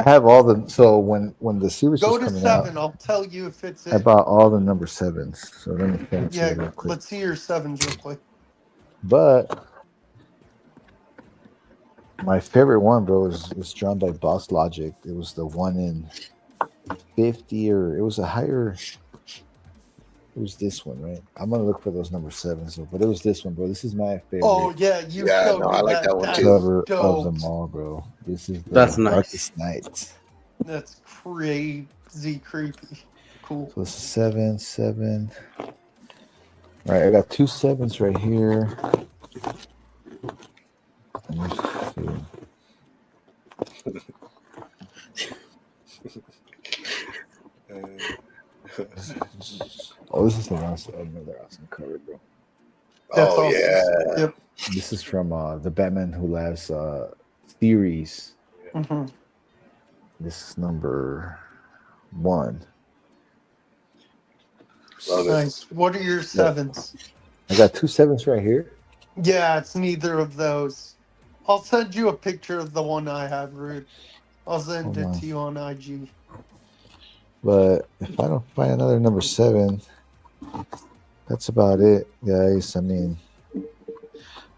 Speaker 15: I have all the. So when the series
Speaker 18: Go
Speaker 15: was
Speaker 18: to
Speaker 15: coming
Speaker 18: 7.
Speaker 15: out,
Speaker 18: I'll tell you if it's
Speaker 15: I
Speaker 18: it.
Speaker 15: bought all the number 7s. So let me fancy it real
Speaker 18: Yeah,
Speaker 15: quick.
Speaker 18: let's see your 7s real quick.
Speaker 15: But my favorite one, bro, was drawn by Boss Logic. It was the one in 50, or it was a higher. It was this one, right? I'm gonna look for those number 7s, but it was this one, bro. This is my favorite.
Speaker 18: Oh yeah, you showed me
Speaker 13: I like that one
Speaker 18: That's
Speaker 13: too.
Speaker 15: Cover
Speaker 18: dope.
Speaker 15: of them all, bro. This is the
Speaker 16: That's nice.
Speaker 15: Darkest Nights.
Speaker 18: That's crazy creepy. Cool.
Speaker 15: So it's 7. All right, I got 2 7s right here. Let me see. Oh, this is another awesome cover, bro.
Speaker 18: That's
Speaker 13: Oh,
Speaker 18: awesome.
Speaker 13: yeah.
Speaker 18: Yep.
Speaker 15: This is from the Batman Who Laughs series.
Speaker 18: hmm
Speaker 15: This is number 1.
Speaker 18: Nice. What are your sevens?
Speaker 15: I got 2 7s right here.
Speaker 18: Yeah, it's neither of those. I'll send you a picture of the one I have, Rude. I'll send
Speaker 15: Hold
Speaker 18: it
Speaker 15: on.
Speaker 18: to you on IG.
Speaker 15: But if I don't find another number 7, that's about it, guys. I mean,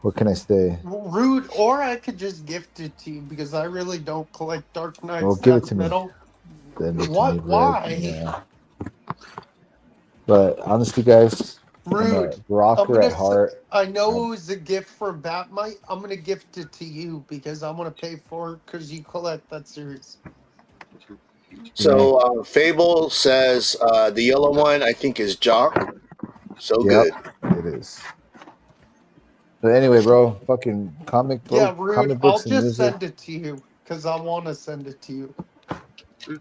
Speaker 15: what can I say?
Speaker 18: Rude, or I could just gift it to you because I really don't collect Dark Knight's
Speaker 15: Well, give it to me.
Speaker 18: Metal.
Speaker 15: Send it to
Speaker 18: What?
Speaker 15: me, Greg.
Speaker 18: Why?
Speaker 15: Yeah. But honestly, guys, I'm a
Speaker 18: Rude.
Speaker 15: rocker at heart.
Speaker 18: I know it was a gift for Batmite. I'm gonna gift it to you because I want to pay for it because you collect that series.
Speaker 13: So Fable says the yellow one I think is Jock. So
Speaker 15: Yep,
Speaker 13: good.
Speaker 15: it is. But anyway, bro, fucking comic book,
Speaker 18: Yeah, Rude.
Speaker 15: comic
Speaker 18: I'll
Speaker 15: books and
Speaker 18: just
Speaker 15: music.
Speaker 18: send it to you because I want to send it to you.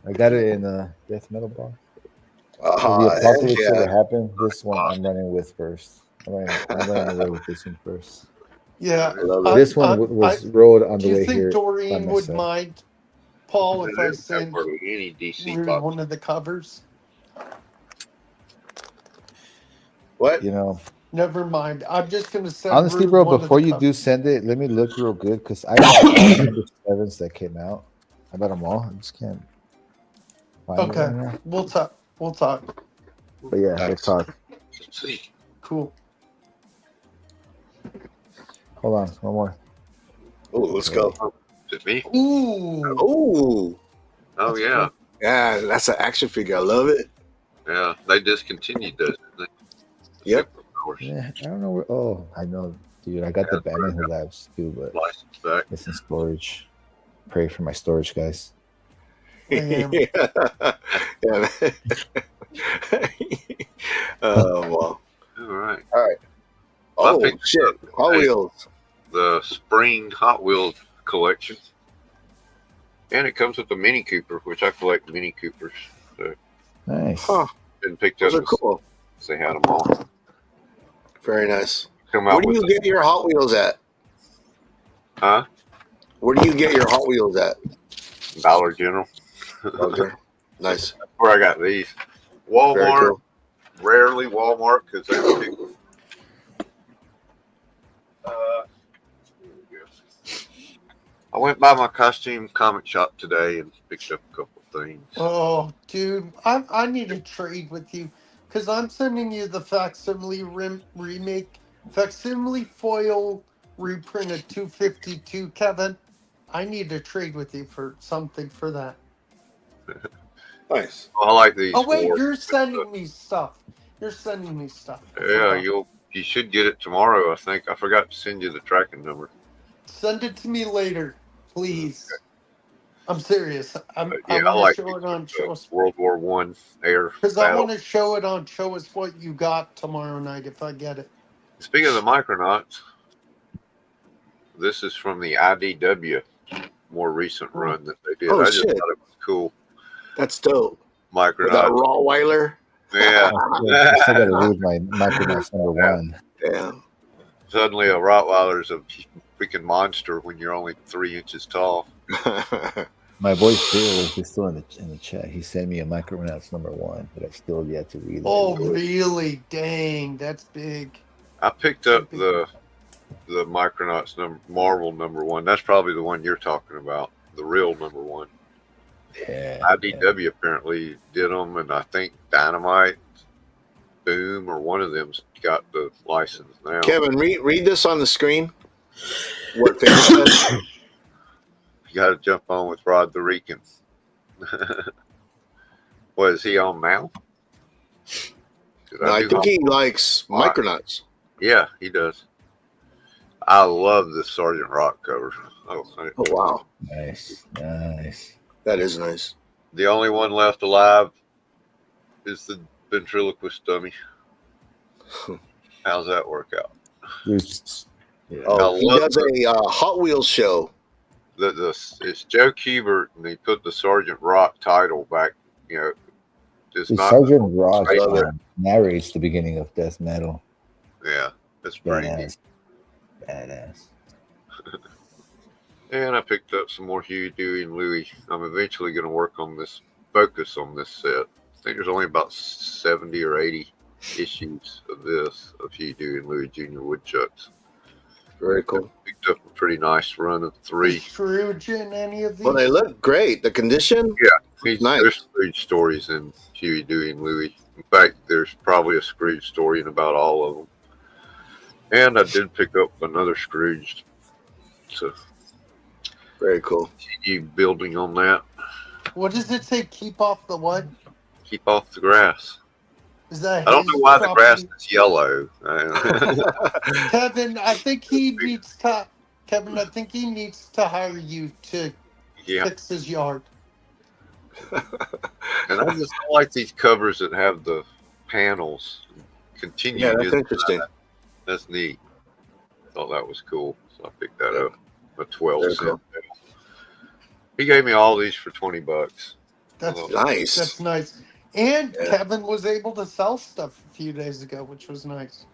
Speaker 15: I got it in a death metal box. If the
Speaker 13: heck
Speaker 15: apocalypse
Speaker 13: yeah.
Speaker 15: ever happened, this one I'm running with first. I'm running away with this one first.
Speaker 18: Yeah.
Speaker 15: This one was rolled on
Speaker 18: Do
Speaker 15: the
Speaker 18: you
Speaker 15: way
Speaker 18: think
Speaker 15: here by
Speaker 18: Doreen would
Speaker 15: myself.
Speaker 18: mind, Paul, if I
Speaker 14: There's
Speaker 18: send
Speaker 14: hardly any DC
Speaker 18: Rude
Speaker 14: box.
Speaker 18: one of the covers?
Speaker 13: What?
Speaker 15: You know,
Speaker 18: Never mind. I'm just gonna send.
Speaker 15: honestly,
Speaker 18: Rude
Speaker 15: bro,
Speaker 18: one of
Speaker 15: before
Speaker 18: the
Speaker 15: you
Speaker 18: covers.
Speaker 15: do send it, let me look real good because I got all the sevens that came out. I got them all. I just can't find it
Speaker 18: Okay,
Speaker 15: right now.
Speaker 18: we'll talk. We'll talk.
Speaker 15: But yeah, let's talk.
Speaker 18: Cool.
Speaker 15: Hold on, one more.
Speaker 13: Oh, let's go.
Speaker 14: Is it me?
Speaker 18: Ooh.
Speaker 13: Ooh.
Speaker 14: Oh, yeah.
Speaker 13: Yeah, that's an action figure. I love it.
Speaker 14: Yeah, they discontinued those, didn't they?
Speaker 13: Yep.
Speaker 15: Yeah, I don't know where. Oh, I know, dude. I got the Batman Who Laughs too, but
Speaker 14: License back.
Speaker 15: it's in storage. Pray for my storage, guys.
Speaker 13: Yeah. Man. Oh, well.
Speaker 14: All right.
Speaker 13: All right.
Speaker 14: I
Speaker 13: Oh,
Speaker 14: picked
Speaker 13: shit. Hot Wheels.
Speaker 14: The spring Hot Wheels collection. And it comes with the Mini Cooper, which I collect Mini Coopers. So
Speaker 15: Nice.
Speaker 13: Huh.
Speaker 14: been picked
Speaker 13: Those
Speaker 14: up.
Speaker 13: are cool.
Speaker 14: They had them all.
Speaker 13: Very nice.
Speaker 14: Come
Speaker 13: Where
Speaker 14: out
Speaker 13: do
Speaker 14: with
Speaker 13: you get your Hot Wheels at?
Speaker 14: Huh?
Speaker 13: Where do you get your Hot Wheels at?
Speaker 14: Dollar General.
Speaker 13: Okay. Nice.
Speaker 14: That's where I got these.
Speaker 13: Very
Speaker 14: Walmart.
Speaker 13: cool.
Speaker 14: Rarely Walmart because they were big. I went by my costume comic shop today and picked up a couple things.
Speaker 18: Oh, dude, I need to trade with you because I'm sending you the facsimile remake, facsimile foil reprint of 252. Kevin, I need to trade with you for something for that.
Speaker 13: Nice.
Speaker 14: I like these.
Speaker 18: Oh wait,
Speaker 14: wars.
Speaker 18: you're sending me stuff. You're sending me stuff.
Speaker 14: Yeah, you should get it tomorrow. I think I forgot to send you the tracking number.
Speaker 18: Send it to me later, please. I'm serious. I
Speaker 14: Yeah, I
Speaker 18: want
Speaker 14: like
Speaker 18: to show it on Show Us
Speaker 14: World War One air
Speaker 18: because I
Speaker 14: battle.
Speaker 18: want to show it on Show Us What You Got tomorrow night if I get it.
Speaker 14: Speaking of the Micronauts, this is from the IDW more recent run that they did.
Speaker 13: Oh,
Speaker 14: I just
Speaker 13: shit.
Speaker 14: thought it was cool.
Speaker 13: That's dope. With that
Speaker 14: Micronauts.
Speaker 13: Rottweiler.
Speaker 14: Yeah.
Speaker 15: I still gotta read my Micronauts number one.
Speaker 13: Damn.
Speaker 14: Suddenly a Rottweiler's a freaking monster when you're only 3 inches tall.
Speaker 15: My boy Phil is still in the chat. He sent me a Micronauts number one, but I still yet to read it.
Speaker 18: Oh, really? Dang, that's big.
Speaker 14: I picked up the Micronauts Marvel number one. That's probably the one you're talking about, the real number one.
Speaker 15: Yeah.
Speaker 14: IDW apparently did them, and I think Dynamite, Boom, or one of them's got the license now.
Speaker 13: Kevin, read this on the screen. What Fable says?
Speaker 14: You got to jump on with Rod the Rican. What, is he on now?
Speaker 13: No, I think he likes Micronauts.
Speaker 14: Yeah, he does. I love the Sergeant Rock cover. Oh,
Speaker 13: wow.
Speaker 15: Nice.
Speaker 13: That is nice.
Speaker 14: The only one left alive is the ventriloquist dummy. How's that work out?
Speaker 13: Oh, he does a Hot Wheels show.
Speaker 14: It's Joe Kubert, and he put the Sergeant Rock title back. You know, it's not
Speaker 15: Sergeant Rock narrates the beginning of death metal.
Speaker 14: Yeah, that's pretty neat.
Speaker 15: Badass.
Speaker 14: And I picked up some more Huey, Dewey, and Louie. I'm eventually going to focus on this set. I think there's only about 70 or 80 issues of this of Huey, and Louie Jr. woodchucks.
Speaker 13: Very cool.
Speaker 14: Picked up a pretty nice run of 3.
Speaker 18: Is Scrooge in any of these?
Speaker 13: Well, they look great. The condition?
Speaker 14: Yeah,
Speaker 13: nice.
Speaker 14: There's Scrooge stories in Huey, Dewey, and Louie. In fact, there's probably a Scrooge story in about all of them. And I did pick up another Scrooge. So
Speaker 13: very cool.
Speaker 14: Continue building on that.
Speaker 18: What does it say? Keep off the what?
Speaker 14: Keep off the grass.
Speaker 18: Is that
Speaker 14: I don't know why the grass is yellow.
Speaker 18: Kevin, I think he needs to. Kevin, I think he needs to hire you to fix his yard.
Speaker 14: And I just don't like these covers that have the panels. Continue.
Speaker 13: Yeah, that's interesting.
Speaker 14: That's neat. Thought that was cool, so I picked that up. A 12 cent. Cool. He gave me all these for $20.
Speaker 18: That's
Speaker 13: nice.
Speaker 18: That's nice. And Kevin was able to sell stuff a few days ago, which was nice.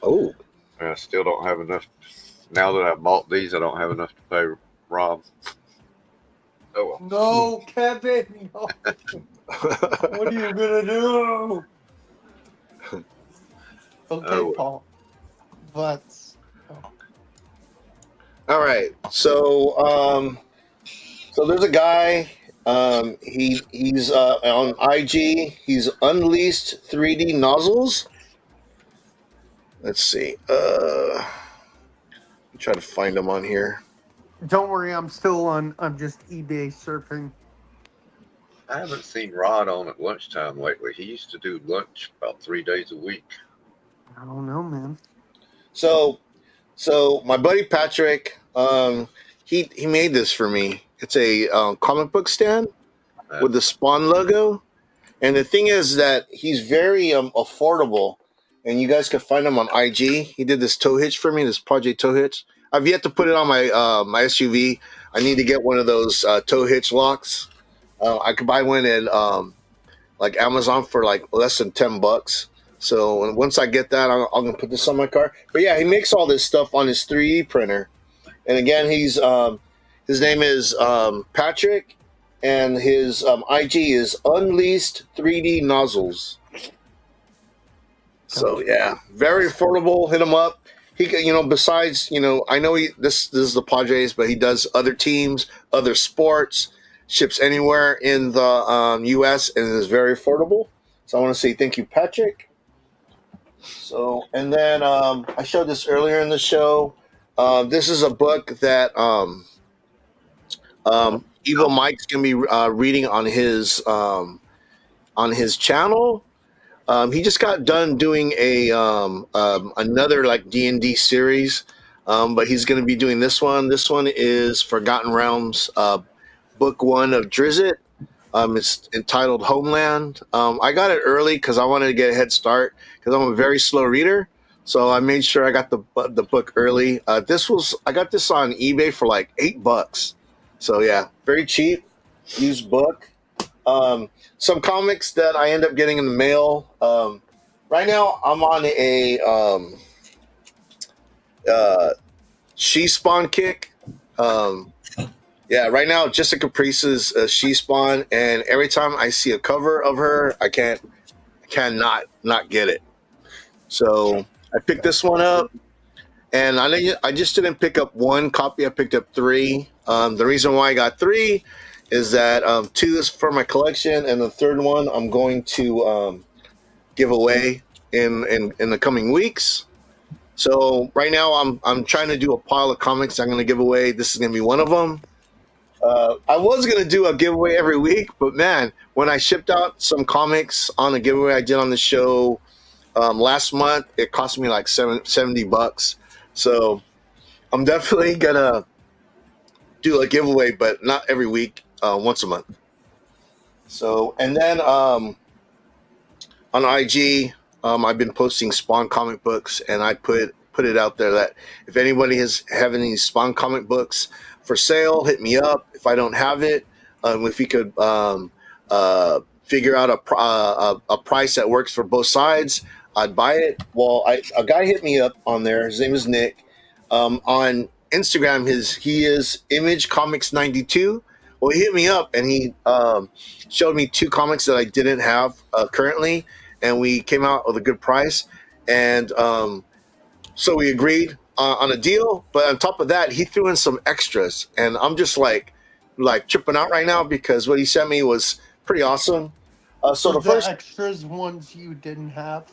Speaker 13: Oh.
Speaker 14: I still don't have enough. Now that I bought these, I don't have enough to pay Rob. Oh well.
Speaker 18: No, Kevin. No. What are you gonna do? Okay, Paul. But.
Speaker 13: All right. So there's a guy. He's on IG. He's Unleashed 3D Nozzles. Let's see. I'm trying to find him on here.
Speaker 18: Don't worry, I'm still on. I'm just eBay surfing.
Speaker 14: I haven't seen Rod on at lunchtime lately. He used to do lunch about 3 days a week.
Speaker 18: I don't know, man.
Speaker 13: So my buddy Patrick, he made this for me. It's a comic book stand with the Spawn logo, and the thing is that he's very affordable, and you guys can find him on IG. He did this tow hitch for me, this Project tow hitch. I've yet to put it on my my SUV. I need to get one of those tow hitch locks. I could buy one at like Amazon for like less than $10. So once I get that, I'm gonna put this on my car. But yeah, he makes all this stuff on his 3D printer. And again, he's his name is Patrick, and his IG is Unleashed 3D Nozzles. So yeah, very affordable. Hit him up. He, besides, I know this is the Padres, but he does other teams, other sports, ships anywhere in the U.S. and is very affordable. So I want to say thank you, Patrick. So, and then I showed this earlier in the show. This is a book that Evil Mike's gonna be reading on his channel. He just got done doing a another like D&D series, but he's gonna be doing this one. This one is Forgotten Realms, book 1 of Drizzt. It's entitled Homeland. I got it early because I wanted to get a head start because I'm a very slow reader. So I made sure I got the book early. I got this on eBay for like $8. So yeah, very cheap, used book. Some comics that I end up getting in the mail. Right now I'm on a She-Spawn kick. Yeah, right now Jessica Priest's She-Spawn, and every time I see a cover of her, I cannot not get it. So I picked this one up, and I just didn't pick up one copy. I picked up 3. The reason why I got 3 is that 2 is for my collection, and the 3rd one I'm going to give away in the coming weeks. So right now I'm trying to do a pile of comics I'm going to give away. This is going to be one of them. I was going to do a giveaway every week, but man, when I shipped out some comics on a giveaway I did on the show last month, it cost me like $70. So I'm definitely going to do a giveaway, but not every week, once a month. So, and then on IG, I've been posting Spawn comic books, and I put it out there that if anybody is having any Spawn comic books for sale, hit me up. If I don't have it, if we could figure out a price that works for both sides, I'd buy it. Well, a guy hit me up on there. His name is Nick. On Instagram, he is Image Comics 92. Well, he hit me up and he showed me 2 comics that I didn't have currently, and we came out with a good price, and so we agreed on a deal. But on top of that, he threw in some extras, and I'm just like tripping out right now because what he sent me was pretty awesome. So the first
Speaker 18: extras ones you didn't have.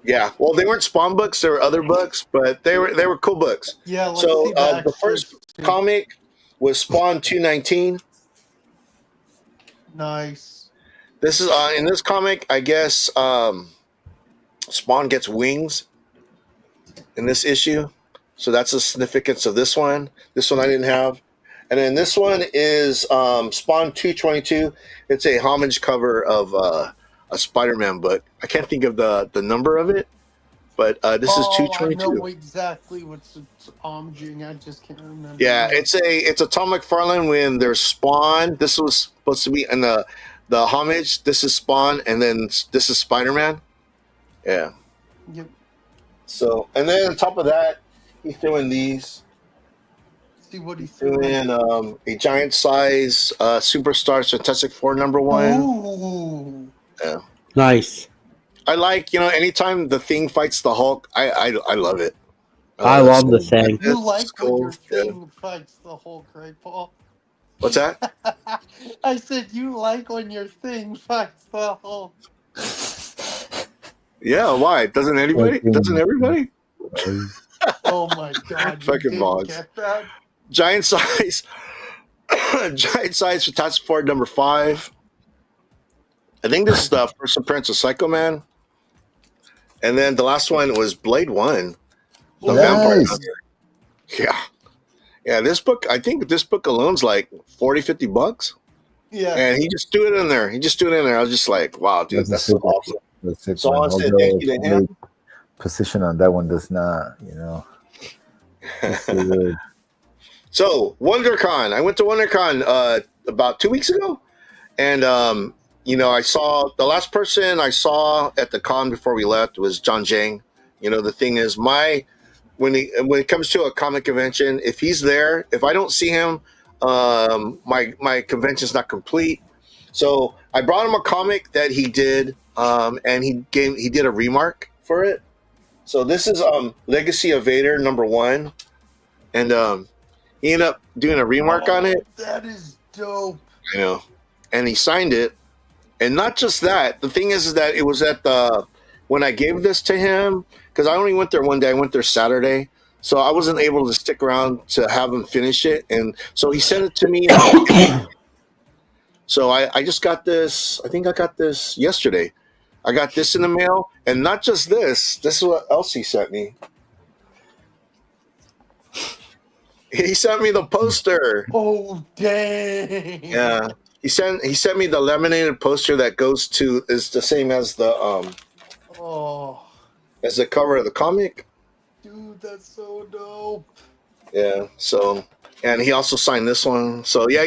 Speaker 13: Yeah, well, they weren't Spawn books; they were other books, but they were cool books.
Speaker 18: Yeah, let's
Speaker 13: so
Speaker 18: see the
Speaker 13: the first comic was Spawn 219.
Speaker 18: Nice.
Speaker 13: This is in this comic, I guess Spawn gets wings in this issue, so that's the significance of this one. This one I didn't have, and then this one is Spawn 222. It's a homage cover of a Spider-Man book. I can't think of the number of it, but this is 222.
Speaker 18: I know exactly what's homaging. I just can't remember.
Speaker 13: Yeah, it's a Tom McFarlane when there's Spawn. This was supposed to be in the homage. This is Spawn, and then this is Spider-Man. Yeah.
Speaker 18: Yep.
Speaker 13: So, and then on top of that, he threw in these.
Speaker 18: See what he
Speaker 13: threw in a giant size Superstar Fantastic Four #1.
Speaker 18: Ooh.
Speaker 13: Yeah.
Speaker 16: Nice.
Speaker 13: I like, anytime the Thing fights the Hulk, I love it.
Speaker 16: I love the Thing.
Speaker 18: You like when your Thing fights the Hulk, right, Paul?
Speaker 13: What's that?
Speaker 18: I said you like when your Thing fights the Hulk.
Speaker 13: Yeah, why? Doesn't anybody? Doesn't everybody?
Speaker 18: Oh my God!
Speaker 13: Fucking mods. Giant size Fantastic Four #5. I think this is the first appearance of Psycho Man. And then the last one was Blade 1. The Vampire Hunter. Yeah. Yeah, this book, I think this book alone's like $40-$50.
Speaker 18: Yeah.
Speaker 13: And he just threw it in there. I was just like, wow, dude, that's so awesome. So I want to say thank you to him.
Speaker 15: Position on that one does not,
Speaker 13: So WonderCon. I went to WonderCon about 2 weeks ago. And I saw the last person I saw at the con before we left was John Jang. The thing is, when it comes to a comic convention, if he's there, if I don't see him, my convention's not complete. So I brought him a comic that he did, and he did a remark for it. So this is Legacy of Vader #1, and he ended up doing a remark on it.
Speaker 18: That is dope.
Speaker 13: I know, and he signed it. And not just that, the thing is that it was at when I gave this to him, because I only went there one day. I went there Saturday, so I wasn't able to stick around to have him finish it. And so he sent it to me. So I just got this. I think I got this yesterday. I got this in the mail, and not just this. This is what else he sent me. He sent me the poster.
Speaker 18: Oh dang!
Speaker 13: Yeah. He sent me the laminated poster that is the same as the as the cover of the comic.
Speaker 18: Dude, that's so dope.
Speaker 13: Yeah. So, and he also signed this one. So yeah,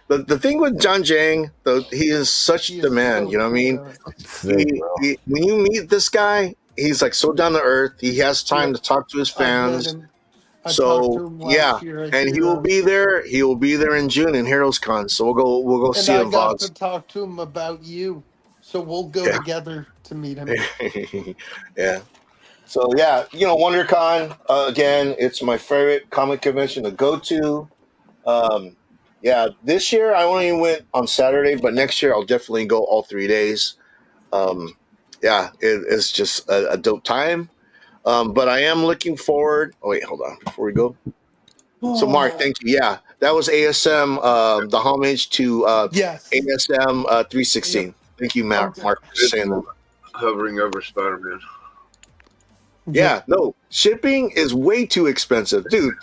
Speaker 13: the thing with John Jang, he is such the man. You know what I mean? When you meet this guy, he's like so down to earth. He has time to talk to his fans. So yeah, and he will be there. He will be there in June in Heroes Con. So we'll go
Speaker 18: And
Speaker 13: see
Speaker 18: I
Speaker 13: him.
Speaker 18: got
Speaker 13: Vlogs.
Speaker 18: to talk to him about you, so we'll go together to meet him.
Speaker 13: Yeah. So yeah, WonderCon again. It's my favorite comic convention to go to. Yeah, this year I only went on Saturday, but next year I'll definitely go all 3 days. Yeah, it's just a dope time. But I am looking forward. Oh wait, hold on before we go. So Mark, thank you. Yeah, that was ASM, the homage to ASM 316. Thank you, Mark, for saying that.
Speaker 14: Hovering over Spider-Man.
Speaker 13: Yeah, no, shipping is way too expensive, dude.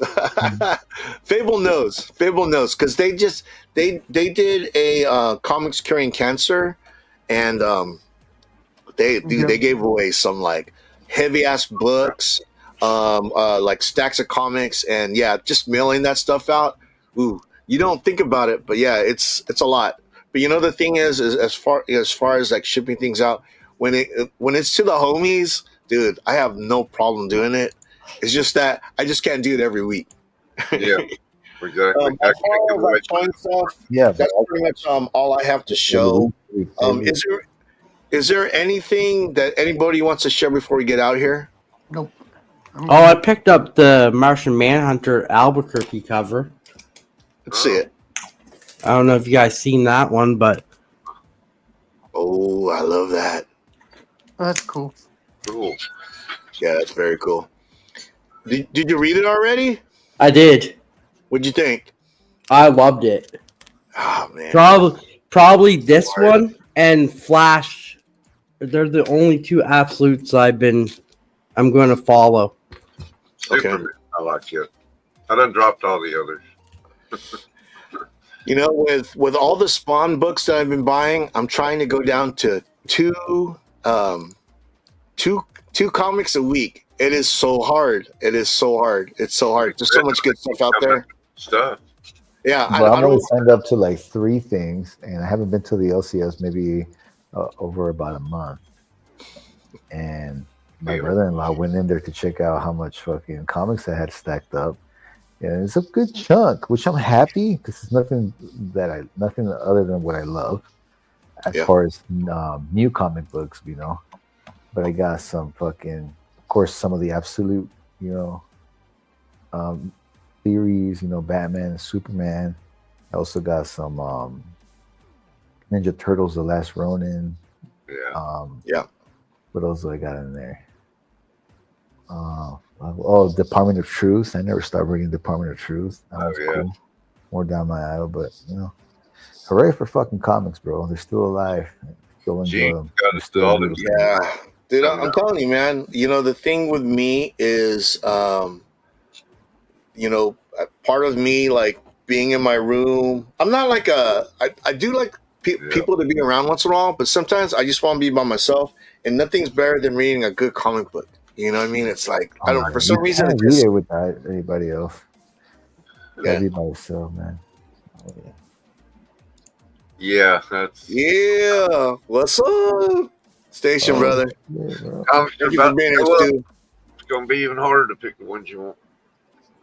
Speaker 13: Fable knows, because they did a comics curing cancer, and they gave away some like heavy ass books, like stacks of comics, and yeah, just mailing that stuff out. Ooh, you don't think about it, but yeah, it's a lot. But the thing is as far as like shipping things out, when it's to the homies, dude, I have no problem doing it. It's just that I just can't do it every week.
Speaker 14: Yeah, exactly.
Speaker 13: As far as stuff, that's pretty much all I have to show. Is there Is there anything that anybody wants to share before we get out here?
Speaker 18: Nope.
Speaker 16: Oh, I picked up the Martian Manhunter Albuquerque cover.
Speaker 13: Let's see it.
Speaker 16: I don't know if you guys seen that one, but
Speaker 13: Oh, I love that.
Speaker 18: That's cool.
Speaker 14: Cool.
Speaker 13: Yeah, that's very cool. Did you read it already?
Speaker 16: I did.
Speaker 13: What'd you think?
Speaker 16: I loved it.
Speaker 13: Oh man.
Speaker 16: Probably this one and Flash. They're the only two absolutes I'm going to follow.
Speaker 14: Superman, I like it. I done dropped all the others.
Speaker 13: You know, with all the Spawn books that I've been buying, I'm trying to go down to two comics a week. It is so hard. It's so hard. There's so much good stuff out there. Yeah,
Speaker 15: But I'm only signed up to like 3 things, and I haven't been to the LCS maybe over about a month. And my brother-in-law went in there to check out how much fucking comics I had stacked up. And it's a good chunk, which I'm happy because it's nothing other than what I love as far as new comic books, you know. But I got some fucking, of course, some of the absolute, you know, theories, you know, Batman and Superman. I also got some Ninja Turtles: The Last Ronin.
Speaker 13: Yeah.
Speaker 15: What else do I got in there? Department of Truth. I never started reading Department of Truth. That was cool. More down my aisle, but you know, hooray for fucking comics, bro. They're still alive. Go enjoy them.
Speaker 13: Yeah, dude, I'm telling you, man. You know, the thing with me is, you know, part of me like being in my room. I'm not like I do like people to be around once in a while, but sometimes I just want to be by myself, and nothing's better than reading a good comic book. You know what I mean? It's like I don't. For some reason,
Speaker 15: can't read it without anybody else. Yeah, be by yourself, man.
Speaker 14: Yeah, that's
Speaker 13: What's up, Station brother?
Speaker 14: Comics
Speaker 13: Thank you
Speaker 14: about
Speaker 13: for being here,
Speaker 14: to go up.
Speaker 13: Stu.
Speaker 14: It's going to be even harder to pick the ones you want.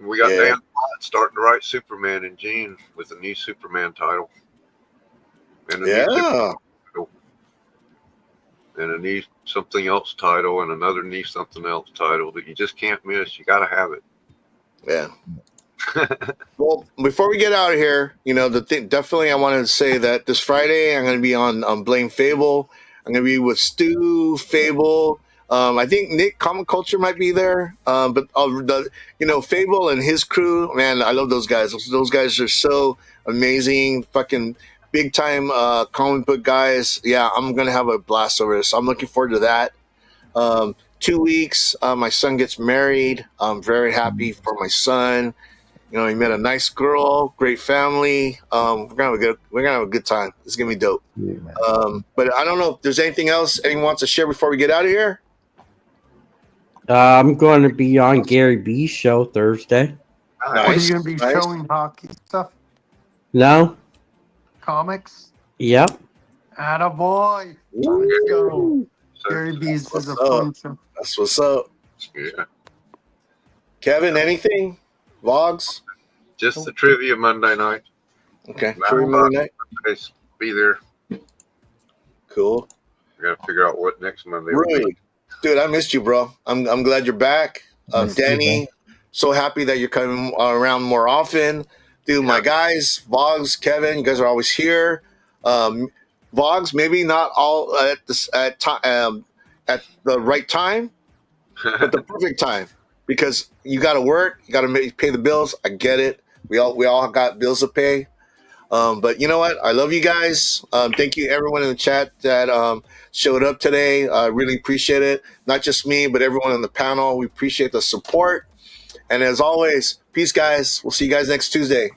Speaker 14: We got Dan Slott starting to write Superman in June with a new Superman title. And a new Superman title. And a new something else title and another new something else title that you just can't miss. You got to have it.
Speaker 13: Yeah. Well, before we get out of here, you know, definitely I wanted to say that this Friday I'm going to be on Blame Fable. I'm going to be with Stu, Fable. I think Nick Comic Culture might be there. But you know, Fable and his crew, man, I love those guys. Those guys are so amazing. Fucking big time comic book guys. Yeah, I'm going to have a blast over this. So I'm looking forward to that. 2 weeks, my son gets married. I'm very happy for my son. You know, he met a nice girl, great family. We're gonna have a good time. It's gonna be dope. But I don't know if there's anything else anyone wants to share before we get out of here.
Speaker 16: I'm going to be on Gary B's show Thursday.
Speaker 18: Are you going to be showing hockey stuff?
Speaker 16: No.
Speaker 18: Comics?
Speaker 16: Yep.
Speaker 18: Attaboy. Let's go. Gary B's is a fun show.
Speaker 13: That's what's up.
Speaker 14: Yeah.
Speaker 13: Kevin, anything? Vlogs?
Speaker 14: Just the trivia Monday night.
Speaker 13: Okay. Trivia Monday night.
Speaker 14: Be there.
Speaker 13: Cool.
Speaker 14: We got to figure out what next Monday will
Speaker 13: Really?
Speaker 14: be.
Speaker 13: Dude, I missed you, bro. I'm glad you're back. Danny, so happy that you're coming around more often. Dude, my guys, Vlogs, Kevin, you guys are always here. Vlogs, maybe not all at the right time, but the perfect time. Because you got to work, you got to pay the bills. I get it. We all got bills to pay. But you know what? I love you guys. Thank you, everyone in the chat that showed up today. I really appreciate it. Not just me, but everyone on the panel. We appreciate the support. And as always, peace, guys. We'll see you guys next Tuesday.